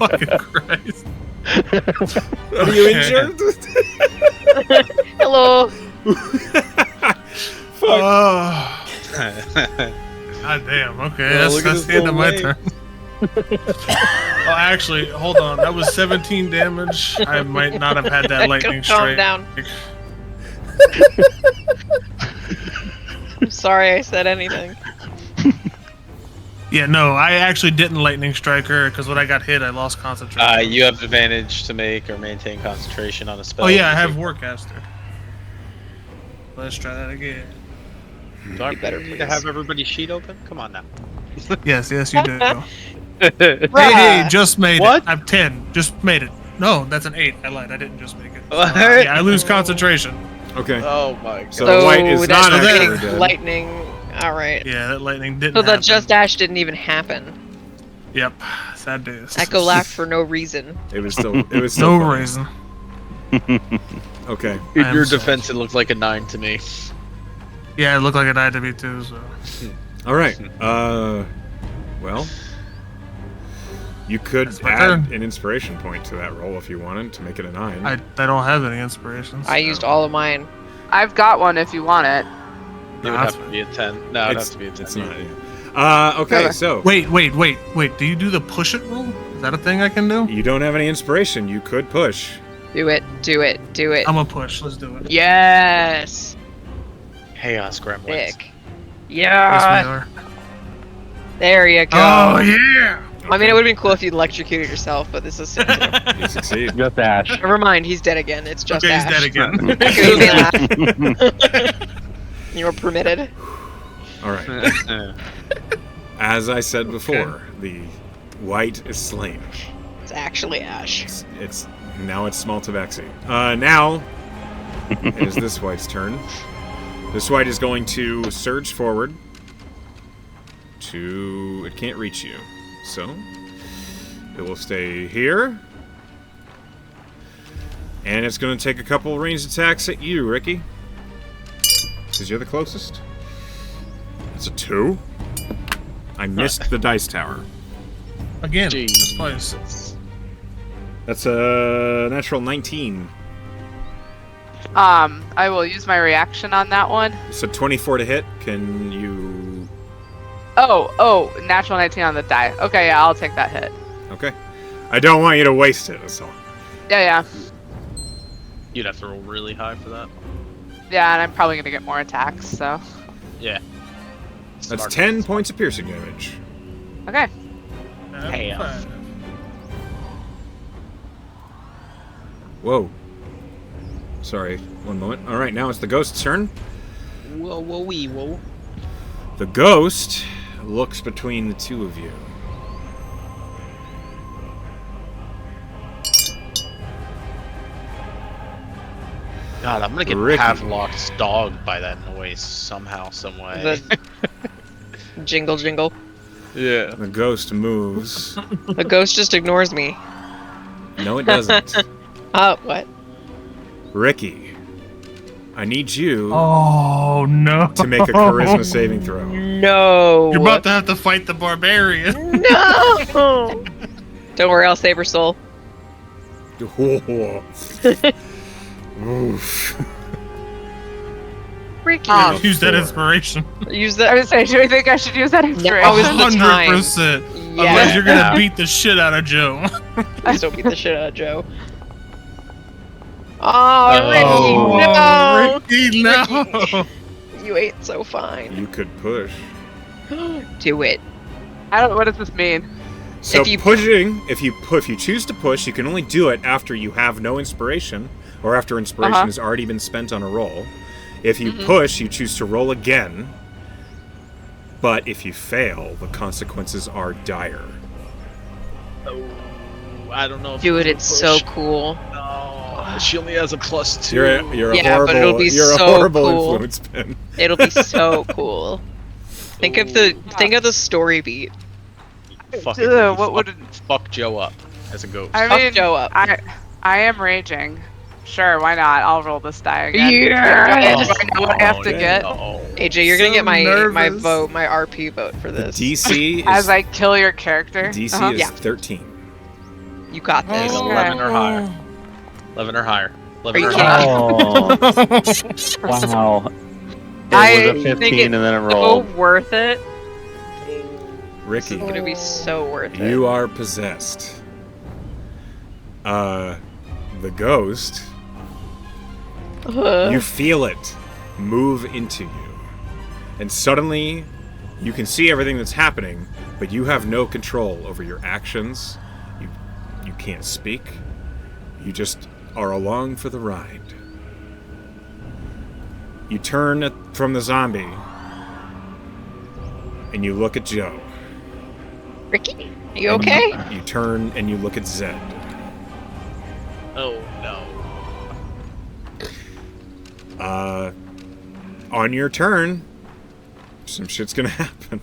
fucking Christ. Are you injured? Hello. Fuck. Oh. God damn. Okay, Oh, that's the end of my turn. Oh, actually, hold on. That was 17 damage. I might not have had that lightning Calm strike. down. I'm sorry I said anything. Yeah, no, I actually didn't lightning strike her because when I got hit, I lost concentration. You have advantage to make or maintain concentration on a spell. Oh yeah, I have Warcaster. Let's try that again. Do I better, need please. to have everybody's sheet open? Come on now. Yes, you do. Hey, just made What? it. I'm 10. Just made it. No, that's an 8. I lied. I didn't just make it. Yeah, I lose concentration. Okay. Oh my god. So white is that's not actually big dead. Lightning. All right. Yeah, that lightning didn't So the happen. just dash didn't even happen. Yep. Sad days. Echo laughed for no reason. It was still. It was still. No funny. reason. Okay. In I'm your sorry. defense, it looked like a 9 to me. Yeah, it looked like it died to me too, so. All right. Well, you could That's my add turn. an inspiration point to that roll if you wanted to make it a 9. I don't have any inspirations. I used all of mine. I've got one if you want it. It would have to be a 10. No, it'd have to be a 10. It's not. Yeah. Okay. Okay. So Wait. Do you do the push it roll? Is that a thing I can do? you don't have any inspiration. You could push. Do it. Do it. Do it. I'm gonna push. Let's do it. Yes. Chaos Gremlins. Sick. Yes, we Yeah. are. There you go. Oh yeah. I mean, it would have been cool if you electrocuted yourself, but this is sick too. You succeed. Just Ash. Never mind, he's dead again. It's just Okay, he's Ash. dead again. Okay, you may laugh. You were permitted. All right. As I said before, the white is slain. It's actually Ash. It's now it's small tabaxi. Now it is this white's turn. This white is going to surge forward to. It can't reach you, so it will stay here, and it's going to take a couple ranged attacks at you, Ricky, because you're the closest. It's a 2. I missed the dice tower. Again. Jeez. That's twice. That's a natural 19. I will use my reaction on that one. So 24 to hit. Can you? Oh, natural 19 on the die. Okay, yeah, I'll take that hit. Okay. I don't want you to waste it. That's all. Yeah. You'd have to roll really high for that. Yeah, and I'm probably gonna get more attacks, so. Yeah. That's Smart. 10 points of piercing damage. Okay. Damn. Whoa. Sorry. One moment. All right. Now it's the ghost's turn. Whoa, whoa, wee, whoa. The ghost looks between the two of you. God, I'm gonna get Ricky. Pavlov's dog by that noise somehow, some way. The jingle jingle. Yeah. The ghost moves. The ghost just ignores me. No, it doesn't. What? Ricky, I need you Oh no. to make a charisma saving throw. No. You're about to have to fight the barbarian. No. Don't worry, I'll save her soul. Oof. Ricky. Use that inspiration. Use I that. was saying, do you think I should use that inspiration? Now is the time. 100%. Yeah. Otherwise, you're gonna beat the shit out of Joe. Please don't beat the shit out of Joe. Oh, Ricky, no! Ricky, no. You ate so fine. You could push. Do it. What does this mean? So If you- pushing, if you choose to push, you can only do it after you have no inspiration, or after inspiration has already been spent on a roll. If you push, you choose to roll again. But if you fail, the consequences are dire. Oh, I don't know if Dude, I'm it's gonna so cool. No, she only has a +2. You're a Yeah, horrible, but it'll be you're a so horrible cool. influence pin. It'll be so cool. Think of the story beat. Fucking what would fuck Joe up as a ghost. I Fuck mean, Joe up. I am raging. Sure, why not? I'll roll this die again. Yeah. Do I know what I have to Okay. get? No. AJ, you're gonna So get my nervous. vote, my RP vote for The this. DC is, As I kill your character. DC Uh-huh. is Yeah. 13. You got this. Like 11 or higher. 11 or higher. 11 Are or you higher. Oh, wow. It I was a think 15 and then it So rolled. worth it. Ricky, It's gonna be so worth it. you are possessed. The ghost, you feel it move into you. And suddenly, you can see everything that's happening, but you have no control over your actions. You can't speak. You just are along for the ride. You turn from the zombie, and you look at Joe. Ricky, are you okay? You turn and you look at Zed. Oh, no. On your turn, some shit's gonna happen.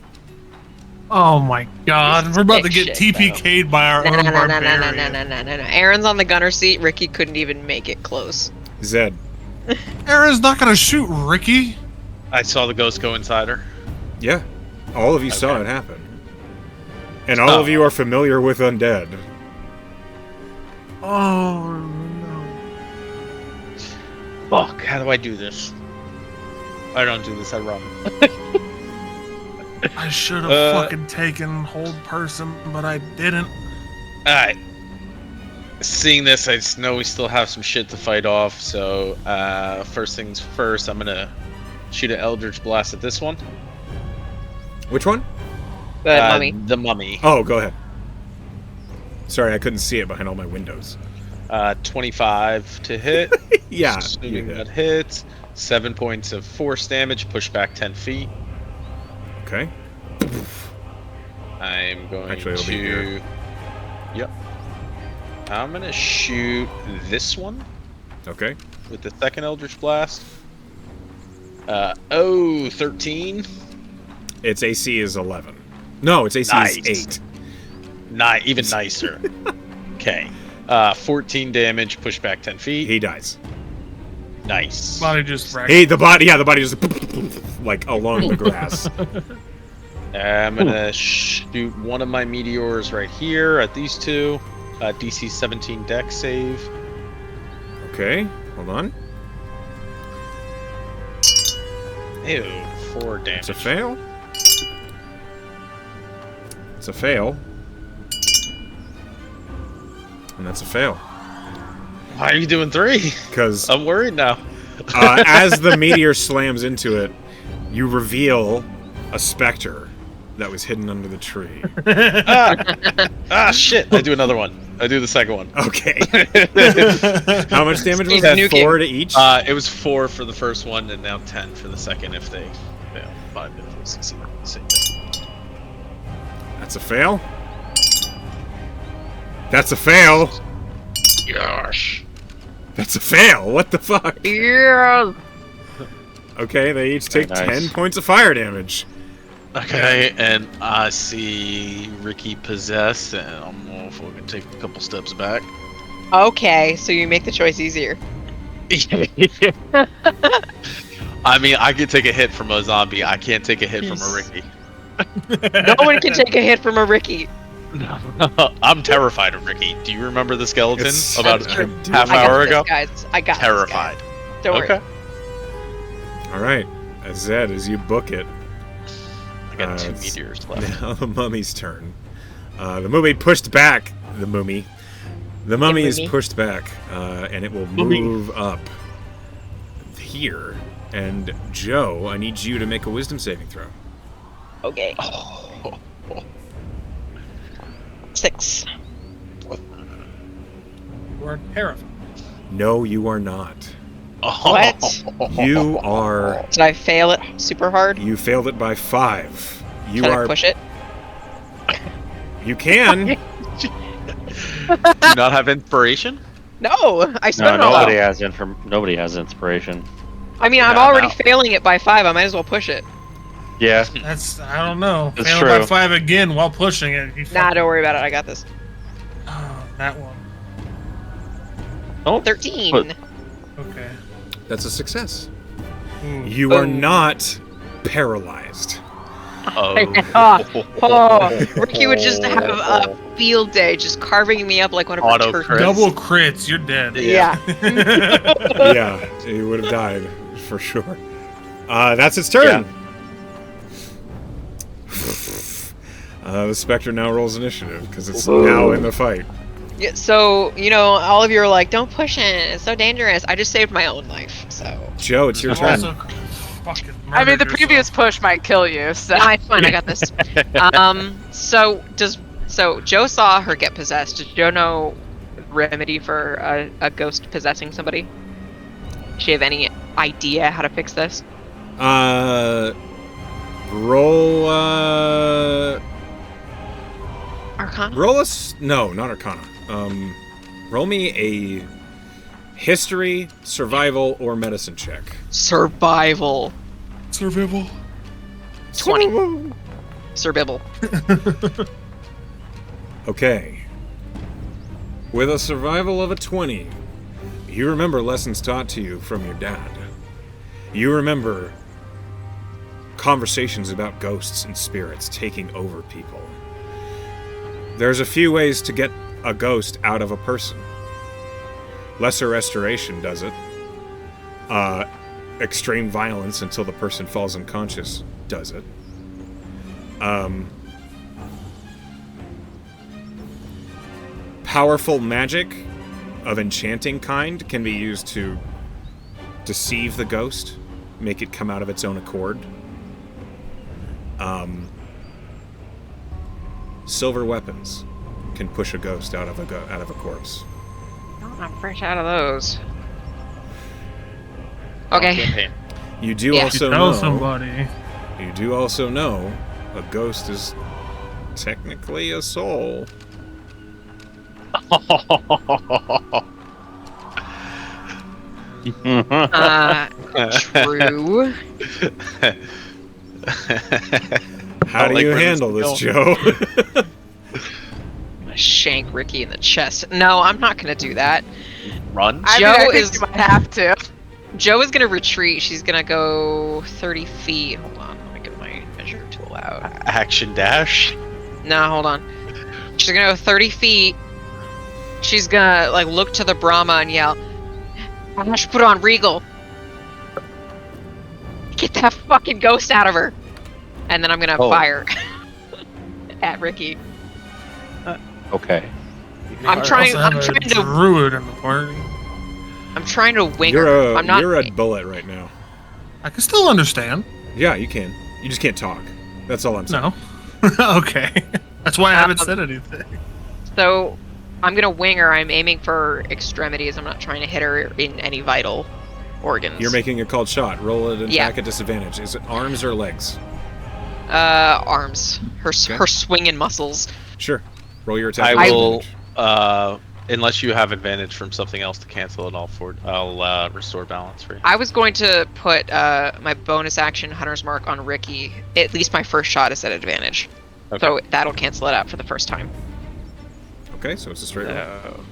Oh my god, we're about to Big get shit, TPK'd by our No, own no, no, no, no, no, barbarian. no, no, no, no. Aaron's on the gunner seat. Ricky couldn't even make it close. Zed, Aaron's not gonna shoot Ricky. I saw the ghost go inside her. yeah, all of you saw Okay. it happen. And all of you are familiar with undead. Oh no. Fuck, how do I do this? I don't do this, I run. I should have fucking taken hold person, but I didn't. Alright. Seeing this, I just know we still have some shit to fight off, so first things first, I'm gonna shoot an Eldritch Blast at this one. Which one? Good, mummy. The mummy. Oh, go ahead. Sorry, I couldn't see it behind all my windows. 25 to hit. Yeah, you Assuming hit. that hits. 7 points of force damage, push back 10 feet. Okay. I'm going Actually, it'll to. be here. Yep. I'm gonna shoot this one Okay. with the second Eldritch Blast. 13. Its AC is 11. No, its AC Nice. is 8. Even nicer. Okay. 14 damage, push back 10 feet. He dies. Nice. Body just wrecked. The body just like along the grass. I'm gonna shoot one of my meteors right here at these two. DC 17 dex save. Okay, hold on. Ew, 4 damage. It's a fail. It's a fail. And that's a fail. Why are you doing 3? Because I'm worried now. as the meteor slams into it, you reveal a specter that was hidden under the tree. Shit! I do another one. I do the second one. Okay. How much damage was He's that? nuking. 4 to each? It was 4 for the first one, and now 10 for the second if they fail. 5 if they succeed. Same thing. That's a fail. That's a fail. Gosh. That's a fail. What the fuck? Yeah. Okay, they each take Very nice. 10 points of fire damage. Okay, and I see Ricky possessed, and I'm gonna fucking take a couple steps back. Okay, so you make the choice easier. I mean, I can take a hit from a zombie. I can't take a hit from a Ricky. No one can take a hit from a Ricky. I'm terrified of Ricky. Do you remember the skeleton It's- about That's true. half I got hour this, ago? guys. I got Terrified. This, guys. Don't worry. All right, Zed, as you book it, I got 2 it's meteors left. now the mummy's turn. The mummy pushed back. The mummy. The mummy is mummy. pushed back, and it will move up here. And Joe, I need you to make a wisdom saving throw. Okay. 6. You are terrified. No, you are not. What? You are. Did I fail it super hard? You failed it by 5. You Can are. I push it? You can. Do you not have inspiration? No, I spent No, it all nobody out. has nobody has inspiration. I mean, I'm Yeah, already no. failing it by 5. I might as well push it. Yeah. That's I don't know. That's Fail by true. 5 again while pushing it. You Nah, don't worry about it. I got this. Oh, that one. Oh, 13. But- Okay. That's a success. Ooh. You are Boom. not paralyzed. Oh. Oh, Ricky would just have a field day, just carving me up like one of her Auto turkeys. crit. Double crits, you're dead. Yeah. Yeah, you would have died for sure. That's its turn. The Spectre now rolls initiative because it's now in the fight. Yeah, so, all of you are like, don't push it. It's so dangerous. I just saved my own life, so. Joe, it's your You turn. also fucking I mean, the murdered previous yourself. push might kill you. So Nah, it's fine. I got this. So Joe saw her get possessed. Does Joe know remedy for a ghost possessing somebody? Does she have any idea how to fix this? Roll. Arcana? Roll us. No, not Arcana. Roll me a history, survival, or medicine check. Survival. Survival. 20. Survival. Okay. With a survival of a 20, you remember lessons taught to you from your dad. You remember conversations about ghosts and spirits taking over people. There's a few ways to get a ghost out of a person. Lesser restoration does it. Extreme violence until the person falls unconscious does it. Powerful magic of enchanting kind can be used to deceive the ghost, make it come out of its own accord. Silver weapons can push a ghost out of a corpse. Oh, I'm fresh out of those. Okay. You do Yeah. also Tell know. somebody. You do also know a ghost is technically a soul. True. How do like you where this handle is this, Joe? I'm gonna shank Ricky in the chest. No, I'm not gonna do that. Run. I Joe think is- you might have to. Joe is gonna retreat. She's gonna go 30 feet. Hold on, let me get my measure tool out. Action dash. No, hold on. She's gonna go 30 feet. She's gonna look to the Brahma and yell, "Ash, put on Regal. Get that fucking ghost out of her." And then I'm gonna Oh. fire at Ricky. Okay. I'm trying. Also I'm have a trying to. druid in the party. I'm trying to wing her. I'm not. You're a bullet right now. I can still understand. Yeah, you can. You just can't talk. That's all I'm saying. No. Okay. That's why I haven't said anything. So I'm gonna wing her. I'm aiming for extremities. I'm not trying to hit her in any vital organs. You're making a called shot. Roll it and Yeah. attack at disadvantage. Is it arms or legs? Arms. Her Okay. her swinging muscles. Sure. Roll your attack. I at will. disadvantage. Unless you have advantage from something else to cancel it, I'll restore balance for you. I was going to put my bonus action Hunter's Mark on Ricky. At least my first shot is at advantage. Okay. So that'll cancel it out for the first time. Okay, so it's a straight roll.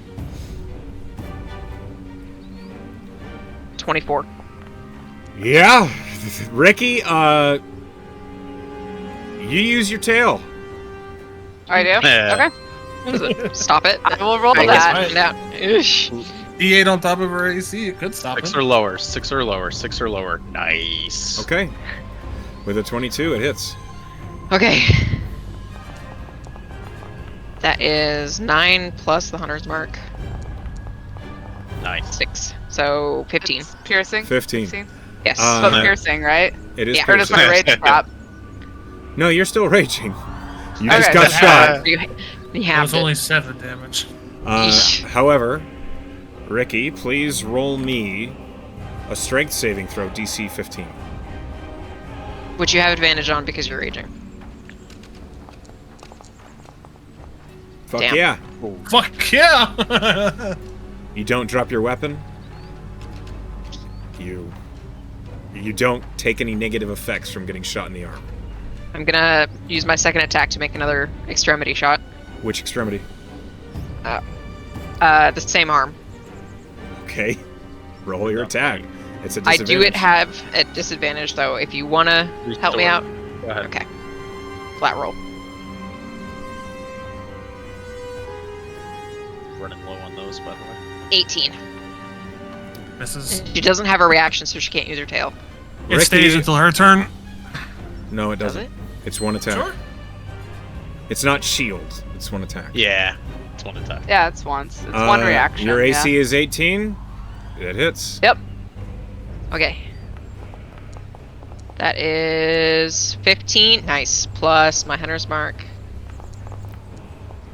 24. Yeah, Ricky. You use your tail. I do. Yeah. Okay. Stop it. I will roll I that. guess down. Ish. D8 on top of her AC, it could stop 6 it. or lower. 6 or lower. 6 or lower. Nice. Okay. With a 22, it hits. Okay. That is 9 plus the Hunter's Mark. Nice. 6. So 15. It's piercing. 15. Yes. But piercing, right? It is Yeah. Or does piercing. my rage drop? No, you're still raging. You Okay. just got shot. You It have was only 7 damage. Yeesh. However, Ricky, please roll me a strength saving throw, DC 15. Which you have advantage on because you're raging. Fuck Damn. yeah. Fuck yeah! You don't drop your weapon. You don't take any negative effects from getting shot in the arm. I'm gonna use my second attack to make another extremity shot. Which extremity? The same arm. Okay. Roll your attack. It's a I disadvantage. do have a disadvantage though. If you wanna help me out, Go ahead. okay. Flat roll. Running low on those, by the way. 18. Misses. She doesn't have a reaction, so she can't use her tail. It stays until her turn. No, it Does doesn't. it? It's one attack. Sure. It's not shield. It's one attack. Yeah, it's one attack. Yeah, it's once. It's one reaction. Your yeah. AC is 18. It hits. Yep. Okay. That is 15. Nice. Plus my hunter's mark.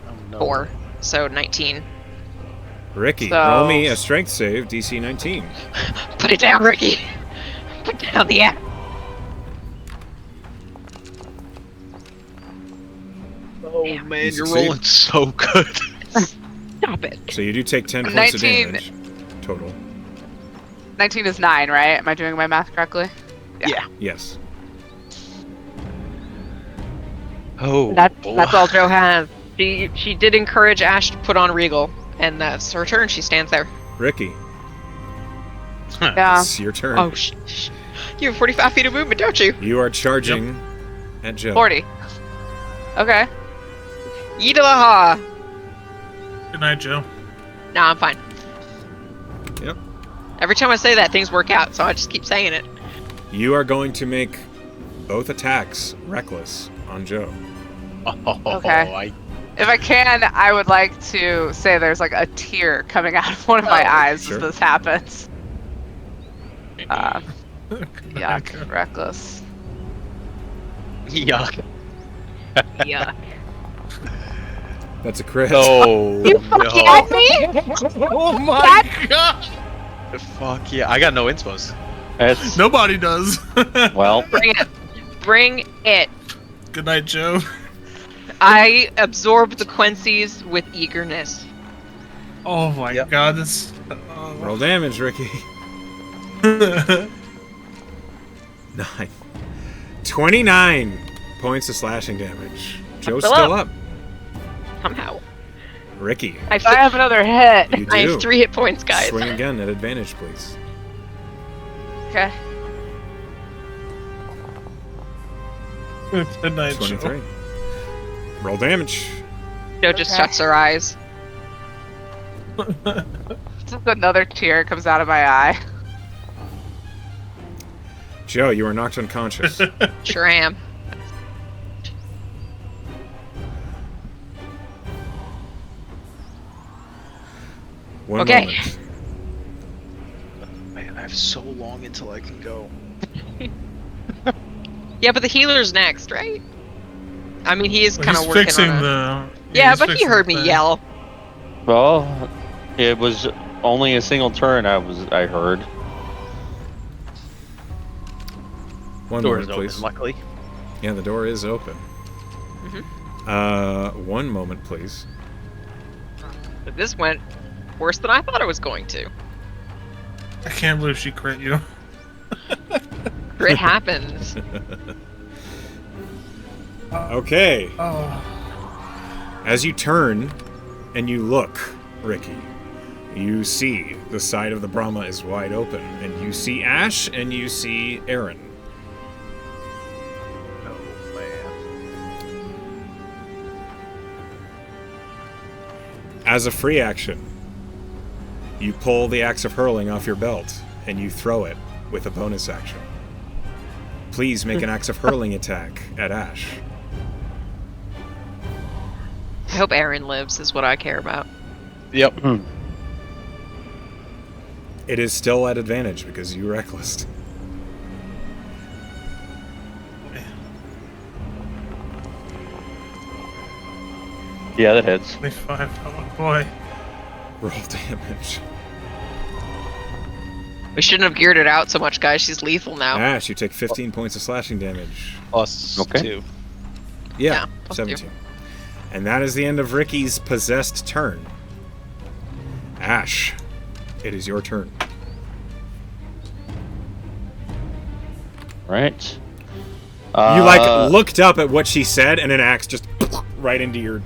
Oh, no. 4. So 19. Ricky, So- roll me a strength save, DC 19. Put it down, Ricky. Put down the axe. Oh Damn. man, You you're succeed. rolling so good. Stop it. So you do take 10 points of 19. damage total. 19 is 9, right? Am I doing my math correctly? Yeah. Yes. Oh, That's all Joe has. She did encourage Ash to put on Regal, and that's her turn. She stands there. Ricky, Yeah. it's your turn. Oh, you have 45 feet of movement, don't you? You are charging at Joe. 40. Okay. Yeetalaha. Good night, Joe. Nah, I'm fine. Yep. Every time I say that, things work out, so I just keep saying it. You are going to make both attacks reckless on Joe. Okay. If I can, I would like to say there's like a tear coming out of one of my eyes sure. as this happens. Good Yuck. night. Reckless. Yuck. Yeah. That's a crit. Oh, You fucking no. at me? Oh my god! Fuck yeah. I got no inspos. It's Nobody does. well. Bring it. Bring it. Good night, Joe. I absorb the Quincy's with eagerness. Oh my Yep. god, this. Roll damage, Ricky. 9. 29 points of slashing damage. Joe's still still up. up. Somehow. Ricky, I have, I have another hit. you I do. have 3 hit points, guys. Swing again at advantage, please. Okay. Good night, 23. Joe. Roll damage. Joe just Okay. shuts her eyes. Just another tear comes out of my eye. Joe, you are knocked unconscious. Sure am. One Okay. moment. Man, I have so long until I can go. Yeah, but the healer's next, right? I mean, he is Well, kind of he's working fixing on a... the. Yeah, he's but he fixing heard the me thing. yell. Well, it was only a single turn. I heard. One Door's moment, open, please. luckily. Yeah, the door is open. Mhm. One moment, please. But this went worse than I thought it was going to. I can't believe she crit you. It happens. Okay. Oh. As you turn and you look, Ricky, you see the side of the Brahma is wide open, and you see Ash and you see Aaron. Oh man. As a free action, you pull the Axe of Hurling off your belt and you throw it with a bonus action. Please make an Axe of Hurling attack at Ash. I hope Aaron lives, is what I care about. Yep. It is still at advantage because you reckless. Yeah, that hits. 25. Oh boy. Roll damage. We shouldn't have geared it out so much, guys. She's lethal now. Ash, you take 15 points of slashing damage. Plus Okay. 2. Yeah, plus 17. And that is the end of Ricky's possessed turn. Ash, it is your turn. Right. You looked up at what she said, and an axe just right into your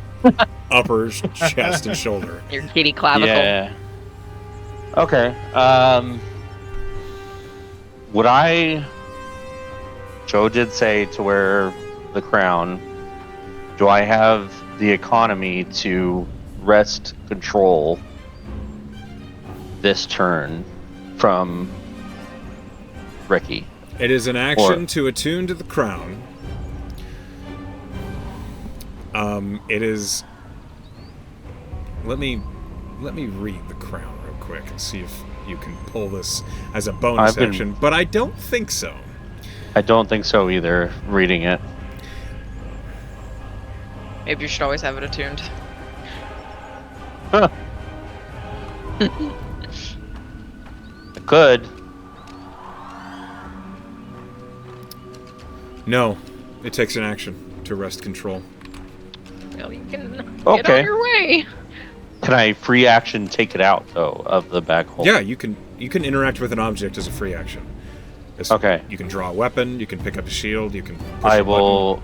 upper chest and shoulder. Your kitty clavicle. Yeah. Okay. Would I... Joe did say to wear the crown. Do I have the economy to wrest control this turn from Ricky? It is an action to attune to the crown. It is... Let me read the crown real quick and see if you can pull this as a bonus action, but I don't think so. I don't think so either, reading it. Maybe you should always have it attuned. Huh. I could. No, it takes an action to wrest control. Well, you can get on your way. Can I free action take it out though of the bag hole? Yeah, you can interact with an object as a free action. Okay. You can draw a weapon. You can pick up a shield. You can. Push I a will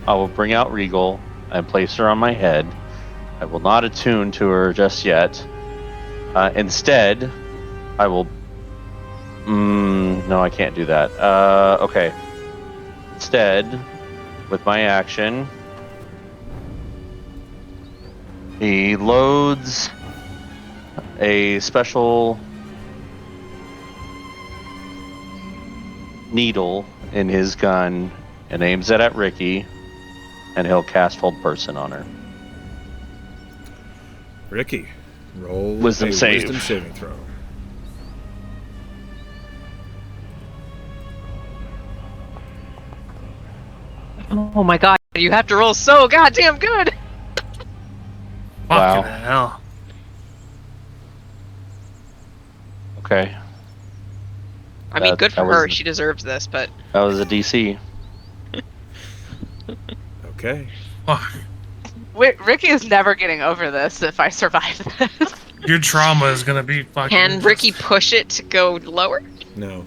button. bring out Regal and place her on my head. I will not attune to her just yet. Instead, I will. No, I can't do that. Okay. Instead, with my action, he loads a special needle in his gun and aims it at Ricky, and he'll cast Hold Person on her. Ricky, roll Wisdom a save. Wisdom saving throw. Oh my god, you have to roll so goddamn good! Wow. Fucking hell. Okay, I mean, good for that her. was- She deserves this, but that was a DC. Okay. Fuck. Ricky is never getting over this if I survive this. Your trauma is gonna be fucking. can Ricky push it to go lower? No.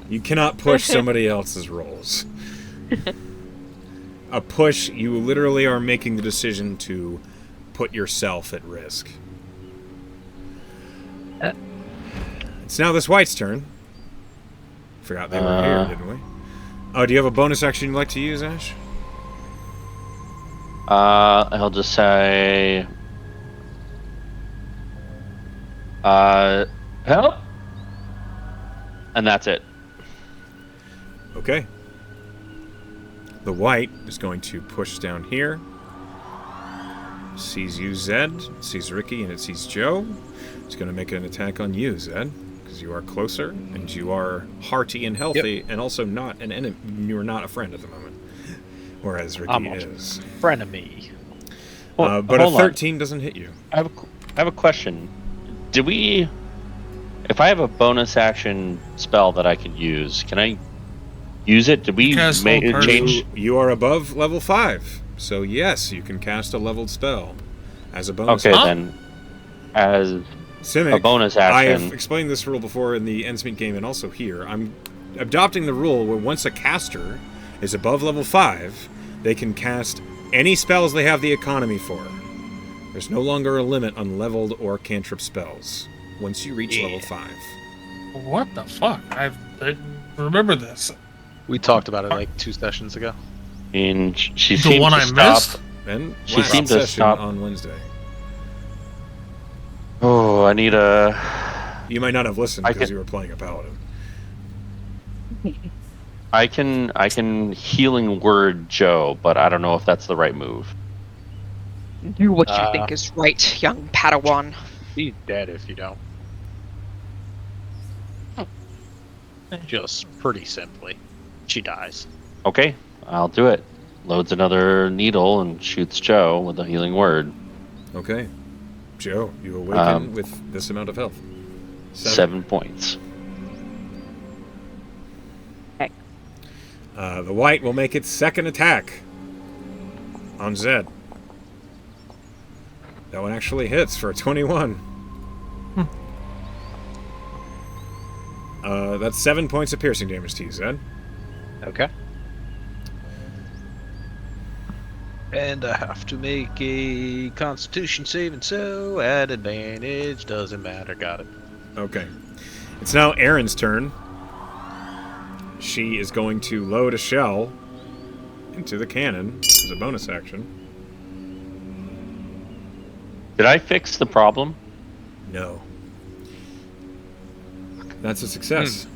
You cannot push somebody else's rolls. A push, you literally are making the decision to put yourself at risk. It's now this white's turn. Forgot they were here, didn't we? Oh, do you have a bonus action you'd like to use, Ash? He'll just say, help, and that's it. Okay. The white is going to push down here. Sees you, Zed. Sees Ricky, and it sees Joe. It's going to make an attack on you, Zed, because you are closer, and you are hearty and healthy, and also not an enemy. You are not a friend at the moment. Whereas Ricky is. Frenemy. But a 13 doesn't hit you. I have a question. Did we... If I have a bonus action spell that I can use, can I use it? Did we Cast make Hold it change? You are above level 5. So yes, you can cast a leveled spell as a bonus Okay, action. then. As Simic, a bonus I action. have explained this rule before in the Ensmeet game and also here. I'm adopting the rule where once a caster is above level 5, they can cast any spells they have the economy for. There's no longer a limit on leveled or cantrip spells once you reach level 5. What the fuck? I remember this. We talked about it like 2 sessions ago. And she The seemed one to I stop. missed? And She last seemed to session stop. on Wednesday. Oh, I need a... You might not have listened I because can- you were playing a paladin. I can healing word Joe, but I don't know if that's the right move. Do what you think is right, young Padawan. He's dead if you don't. Just pretty simply, she dies. Okay, I'll do it. Loads another needle and shoots Joe with a healing word. Okay. Joe, you awaken with this amount of health. 7 points. The white will make its second attack on Zed. That one actually hits for a 21. That's 7 points of piercing damage to you, Zed. Okay. And I have to make a Constitution save, and so at advantage. Doesn't matter. Got it. Okay. It's now Erin's turn. She is going to load a shell into the cannon as a bonus action. Did I fix the problem? No. That's a success.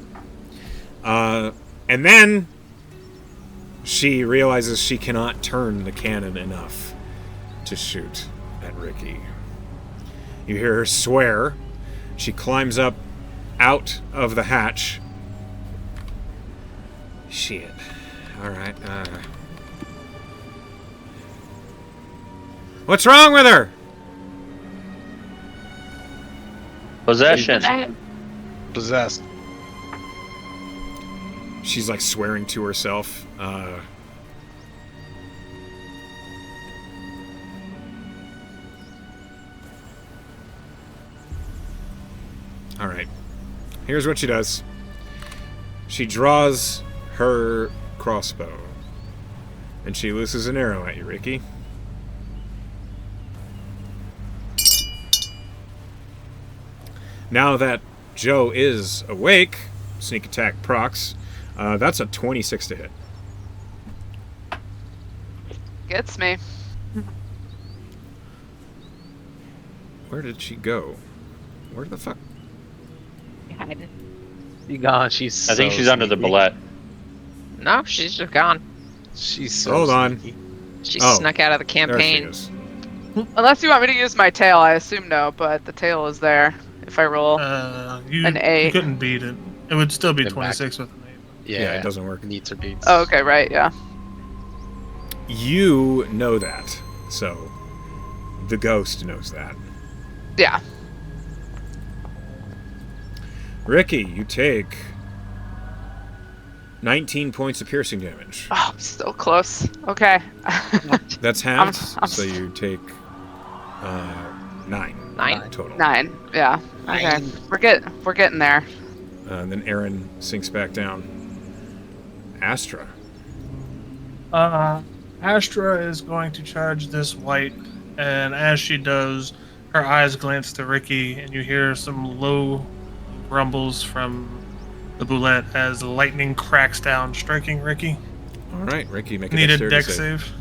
And then she realizes she cannot turn the cannon enough to shoot at Ricky. You hear her swear. She climbs up out of the hatch. Shit. Alright. What's wrong with her? Possession. Possessed. She's like swearing to herself. Alright. Here's what she does. She draws her crossbow. And she looses an arrow at you, Ricky. Now that Joe is awake, sneak attack procs. That's a 26 to hit. Gets me. Where did she go? Where the fuck? You gone? She's. I think so she's under the sneaky. bullet. No, she's just gone. She's so Hold on. sneaky. She Oh, snuck out of the There she campaign. is. Unless you want me to use my tail, I assume no, but the tail is there if I roll. You An 8. You couldn't beat it. It would still be Get back. 26 with an 8. Yeah, it doesn't work. Needs or beats. Oh, okay, right, yeah. You know that, so the ghost knows that. Yeah. Ricky, you take 19 points of piercing damage. Oh, still close. Okay. That's halved, I'm so you take 9 9. total. 9. Yeah. Okay. We're getting there. And then Aaron sinks back down. Astra. Astra is going to charge this white, and as she does, her eyes glance to Ricky, and you hear some low grumbles from the boulette as lightning cracks down, striking Ricky. All right, Ricky, make a Need a dexterity deck save. save.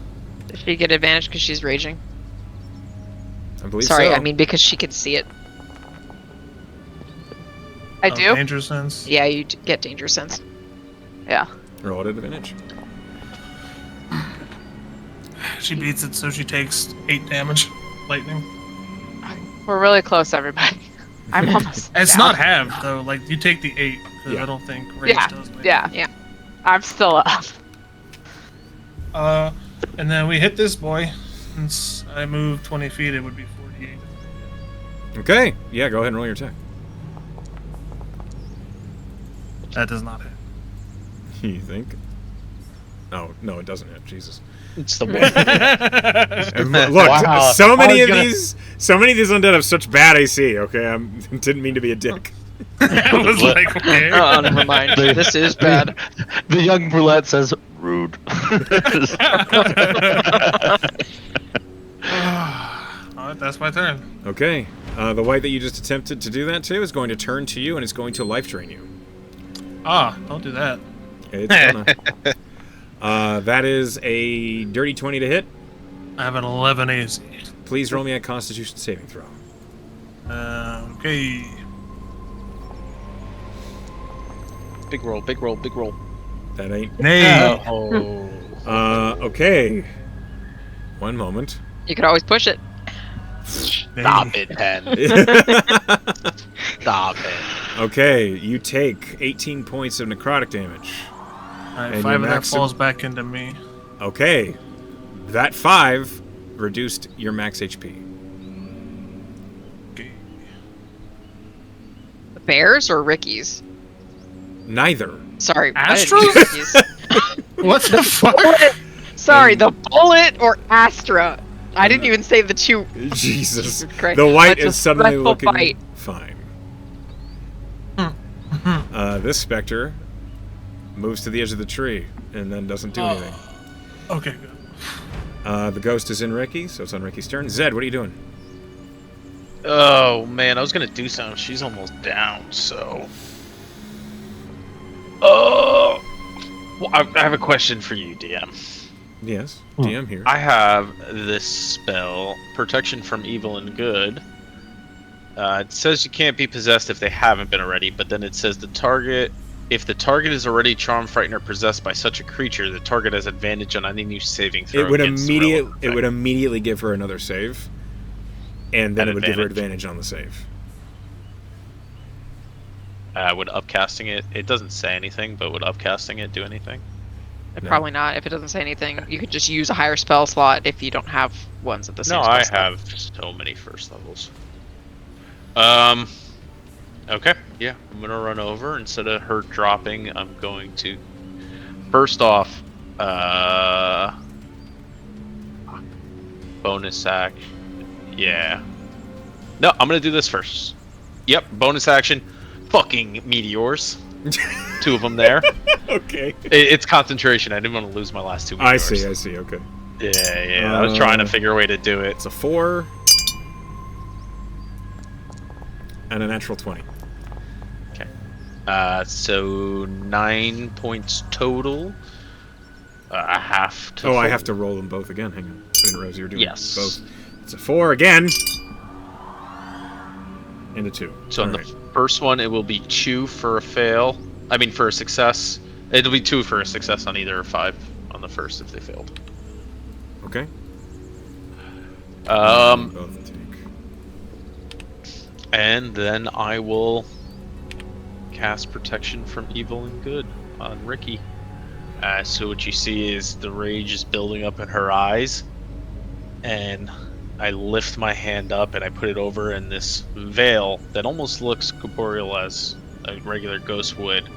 Does she get advantage because she's raging? I believe Sorry, so. I mean because she can see it. I Oh, do? Danger sense. Yeah, you get danger sense. Yeah. Roll at advantage. She beats it, so she takes 8 damage. Lightning. We're really close, everybody. I'm almost It's down. not halved though. Like you take the 8 because Yeah. I don't think rage Yeah. does. Lightning. Yeah. Yeah. I'm still up. And then we hit this boy. Since I moved 20 feet, it would be 48. Okay, yeah, go ahead and roll your attack. That does not hit. You think? Oh, no, it doesn't hit. Jesus. It's the one. And look, Wow. so many I of was these undead have such bad AC. Okay, I didn't mean to be a dick. I was like, okay. Oh, never mind. This is bad. The young brunette says, rude. Alright, that's my turn. Okay, the white that you just attempted to do that to is going to turn to you and it's going to life drain you. Don't do that. It's gonna. That is a dirty 20 to hit. I have an 11 AC. Please roll me a Constitution saving throw. Okay. Big roll, big roll, big roll. That ain't. Nay. Oh. Okay. One moment. You could always push it. Stop it, Pen. Stop it. Okay, you take 18 points of necrotic damage. Alright, And 5 your of that maxim- falls back into me. Okay, that 5 reduced your max HP. Okay. Bears or Ricky's? Neither. Sorry, Astros? I didn't mean Ricky's. What the fuck? Sorry, the bullet or Astra. I didn't even say the two. Jesus. Christ. The white That's a is suddenly stressful looking fight. fine. This specter moves to the edge of the tree and then doesn't do anything. Okay, good. The ghost is in Ricky, so it's on Ricky's turn. Zed, what are you doing? Oh man, I was gonna do something. She's almost down, so. Oh. Well, I have a question for you, DM. Yes, DM here. I have this spell, Protection from Evil and Good. It says you can't be possessed if they haven't been already, but then it says if the target is already charmed, frightened, or possessed by such a creature, the target has advantage on any new saving throw. It would immediately give her another save, and then it would give her advantage on the save. Would upcasting it? It doesn't say anything, but would upcasting it do anything? No. Probably not. If it doesn't say anything, you could just use a higher spell slot if you don't have ones at the same No, spell I slot. have so many first levels. Okay, yeah, I'm gonna run over. Instead of her dropping, I'm going to first off, bonus action. Yeah. No, I'm gonna do this first. Yep, bonus action. Fucking meteors. 2 of them there. Okay. It's concentration. I didn't want to lose my last 2 meteors. I see, okay. Yeah, I was trying to figure a way to do it. It's a 4 and a natural 20. So 9 points total. I have to. I have to roll them both again. Hang on. I didn't realize you were doing both. It's a 4 again. And a 2. So on the first one, it will be 2 for a fail. I mean, for a success. It'll be 2 for a success on either, or 5 on the first if they failed. Okay. Both take. And then I will cast Protection from Evil and Good on Ricky. So what you see is the rage is building up in her eyes, and I lift my hand up and I put it over, and this veil that almost looks corporeal as a regular ghost would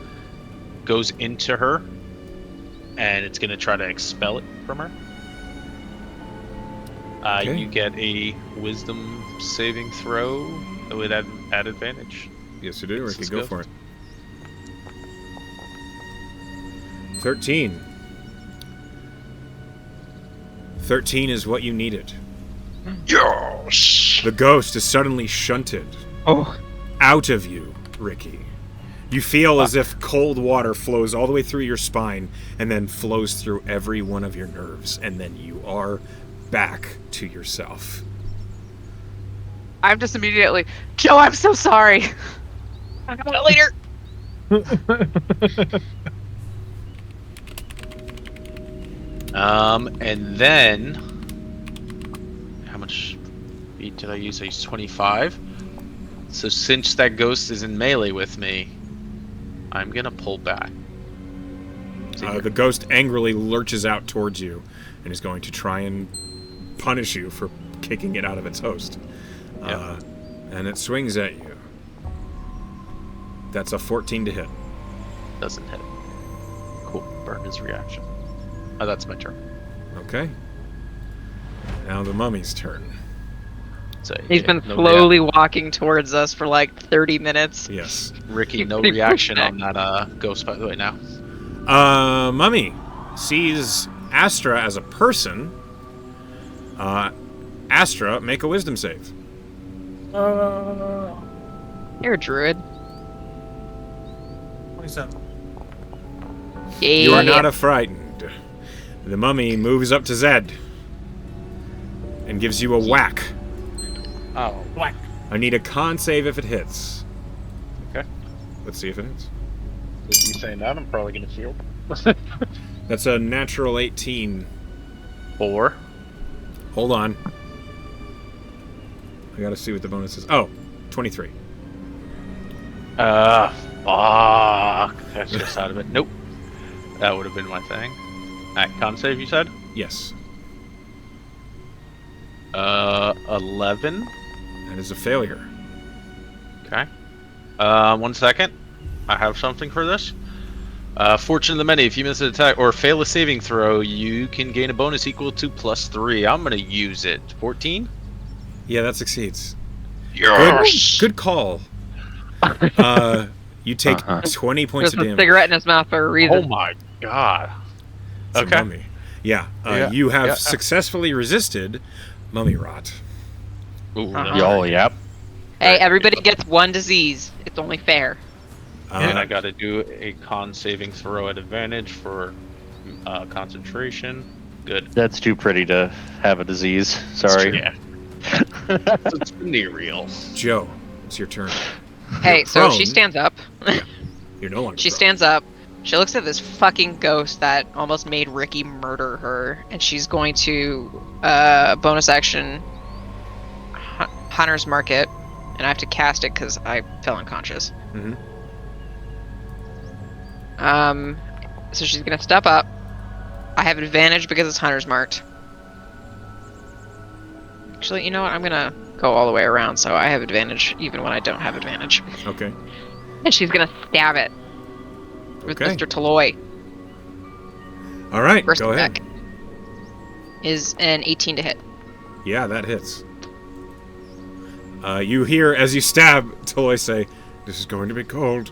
goes into her, and it's going to try to expel it from her. Okay. You get a wisdom saving throw with add advantage. Yes, you do. Ricky, go Ghost. for it. 13. 13 is what you needed. Yes! The ghost is suddenly shunted Oh. out of you, Ricky. You feel as if cold water flows all the way through your spine and then flows through every one of your nerves, and then you are back to yourself. I'm just immediately, Joe, I'm so sorry. Talk about it later. And then how much speed did I use? I used 25. So since that ghost is in melee with me, I'm gonna pull back. The ghost angrily lurches out towards you and is going to try and punish you for kicking it out of its host. Yep. And it swings at you. That's a 14 to hit. Doesn't hit. Cool. Burn his reaction. Oh, that's my turn. Okay. Now the mummy's turn. So, He's yeah, been no slowly walking towards us for like 30 minutes. Yes. Ricky, no Pretty reaction quick. on that ghost, by the way, now. Mummy sees Astra as a person. Astra, make a wisdom save. You're a druid. 27. Yeah. You are not frightened. The mummy moves up to Zed and gives you a whack. Oh. Whack. I need a con save if it hits. Okay. Let's see if it hits. With you saying that, I'm probably gonna feel. That's a natural 18. 4. Hold on. I gotta see what the bonus is. Oh, 23. Fuck. That's just out of it. Nope. That would have been my thing. Alright, con save, you said? Yes. 11. That is a failure. Okay. 1 second. I have something for this. Fortune of the Many. If you miss an attack or fail a saving throw, you can gain a bonus equal to +3. I'm going to use it. 14? Yeah, that succeeds. Yes! Good call. You take 20 points There's of a damage. cigarette in his mouth for a reason. Oh my god. It's a Okay. mummy. Yeah, Yeah, you have yeah. successfully resisted mummy rot. Ooh, Uh-huh. no. Oh, yep. Hey, everybody gets one disease. It's only fair. And I got to do a con saving throw at advantage for concentration. Good. That's too pretty to have a disease. Sorry. Yeah. It's near real. Joe, it's your turn. Hey, You're so she prone. stands up. You're no longer She prone. stands up. She looks at this fucking ghost that almost made Ricky murder her, and she's going to bonus action Hunter's Market, and I have to cast it because I fell unconscious. Mhm. So she's gonna step up. I have advantage because it's Hunter's Marked. Actually, you know what? I'm gonna go all the way around, so I have advantage even when I don't have advantage. Okay. And she's gonna stab it with Okay. Mr. Taloy. All right, First go ahead. attack is an 18 to hit. Yeah, that hits. You hear as you stab Toloy say, "This is going to be cold."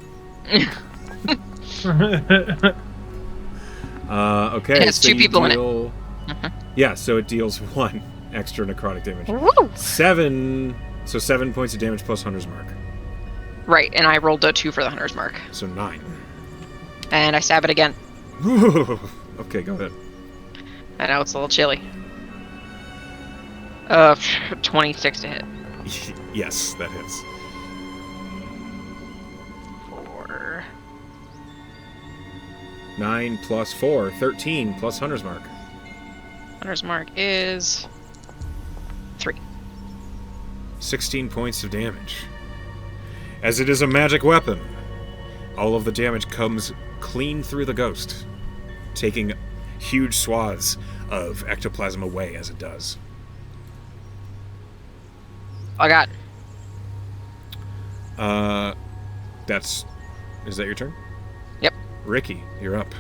Okay. It has so two you people in it. deal... Yeah, so it deals 1 extra necrotic damage. Woo! 7. So 7 points of damage plus Hunter's Mark. Right, and I rolled a 2 for the Hunter's Mark. So 9. And I stab it again. Okay, go ahead. I know it's a little chilly. 26 to hit. Yes, that hits. 4. 9 plus 4, 13 plus Hunter's Mark. Hunter's Mark is 3. 16 points of damage. As it is a magic weapon, all of the damage comes clean through the ghost, taking huge swaths of ectoplasm away as it does. I got. Is that your turn? Yep. Ricky, you're up.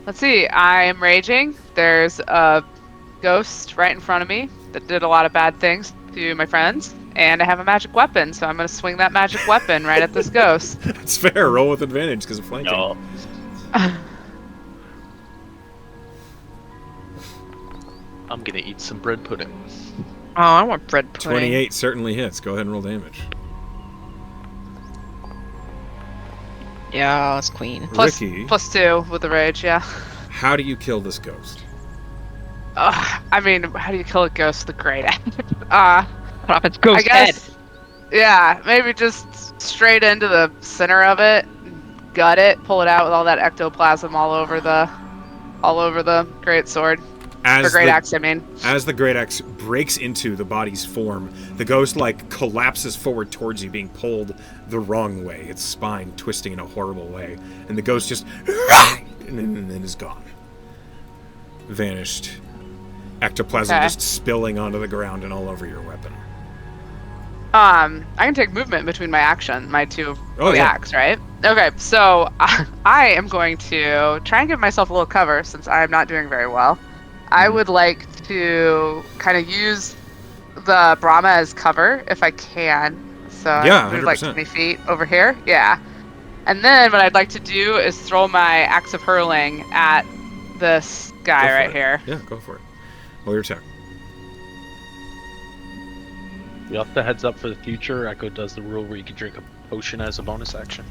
Let's see. I am raging. There's a ghost right in front of me that did a lot of bad things to my friends, and I have a magic weapon, so I'm gonna swing that magic weapon right at this ghost. That's fair. Roll with advantage because of flanking. No. I'm gonna eat some bread pudding. Oh, I want bread pudding. 28 certainly hits. Go ahead and roll damage. Yeah, it's queen. Ricky, Plus 2 with the rage, yeah. how do you kill this ghost? I mean, how do you kill a ghost with a great axe? Cut off its I ghost head. guess, yeah, maybe just straight into the center of it, gut it, pull it out with all that ectoplasm all over the great sword. Or great axe, I mean. As the great axe breaks into the body's form, the ghost collapses forward towards you, being pulled the wrong way, its spine twisting in a horrible way, and the ghost just and then is gone, vanished. Ectoplasm Okay. just spilling onto the ground and all over your weapon. I can take movement between my action, my two Oh, yeah. reacts, right? Okay, so I am going to try and give myself a little cover since I am not doing very well. I would like to kind of use the Brahma as cover if I can. So Yeah, I move like 100%. 20 feet over here. Yeah. And then what I'd like to do is throw my Axe of Hurling at this Go guy for right it. here. Yeah, go for it. Roll your attack. Just a heads up for the future, Echo does the rule where you can drink a potion as a bonus action.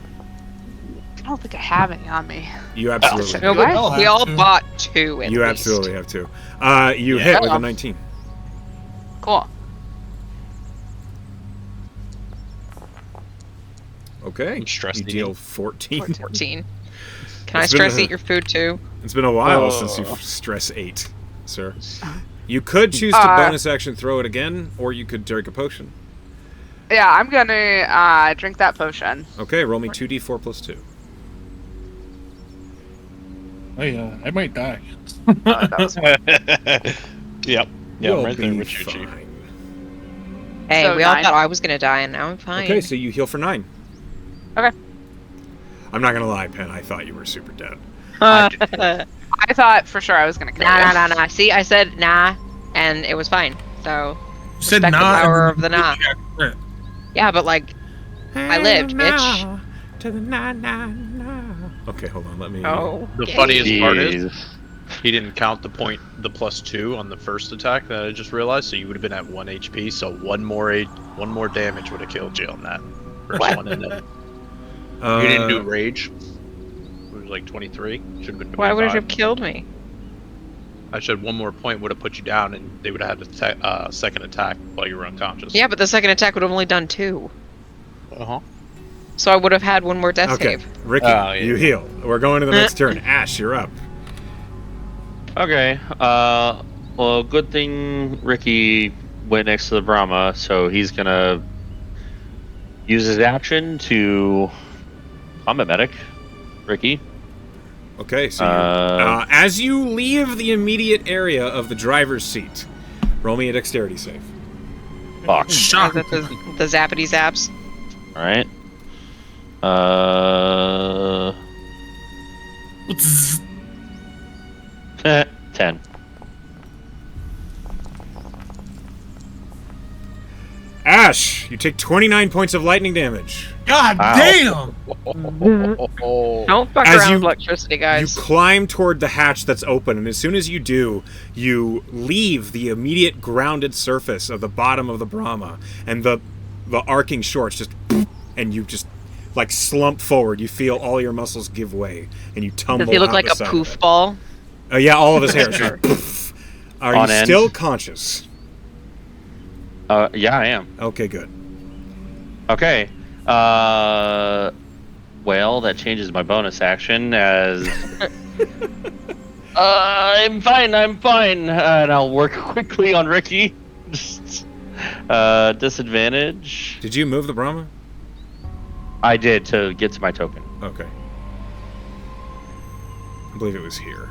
I don't think I have any on me. You absolutely, No, Do I? but we all bought 2 at you least. absolutely have to. You Yeah. hit with a 19. Cool. Okay. I'm stress You eating. deal 14. 14. Can I It's been stress a- eat your food too? It's been a while Oh. since you've stress 8, sir. You could choose to bonus action throw it again, or you could drink a potion. Yeah, I'm gonna drink that potion. Okay, roll me 2d4 plus 2. I might die. That was Yep. Yeah, You'll I'm right there be with you, Chief. fine. Hey, So we all 9. thought I was gonna die, and now I'm fine. Okay, so you heal for 9. Okay. I'm not gonna lie, Pen. I thought you were super dead. nah, I thought for sure I was gonna kill you. nah. See, I said nah, and it was fine. So You said respect the nah. power and of the nah. then- Yeah, but like, I lived, bitch. To the nah. Okay, hold on. Let me. Oh. The okay. funniest part is Jeez. he didn't count the +2 on the first attack that I just realized, so you would have been at 1 HP. So one more damage would have killed you on that first What? one, and then you didn't do rage. It was like 23. Should have been 25. Why would it have killed me? I said one more point would have put you down, and they would have had a second attack while you were unconscious. Yeah, but the second attack would have only done 2. Uh-huh. So I would have had one more death Okay, save. Ricky, Oh, yeah. you heal. We're going to the next turn. Ash, you're up. Okay. Well, good thing Ricky went next to the Brahma, so he's gonna use his action to combat medic Ricky. Okay, so as you leave the immediate area of the driver's seat, roll me a dexterity save. Fuck. Shock. The zappity zaps. All right. 10. Ash, you take 29 points of lightning damage. God Wow. damn! Don't fuck As around you- with electricity, guys. You climb toward the hatch that's open, and as soon as you do, you leave the immediate grounded surface of the bottom of the Brahma, and the arcing shorts just, and you just like slump forward. You feel all your muscles give way, and you tumble. Does he look out like the a side of poof it. ball? Yeah, all of his hair. is just poof. Are On you end. still conscious? Yeah, I am. Okay, good. Okay. Well, that changes my bonus action as. I'm fine. And I'll work quickly on Ricky. Just, disadvantage. Did you move the Brahma? I did to get to my token. Okay. I believe it was here.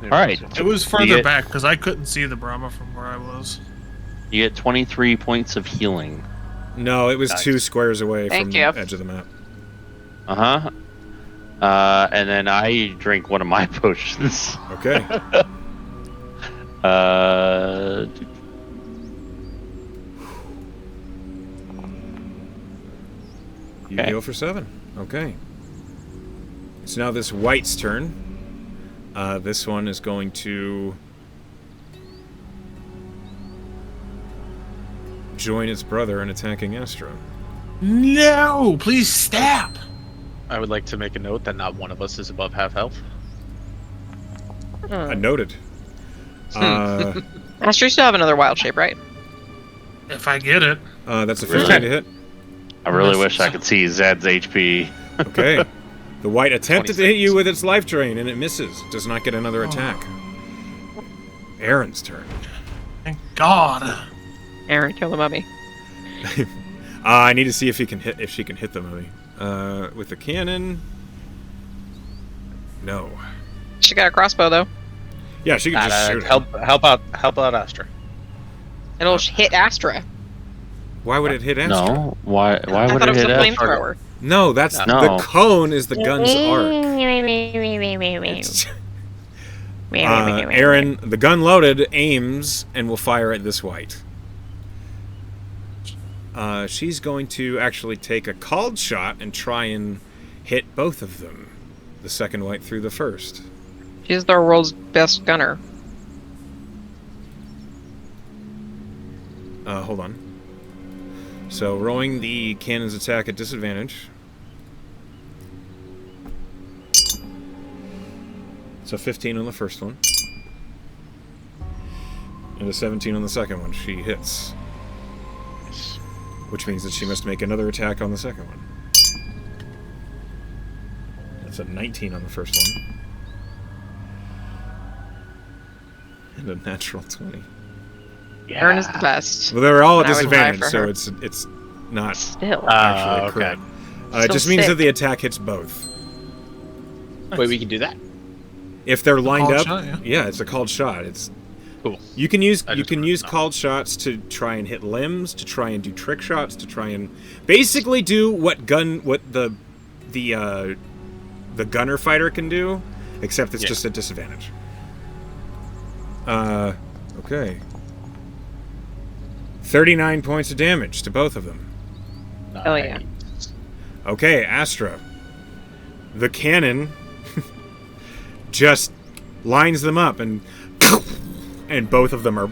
All right. It was You further get- back because I couldn't see the Brahma from where I was. You get 23 points of healing. No, it was Nice. 2 squares away Thank from you. the edge of the map. And then I drink one of my potions. Okay. You Okay. heal for 7. Okay. So now this white's turn. This one is going to join its brother in attacking Astra. No! Please stop! I would like to make a note that not one of us is above half health. Noted. Astro, you still have another wild shape, right? If I get it. That's a Really? 15 to hit. I really wish I could see Zed's HP. Okay. The white attempted to 26. hit you with its life drain, and it misses. It does not get another attack. Aaron's turn. Thank God. Aaron, kill the mummy. I need to see if she can hit the mummy. With the cannon. No. She got a crossbow, though. Yeah, she can just shoot it. help out Astra. It'll hit Astra. Why would it hit Astra? No. Why I would thought it it was hit a Astra? flamethrower. No, that's No. the cone is the gun's arc. Aaron, the gun loaded, aims and will fire at this white. She's going to actually take a called shot and try and hit both of them. The second white through the first. She's the world's best gunner. Hold on. So rolling the cannon's attack at disadvantage. So 15 on the first one. And a 17 on the second one. She hits. Which means that she must make another attack on the second one. That's a 19 on the first one. And a natural 20. Aaron is the best. Well, they're all at I would die disadvantage, for so her. it's not Still. actually a okay. crit. It Still just means sick. that the attack hits both. Wait, we can do that? If they're lined called up, shot, yeah. yeah, it's a called shot. It's Cool. You can use I just wanted to know. called shots to try and hit limbs, to try and do trick shots, to try and basically do what the gunner fighter can do, except it's just a disadvantage. Okay. 39 points of damage to both of them. Oh, yeah. Okay, Astra. The cannon just lines them up, and both of them are...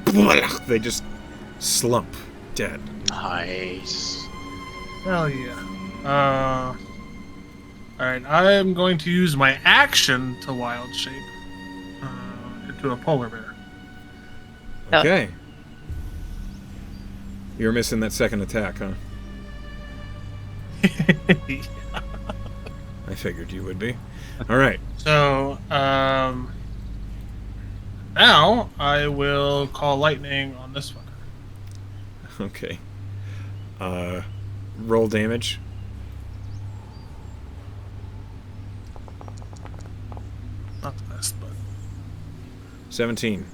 They just slump dead. Nice. Hell yeah. Alright, I'm going to use my action to wild shape into a polar bear. Okay. You're missing that second attack, huh? I figured you would be. All right. So, now I will call lightning on this one. Okay. Roll damage. Not the best, but 17.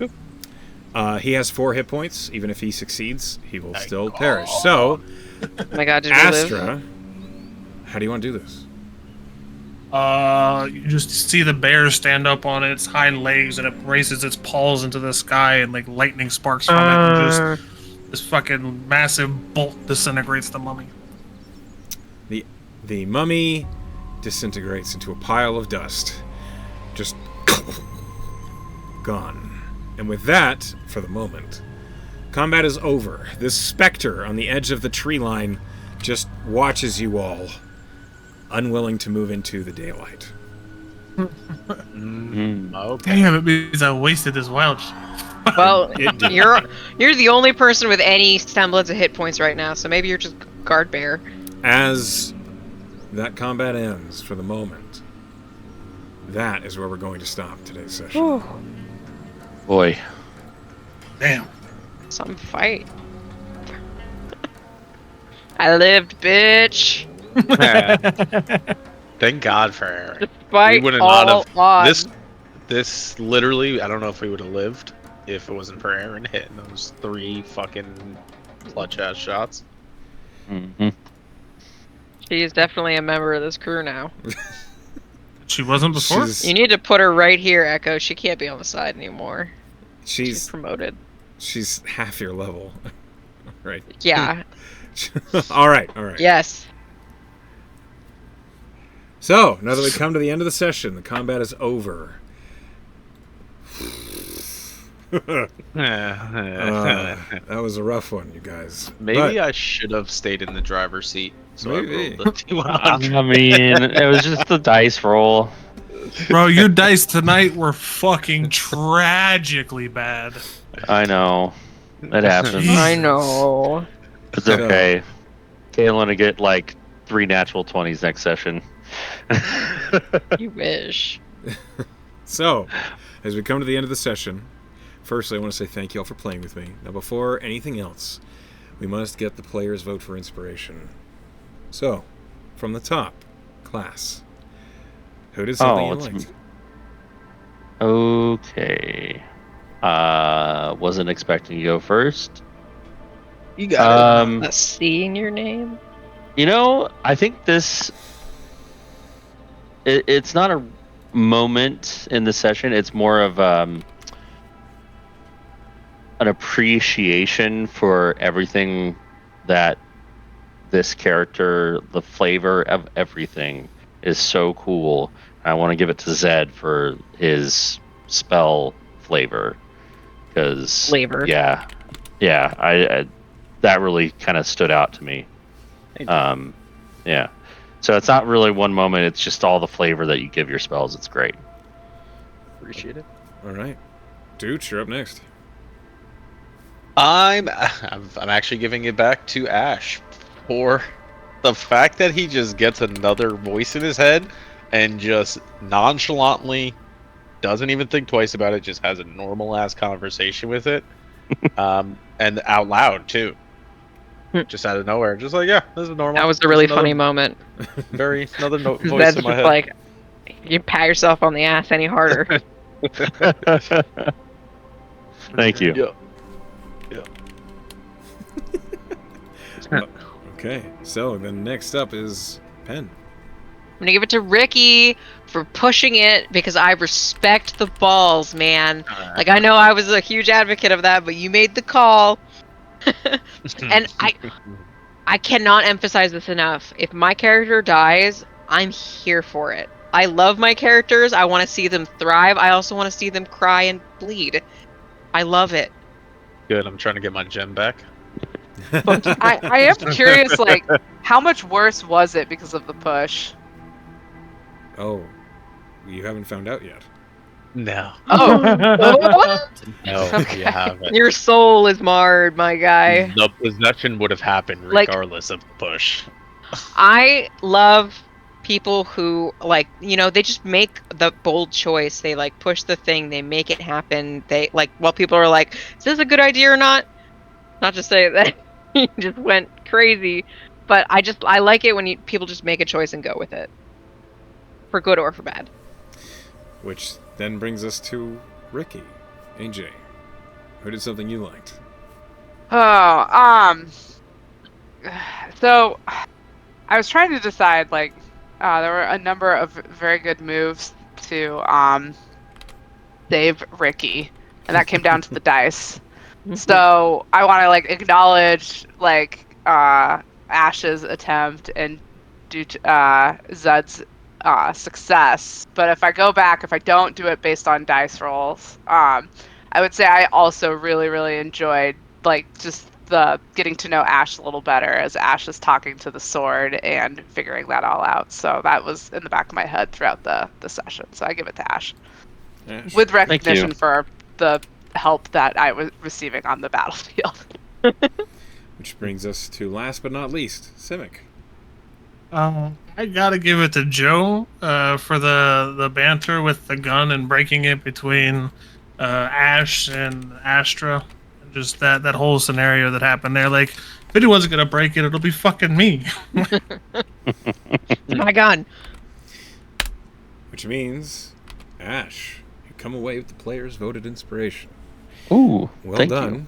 He has 4 hit points. Even if he succeeds, he will still perish. So, Oh my god, did we live? Astra, how do you want to do this? you just see the bear stand up on its hind legs and it raises its paws into the sky and like lightning sparks from it and just this fucking massive bolt disintegrates the mummy. The mummy disintegrates into a pile of dust. Just gone. And with that, for the moment, combat is over. This specter on the edge of the tree line just watches you all, unwilling to move into the daylight. Okay. Damn, it means I wasted this wild shit. Well, It did. you're the only person with any semblance of hit points right now, so maybe you're just guard bear. As that combat ends for the moment, that is where we're going to stop today's session. Boy. Damn. Some fight. I lived, bitch. Thank God for Aaron. Despite would've all not have- odds. This literally, I don't know if we would have lived if it wasn't for Aaron hitting those 3 fucking clutch ass shots. Mm-hmm. She is definitely a member of this crew now. She wasn't before? You need to put her right here, Echo. She can't be on the side anymore. She's She's promoted. she's half your level. Right. Yeah. all right. Yes. So, now that we come to the end of the session, the combat is over. That was a rough one, you guys. Maybe I should have stayed in the driver's seat. So Maybe. I rolled the T100. I mean, it was just the dice roll. Bro, your dice tonight were fucking tragically bad. I know. It happens. I know. It's okay. Kaylin to get like 3 natural 20s next session. You wish. So, as we come to the end of the session, firstly, I want to say thank you all for playing with me. Now, before anything else, we must get the players' vote for inspiration. So, from the top, class. Who did something you liked? Okay. Wasn't expecting you to go first. You got A C in your name? You know, I think this... It's not a moment in the session. It's more of an appreciation for everything that this character, the flavor of everything, is so cool. I want to give it to Zed for his spell flavor. Because Flavor. Yeah, I that really kind of stood out to me. Yeah. So it's not really one moment, it's just all the flavor that you give your spells. It's great. Appreciate it. All right. Dude, you're up next. I'm actually giving it back to Ash for the fact that he just gets another voice in his head and just nonchalantly doesn't even think twice about it, just has a normal ass conversation with it. And out loud too. Just out of nowhere. Just like, yeah, this is normal. That was a really Just another funny moment. voice That's in my just head. like, you pat yourself on the ass any harder. Thank you. Yeah. Okay, so then next up is Pen. I'm gonna give it to Ricky for pushing it because I respect the balls, man. Like, I know I was a huge advocate of that, but you made the call. And I cannot emphasize this enough. If my character dies, I'm here for it. I love my characters. I want to see them thrive. I also want to see them cry and bleed. I love it. Good. I'm trying to get my gem back. I am curious, like, how much worse was it because of the push? Oh, you haven't found out yet. No. Oh, No, Okay. you haven't. Your soul is marred, my guy. The possession would have happened Like- regardless of the push. I love people who, like, you know, they just make the bold choice. They, like, push the thing. They make it happen. They, like, while people are like, is this a good idea or not? Not to say that he just went crazy, but I like it when people just make a choice and go with it. For good or for bad. Which then brings us to Ricky. AJ, who did something you liked? So I was trying to decide, like, there were a number of very good moves to save Ricky, and that came down to the dice. So I want to, like, acknowledge, like, Ash's attempt and Zud's success. But if I go back, if I don't do it based on dice rolls, I would say I also really, really enjoyed, like, just the getting to know Ash a little better as Ash is talking to the sword and figuring that all out. So that was in the back of my head throughout the session. So I give it to Ash. Ash. With recognition you. for the help that I was receiving on the battlefield. Which brings us to last but not least, Simic. I gotta give it to Joe for the banter with the gun and breaking it between Ash and Astra. Just that whole scenario that happened there. Like, if anyone's gonna break it, it'll be fucking me. My gun. Which means, Ash, you come away with the players' voted inspiration. Ooh, Well thank done. you.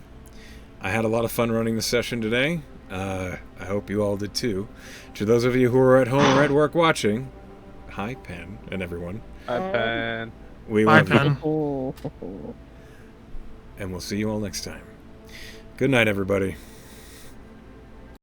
I had a lot of fun running the session today. I hope you all did too. To those of you who are at home or at work watching, hi, Pen and everyone. We Bye, love you. Pen. And we'll see you all next time. Good night, everybody.